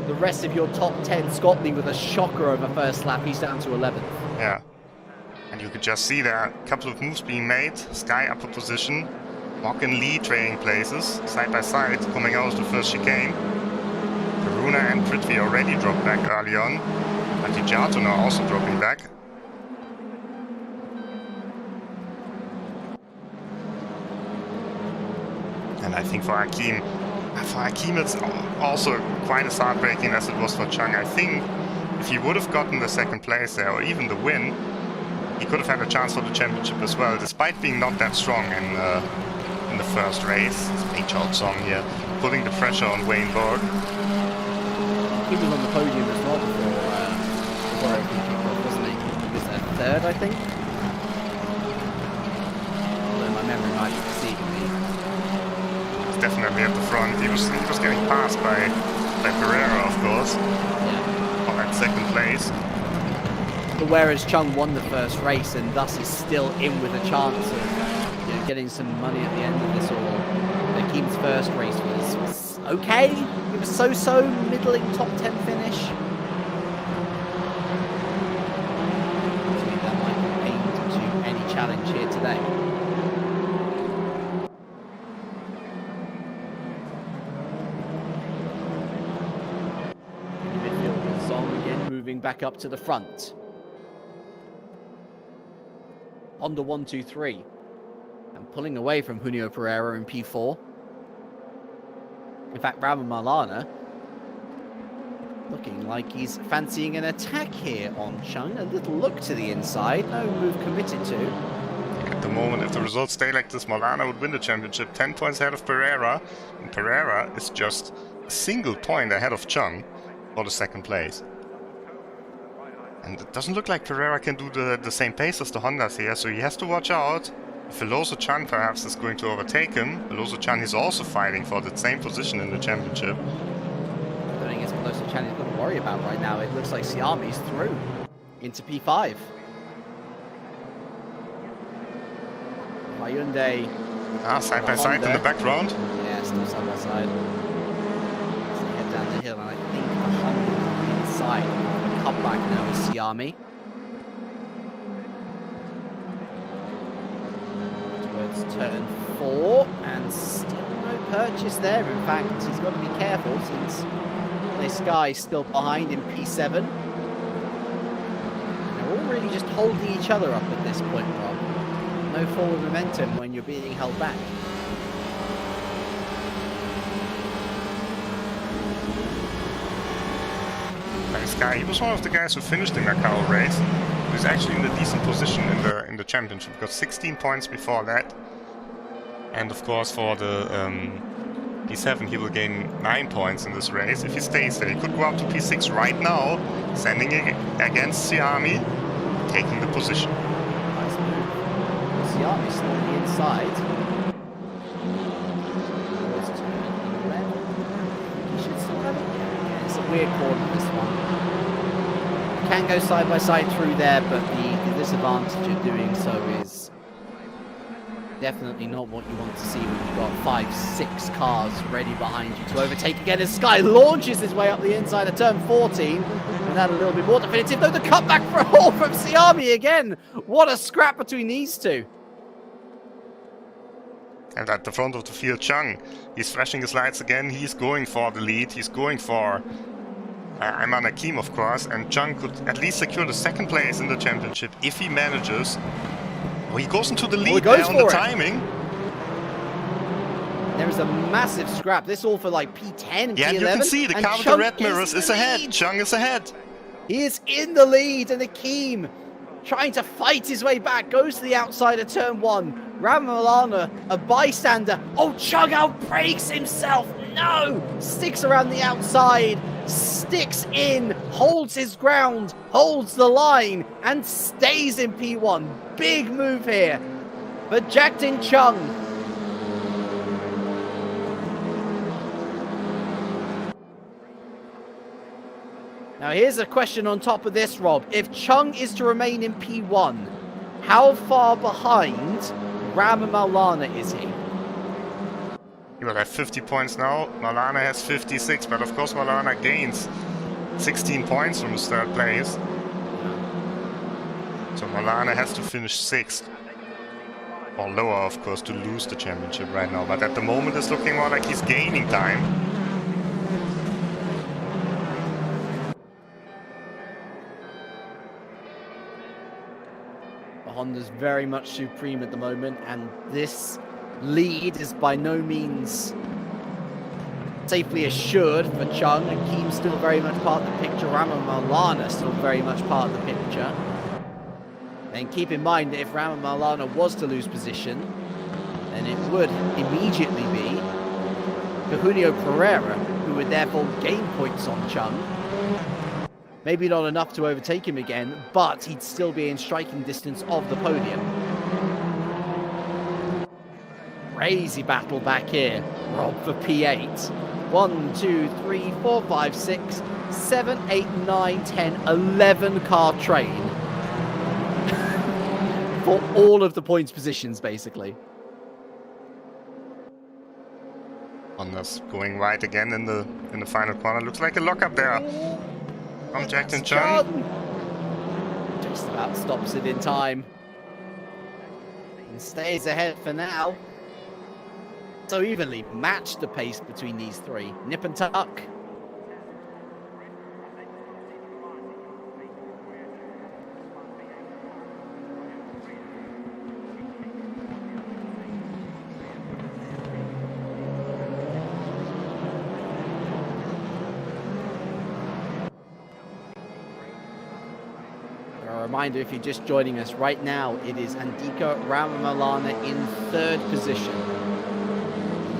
A: The rest of your top 10. Scott Lee with a shocker over first lap. He's down to 11th.
B: Yeah. And you could just see there a couple of moves being made. Sky upper position. Mock and Lee trading places, side by side, coming out of the first chicane. Karuna and Prithvi already dropped back early on. Atijato now also dropping back. And I think for Akeem it's also quite as heartbreaking as it was for Chung. I think if he would have gotten the 2nd place there, or even the win, he could have had a chance for the championship as well, despite being not that strong in the first race. It's Pink Chalk Song here, putting the pressure on Wayne Borg.
A: He was on the podium as well before everything kicked off, wasn't he? He was 3rd, I think. Although my memory might be deceiving me.
B: He was definitely at the front. He was getting passed by Pereira, of course. Yeah. On that 2nd place.
A: But whereas Chung won the first race and thus is still in with a chance of getting some money at the end of this all. Akeem's first race was okay. It was so-so, middling top 10 finish. I think that might be aimed to any challenge here today. In the midfield with Song again moving back up to the front. Honda 1-2-3. And pulling away from Junio Pereira in P4. In fact, Ramon Milana looking like he's fancying an attack here on Chung. A little look to the inside, no move committed to.
B: At the moment, if the results stay like this, Milana would win the championship, 10 points ahead of Pereira. And Pereira is just a single point ahead of Chung for the 2nd place. And it doesn't look like Pereira can do the same pace as the Hondas here, so he has to watch out. Veloso Chan perhaps is going to overtake him. Veloso Chan is also fighting for the same position in the championship.
A: I don't think it's Veloso Chan he's got to worry about right now. It looks like Siami's through into P5. Hyundai.
B: Side by side in the background.
A: Yeah, still side by side. So they head down the hill, and I think the Honda is on the inside. Come back now with Siami. Towards turn 4, and still no purchase there. In fact, he's got to be careful since the Sky's still behind in P7. They're all really just holding each other up at this point, Rob. No forward momentum when you're being held back.
B: Sky, he was one of the guys who finished the Macau race. He was actually in a decent position in the championship. Got 16 points before that. And of course for the P7 he will gain 9 points in this race. If he stays there, he could go up to P6 right now, sending it against Siami, taking the position.
A: Nice move. Siami's still on the inside. He should still have it. Yeah, it's a weird corner, this one. Can go side by side through there, but the disadvantage of doing so is Definitely not what you want to see when you've got 5, 6 cars ready behind you to overtake again as Sky launches his way up the inside of turn 14. And that a little bit more definitive, though the cutback for a haul from Siami again. What a scrap between these two.
B: And at the front of the field, Chung, he's flashing his lights again. He's going for the lead. He's going for Ayman Hakim, of course. And Chung could at least secure the second place in the championship if he manages. Oh, he goes into the lead there on the timing.
A: There is a massive scrap. This all for like P10 and
B: yeah,
A: P11.
B: You can see the car with the red mirrors is ahead. Chung is ahead.
A: He is in the lead, and Hakim trying to fight his way back. Goes to the outside of turn 1. Ramalana, a bystander. Oh, Chung outbrakes himself. No! Sticks around the outside. Sticks in. Holds his ground. Holds the line. And stays in P1. Big move here for Jackton Chung. Now here's a question on top of this, Rob. If Chung is to remain in P1, how far behind Ram Maulana is he?
B: He will have 50 points now. Maulana has 56, but of course Maulana gains 16 points from his third place. So Maulana has to finish 6th. Or lower, of course, to lose the championship right now. But at the moment it's looking more like he's gaining time.
A: Honda's very much supreme at the moment, and this lead is by no means safely assured for Chung. And Keem's still very much part of the picture. Rama Maulana still very much part of the picture. And keep in mind that if Rama Maulana was to lose position, then it would immediately be Junio Pereira, who would therefore gain points on Chung. Maybe not enough to overtake him again, but he'd still be in striking distance of the podium. Crazy battle back here, Rob, for P8. 1, 2, 3, 4, 5, 6, 7, 8, 9, 10, 11 car train. For all of the points positions, basically.
B: Honda's going right again in the final corner. Looks like a lockup there. From Jackton Chung.
A: Just about stops it in time. And stays ahead for now. So evenly matched the pace between these three. Nip and tuck. Reminder, if you're just joining us right now, it is Andika Ramamalana in 3rd position.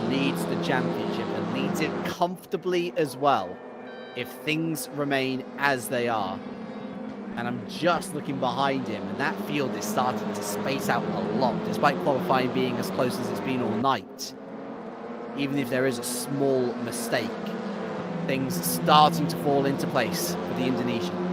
A: Leads the championship and leads it comfortably as well, if things remain as they are. And I'm just looking behind him, and that field is starting to space out a lot, despite qualifying being as close as it's been all night. Even if there is a small mistake, things are starting to fall into place for the Indonesian.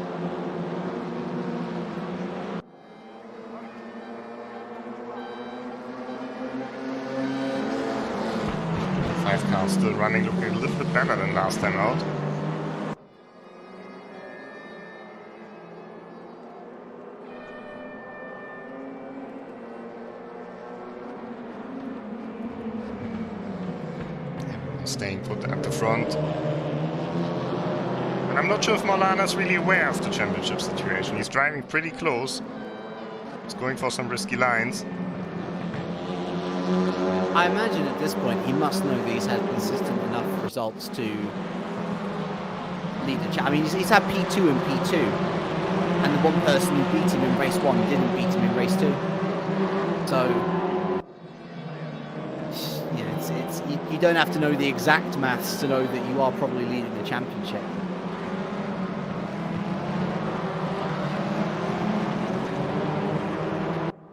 B: 5 cars still running, looking a little bit better than last time out. Staying put at the front. And I'm not sure if Maulana's really aware of the championship situation. He's driving pretty close. He's going for some risky lines.
A: I imagine at this point he must know that he's had consistent enough results to lead the chat. I mean, he's had P2 and P2, and the one person who beat him in race 1 didn't beat him in race 2. So, yeah, you don't have to know the exact maths to know that you are probably leading the championship.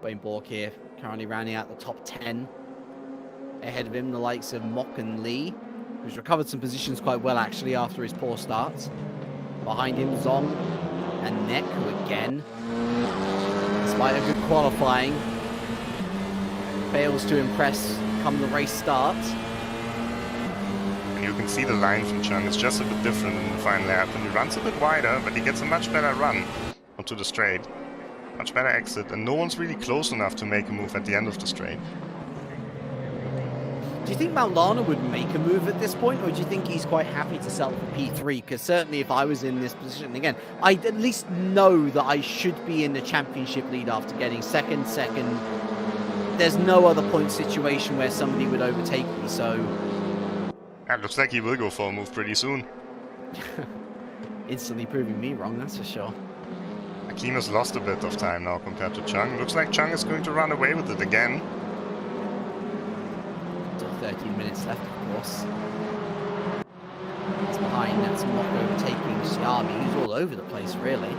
A: Wayne Bork here, currently rounding out the top 10. Ahead of him, the likes of Mock and Lee, who's recovered some positions quite well actually after his poor start. Behind him, Zong and Nek, who again, despite a good qualifying, fails to impress come the race starts.
B: And you can see the line from Chung. It's just a bit different in the final lap. And he runs a bit wider, but he gets a much better run onto the straight. Much better exit. And no one's really close enough to make a move at the end of the straight.
A: Do you think Maulana would make a move at this point, or do you think he's quite happy to settle for P3? Because certainly if I was in this position, again, I'd at least know that I should be in the championship lead after getting second. There's no other point situation where somebody would overtake me, so...
B: It looks like he will go for a move pretty soon.
A: Instantly proving me wrong, that's for sure.
B: Hakim has lost a bit of time now compared to Chung. Looks like Chung is going to run away with it again.
A: 13 minutes left, of course. That's behind, that's Mock overtaking Xiaomi, who's all over the place, really.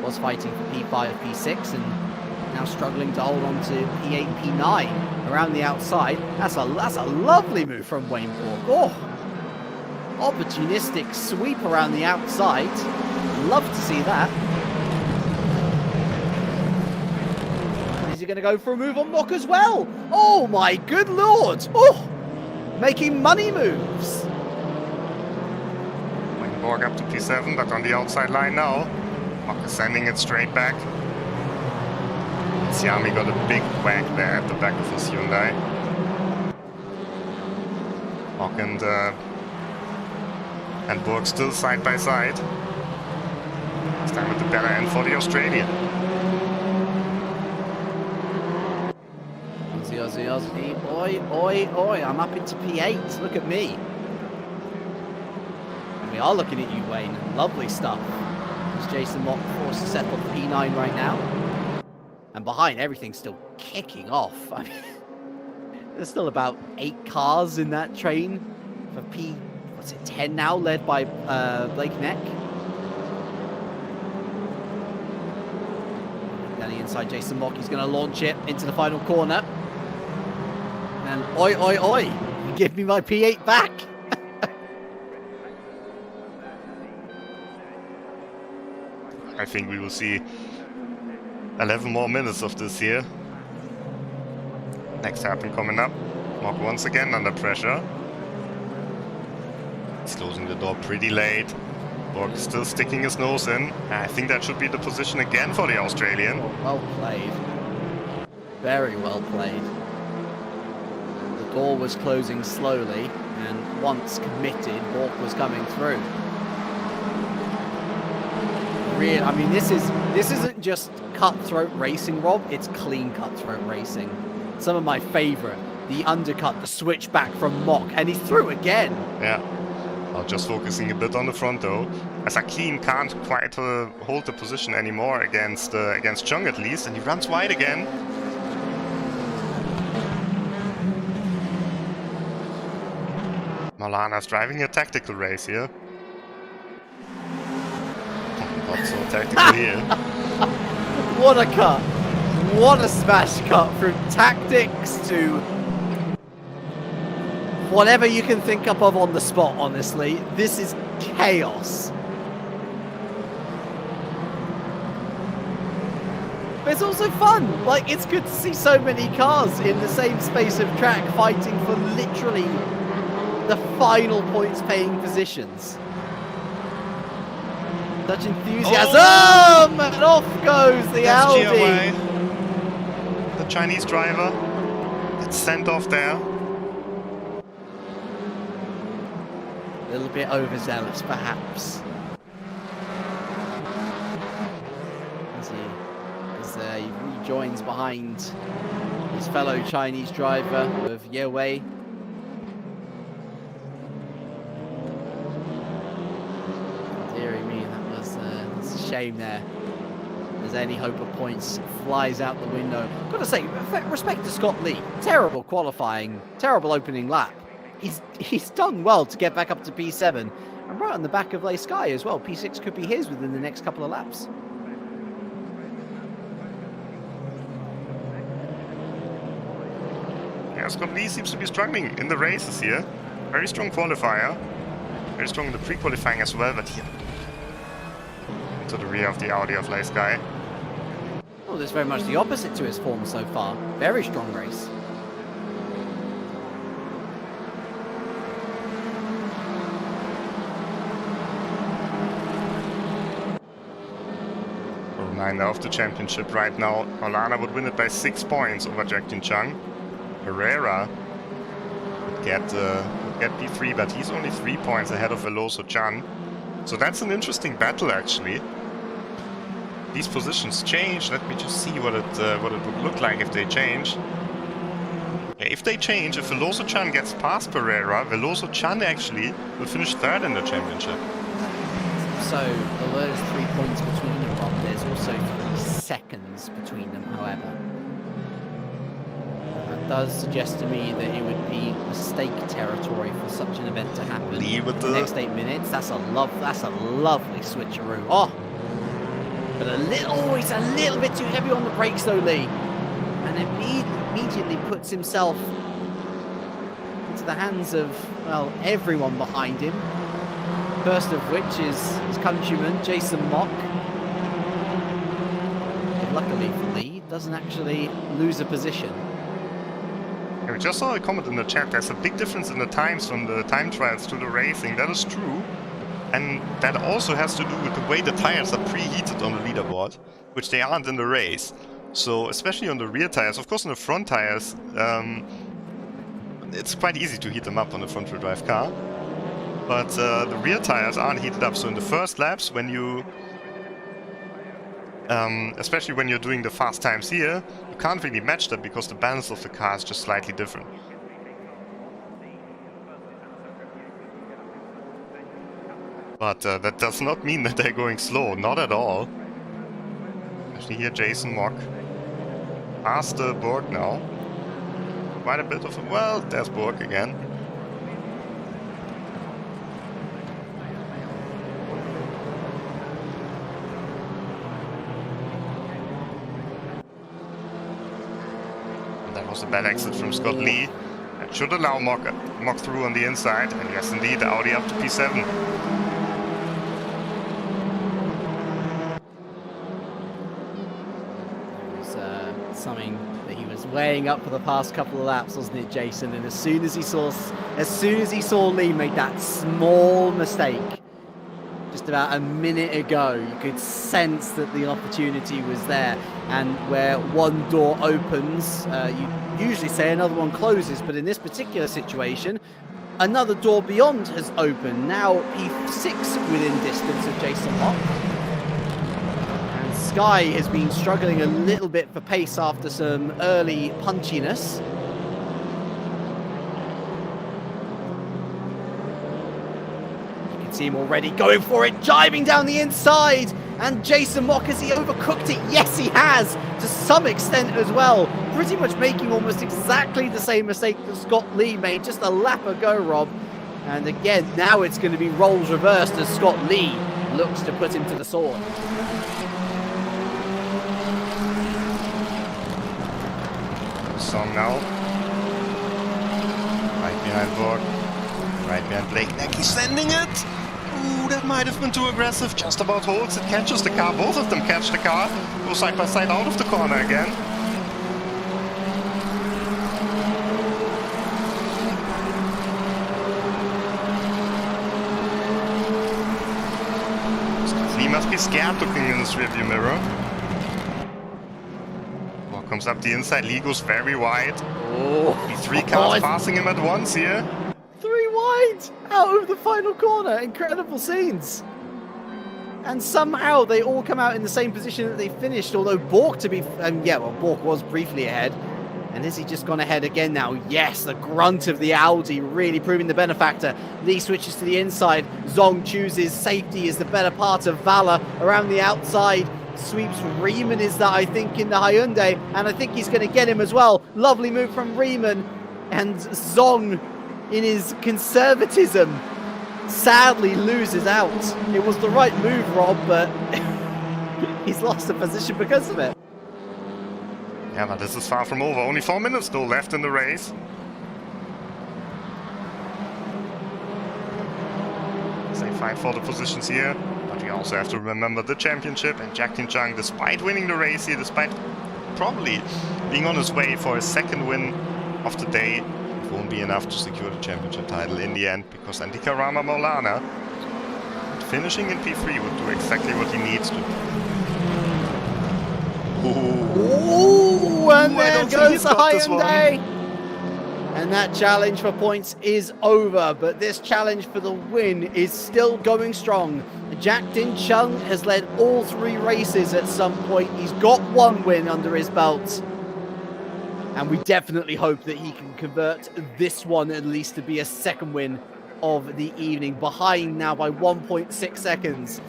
A: Was fighting for P5, P6, and now struggling to hold on to P8, P9 around the outside. That's a lovely move from Wayne Borg. Oh! Opportunistic sweep around the outside. Love to see that. Is he going to go for a move on Mock as well? Oh my good lord! Oh! Making money moves.
B: Wayne Borg up to P7, but on the outside line now. Mock is sending it straight back. Xiaomi got a big whack there at the back of his Hyundai. Mock and Borg still side by side. This time at the better end for the Australian.
A: Aussie, oi, I'm up into P8, look at me. And we are looking at you, Wayne, lovely stuff. As Jason Mock forced to settle for P9 right now. And behind, everything's still kicking off. I mean, there's still about 8 cars in that train for P10 now, led by Blake Neck. Down the inside, Jason Mock, he's going to launch it into the final corner. And oi, give me my P8 back.
B: I think we will see 11 more minutes of this here. Next happen coming up. Mock once again under pressure. He's closing the door pretty late. Borg is still sticking his nose in. I think that should be the position again for the Australian.
A: Well played. Very well played. The door was closing slowly, and once committed, Borg was coming through. Really, I mean, this isn't just cutthroat racing, Rob. It's clean cutthroat racing. Some of my favourite. The undercut, the switchback from Mock, and he's through again.
B: Yeah. Well, just focusing a bit on the front though, as Hakim can't quite hold the position anymore against Chung at least, and he runs wide again. Maulana's driving a tactical race here. Not so tactical here.
A: What a cut! What a smash cut from tactics to whatever you can think up of on the spot, honestly. This is chaos. But it's also fun. Like, it's good to see so many cars in the same space of track fighting for literally the final points paying positions. Such enthusiasm! Oh! And off goes the Audi.
B: GOI. The Chinese driver gets sent off there.
A: A little bit overzealous, perhaps. As he rejoins behind his fellow Chinese driver of Yewei. Deary me, that's a shame there. As any hope of points flies out the window. Gotta say, respect to Scott Lee. Terrible qualifying, terrible opening lap. He's done well to get back up to P7 and right on the back of Lay Sky as well. P6 could be his within the next couple of laps.
B: Yeah, Scott Lee seems to be struggling in the races here. Very strong qualifier. Very strong in the pre-qualifying as well, but here to the rear of the Audi of Lay Sky.
A: Well, Well, there's very much the opposite to his form so far. Very strong race.
B: Reminder of the championship right now. Maulana would win it by 6 points over Jack Tin Chung. Herrera would get P3, but he's only 3 points ahead of Veloso Chan. So that's an interesting battle, actually. These positions change. Let me just see what it would look like if they change. Yeah, if they change, if Veloso Chan gets past Pereira, Veloso Chan actually will finish 3rd in the championship.
A: So, although there's 3 points between them, Rob, there's also 3 seconds between them, however. That does suggest to me that it would be mistake territory for such an event to happen.
B: With
A: the next 8 minutes, that's a lovely switcheroo. Oh! But it's a little bit too heavy on the brakes though, Lee. And immediately puts himself into the hands of, well, everyone behind him. First of which is his countryman, Jason Mock. But luckily for Lee, doesn't actually lose a position.
B: Yeah, we just saw a comment in the chat. There's a big difference in the times from the time trials to the racing. That is true. And that also has to do with the way the tires are preheated on the leaderboard, which they aren't in the race. So, especially on the rear tires, of course on the front tires, it's quite easy to heat them up on a front-wheel drive car. But the rear tires aren't heated up, so in the first laps, when you, especially when you're doing the fast times here, you can't really match that because the balance of the car is just slightly different. But that does not mean that they're going slow, not at all. Actually here Jason Mock past Borg now. Quite a bit of, well, there's Borg again. That was a bad exit from Scott Lee. That should allow Mock through on the inside. And yes, indeed, Audi up to P7.
A: It was something that he was weighing up for the past couple of laps, wasn't it, Jason? And as soon as he saw Lee make that small mistake just about a minute ago, you could sense that the opportunity was there. And where one door opens, you usually say another one closes, but in this particular situation, another door beyond has opened. Now P6 within distance of Jason Mock. And Sky has been struggling a little bit for pace after some early punchiness. See him already going for it, jiving down the inside, and Jason Mock, has he overcooked it? Yes, he has, to some extent as well, pretty much making almost exactly the same mistake that Scott Lee made just a lap ago, Rob. And again, now it's going to be roles reversed as Scott Lee looks to put him to the sword.
B: Song now. Right behind Borg. Right behind Blake. He's sending it! Ooh, that might have been too aggressive. Just about holds it, catches the car. Both of them catch the car. Go side by side out of the corner again. He must be scared looking in his rearview mirror. Borg comes up the inside. Lee goes very wide.
A: Oh,
B: Three cars passing him at once here.
A: 3 wide out of the final corner. Incredible scenes. And somehow they all come out in the same position that they finished, although Borg Borg was briefly ahead. And has he just gone ahead again now? Yes, the grunt of the Audi really proving the benefactor. Lee switches to the inside. Zong chooses safety as the better part of valor around the outside. Sweeps Riemann is that, I think, in the Hyundai, and I think he's going to get him as well. Lovely move from Riemann, and Zong, in his conservatism, sadly loses out. It was the right move, Rob, but he's lost a position because of it.
B: Yeah, but this is far from over. Only 4 minutes though left in the race. They fight for the positions here, but we also have to remember the championship, and Jack Tin-Chung, despite winning the race here, despite probably being on his way for his second win of the day, it won't be enough to secure the championship title in the end, because Andika Rama Maulana, finishing in P3, would do exactly what he needs to.
A: Ooh, and there goes the Hyundai! And that challenge for points is over, but this challenge for the win is still going strong. Jack Tin-Chung has led all 3 races at some point. He's got 1 win under his belt. And we definitely hope that he can convert this one at least to be a second win of the evening. Behind now by 1.6 seconds.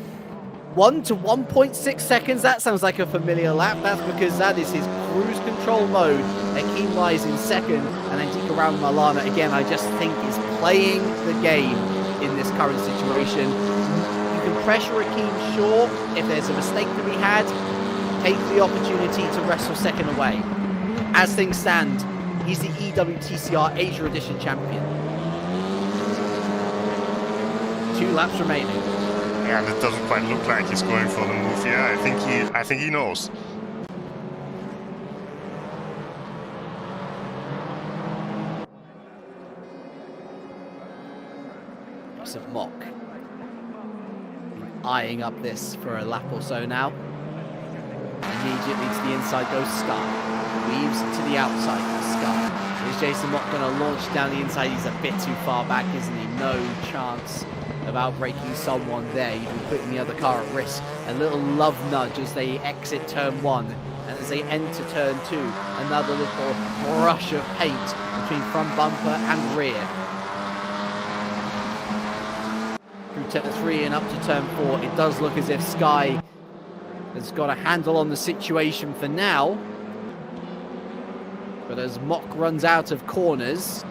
A: 1 to 1.6 seconds, that sounds like a familiar lap. That's because that is his cruise control mode. Akeem lies in second, and Andika Rama Maulana, again, I just think is playing the game in this current situation. You can pressure Akeem, sure. If there's a mistake to be had, take the opportunity to wrestle second away. As things stand, he's the EWTCR Asia Edition champion. 2 laps remaining.
B: Yeah, and it doesn't quite look like he's going for the move here. I think he knows.
A: Of Mock eyeing up this for a lap or so now. Immediately to the inside goes Sky. Weaves to the outside for Sky. Is Jason Mock going to launch down the inside? He's a bit too far back, isn't he? No chance of outbreaking someone there. You'd be putting the other car at risk. A little love nudge as they exit turn 1. And as they enter turn 2, another little brush of paint between front bumper and rear. Through turn 3 and up to turn 4, it does look as if Sky has got a handle on the situation for now. But as Mock runs out of corners,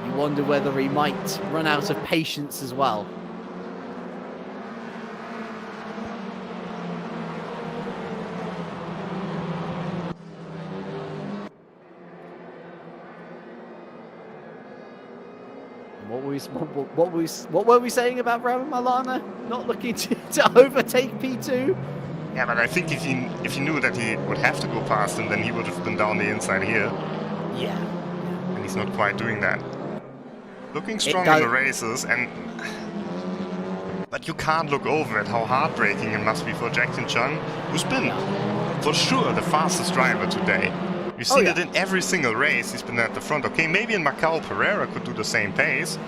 A: you wonder whether he might run out of patience as well. What were we saying about Rama Maulana not looking to overtake P2?
B: Yeah, but I think if he knew that he would have to go past him, then he would have been down the inside here.
A: Yeah.
B: And he's not quite doing that. Looking strong in the races, but you can't look over at how heartbreaking it must be for Jack Tin-Chung, who's been, for sure, the fastest driver today. You've seen it in every single race. He's been at the front. Okay, maybe in Macau, Pereira could do the same pace,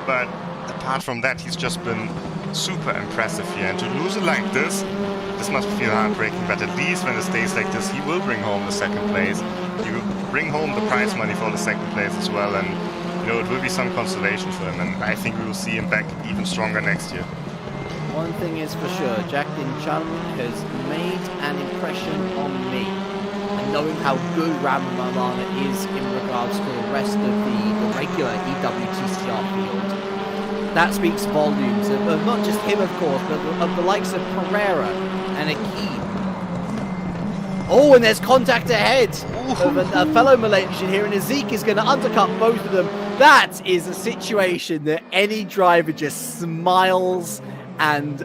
B: but apart from that, he's just been super impressive here. And to lose it like this must feel heartbreaking, but at least when it stays like this, he will bring home the second place. He will bring home the prize money for the second place as well, and you know, it will be some consolation for him, and I think we will see him back even stronger next year.
A: One thing is for sure, Jack Tin-Chung has made an impression on me. And knowing how good Rama Maulana is in regards to the rest of the regular EWTCR field, that speaks volumes of not just him, of course, but of the likes of Pereira and Akeem. Oh, and there's contact ahead of a fellow Malaysian here, and Azik is going to undercut both of them. That is a situation that any driver just smiles and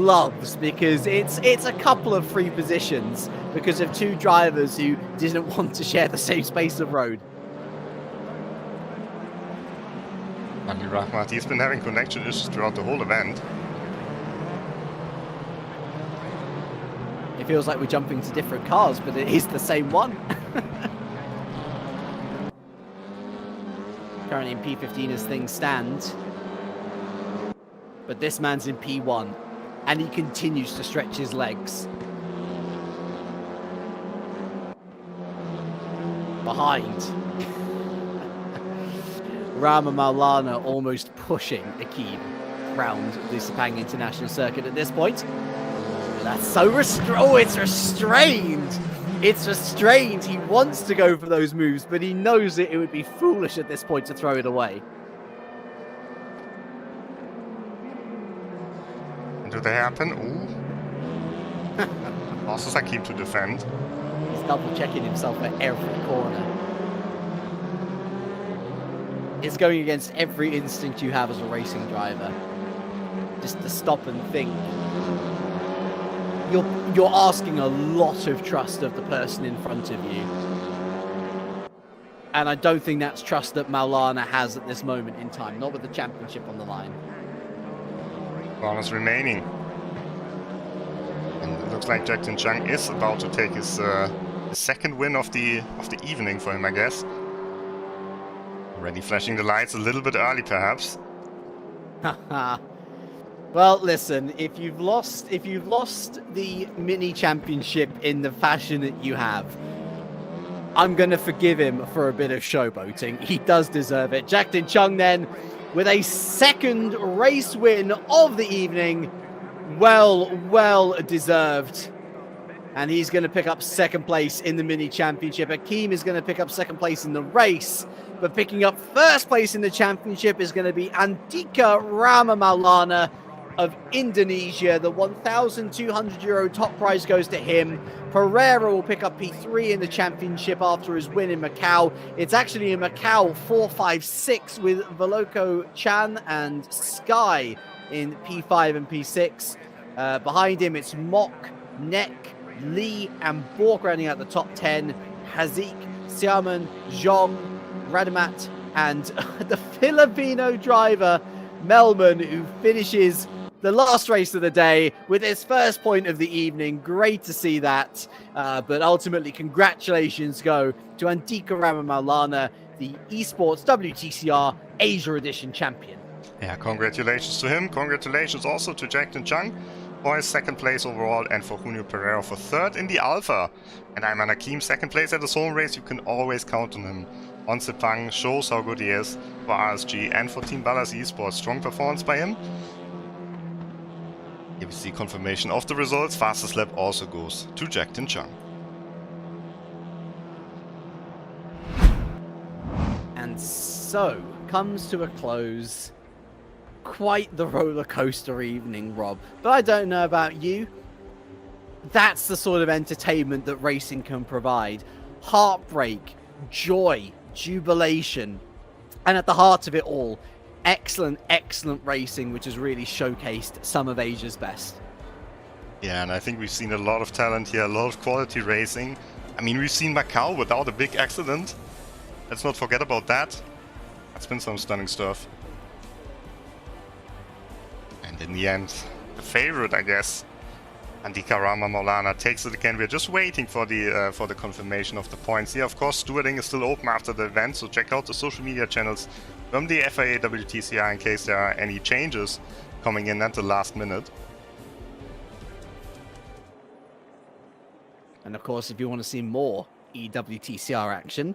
A: loves, because it's a couple of free positions because of 2 drivers who didn't want to share the same space of road.
B: Ali Rahmat, he's been having connection issues throughout the whole event.
A: It feels like we're jumping to different cars, but it is the same one. Currently in P15 as things stand. But this man's in P1, and he continues to stretch his legs. Behind. Rama Maulana almost pushing Akeem round the Sepang International Circuit at this point. That's so it's restrained. It's restrained. He wants to go for those moves, but he knows that it would be foolish at this point to throw it away.
B: Do they happen? Ooh. Also Akeem to defend.
A: He's double checking himself at every corner. It's going against every instinct you have as a racing driver. just to stop and think, you're asking a lot of trust of the person in front of you. And I don't think that's trust that Maulana has at this moment in time, not with the championship on the line.
B: Corners remaining. And it looks like Jack Tin-Chung is about to take his second win of the evening for him, I guess. Already flashing the lights a little bit early, perhaps.
A: Well, listen, if you've lost the mini championship in the fashion that you have, I'm going to forgive him for a bit of showboating. He does deserve it. Jack Tin-Chung then with a second race win of the evening. Well deserved. And he's going to pick up second place in the mini championship. Hakeem is going to pick up second place in the race. But picking up first place in the championship is going to be Andika Rama Maulana of Indonesia. The 1,200 euro top prize goes to him. Pereira will pick up P3 in the championship after his win in Macau. It's actually in Macau 4-5-6 with Veloco Chan and Sky in P5 and P6. Behind him, it's Mok, Nek, Lee, and Bork rounding out the top 10. Hazik, Xiamen, Zhong, Radamat, and the Filipino driver, Melman, who finishes the last race of the day with his first point of the evening. Great to see that. But ultimately, congratulations go to Andika Rama Maulana, the Esports WTCR Asia Edition champion.
B: Yeah, congratulations to him. Congratulations also to Jack Tin-Chung for his second place overall, and for Junio Pereira for third in the Alpha. And Ayman Hakeem second place at his home race. You can always count on him. On Sepang shows how good he is for RSG and for Team Ballas Esports. Strong performance by him. Here we see confirmation of the results. Fastest lap also goes to Jack Tin-Chung.
A: And so comes to a close quite the roller coaster evening, Rob. But I don't know about you. That's the sort of entertainment that racing can provide. Heartbreak, joy, jubilation, and at the heart of it all, excellent racing, which has really showcased some of Asia's best.
B: Yeah, and I think we've seen a lot of talent here, a lot of quality racing. I mean, we've seen Macau without a big accident. Let's not forget about that. That's been some stunning stuff. And in the end, the favorite, I guess, Andika Rama Maulana takes it again. We're just waiting for the confirmation of the points here. Of course, stewarding is still open after the event, so check out the social media channels from the FIA WTCR in case there are any changes coming in at the last minute.
A: And of course, if you want to see more EWTCR action,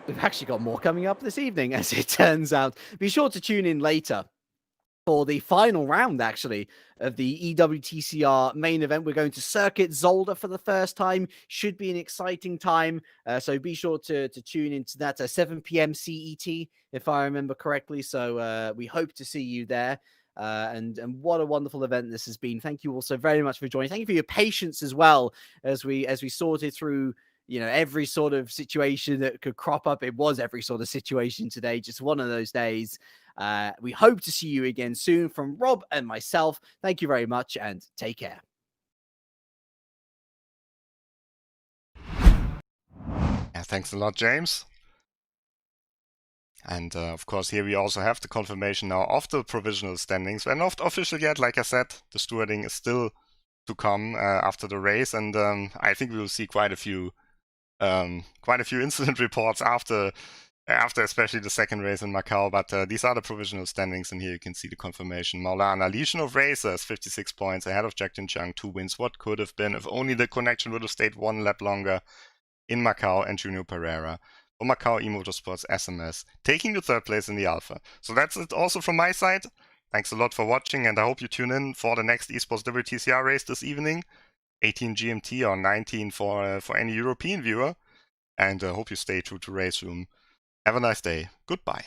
A: we've actually got more coming up this evening, as it turns out. Be sure to tune in later for the final round, actually, of the EWTCR main event. We're going to Circuit Zolder for the first time. Should be an exciting time. So be sure to tune into that at 7 p.m. CET, if I remember correctly. So we hope to see you there. And what a wonderful event this has been. Thank you all so very much for joining. Thank you for your patience as well as we sorted through, you know, every sort of situation that could crop up. It was every sort of situation today, just one of those days. We hope to see you again soon. From Rob and myself, thank you very much and take care.
B: Yeah, thanks a lot, James. And of course, here we also have the confirmation now of the provisional standings. We're not official yet. Like I said, the stewarding is still to come after the race, and I think we will see quite a few incident reports after especially the second race in Macau. But these are the provisional standings, and here you can see the confirmation. Maulana, Legion of Racers, 56 points ahead of Jack Tin-Chung, 2 wins. What could have been if only the connection would have stayed 1 lap longer in Macau. And Junio Pereira for Macau eMotorsports SMS, taking the 3rd place in the Alpha. So that's it also from my side. Thanks a lot for watching, and I hope you tune in for the next Esports WTCR race this evening, 18 GMT or 19 for any European viewer. And I hope you stay true to RaceRoom. Have a nice day. Goodbye.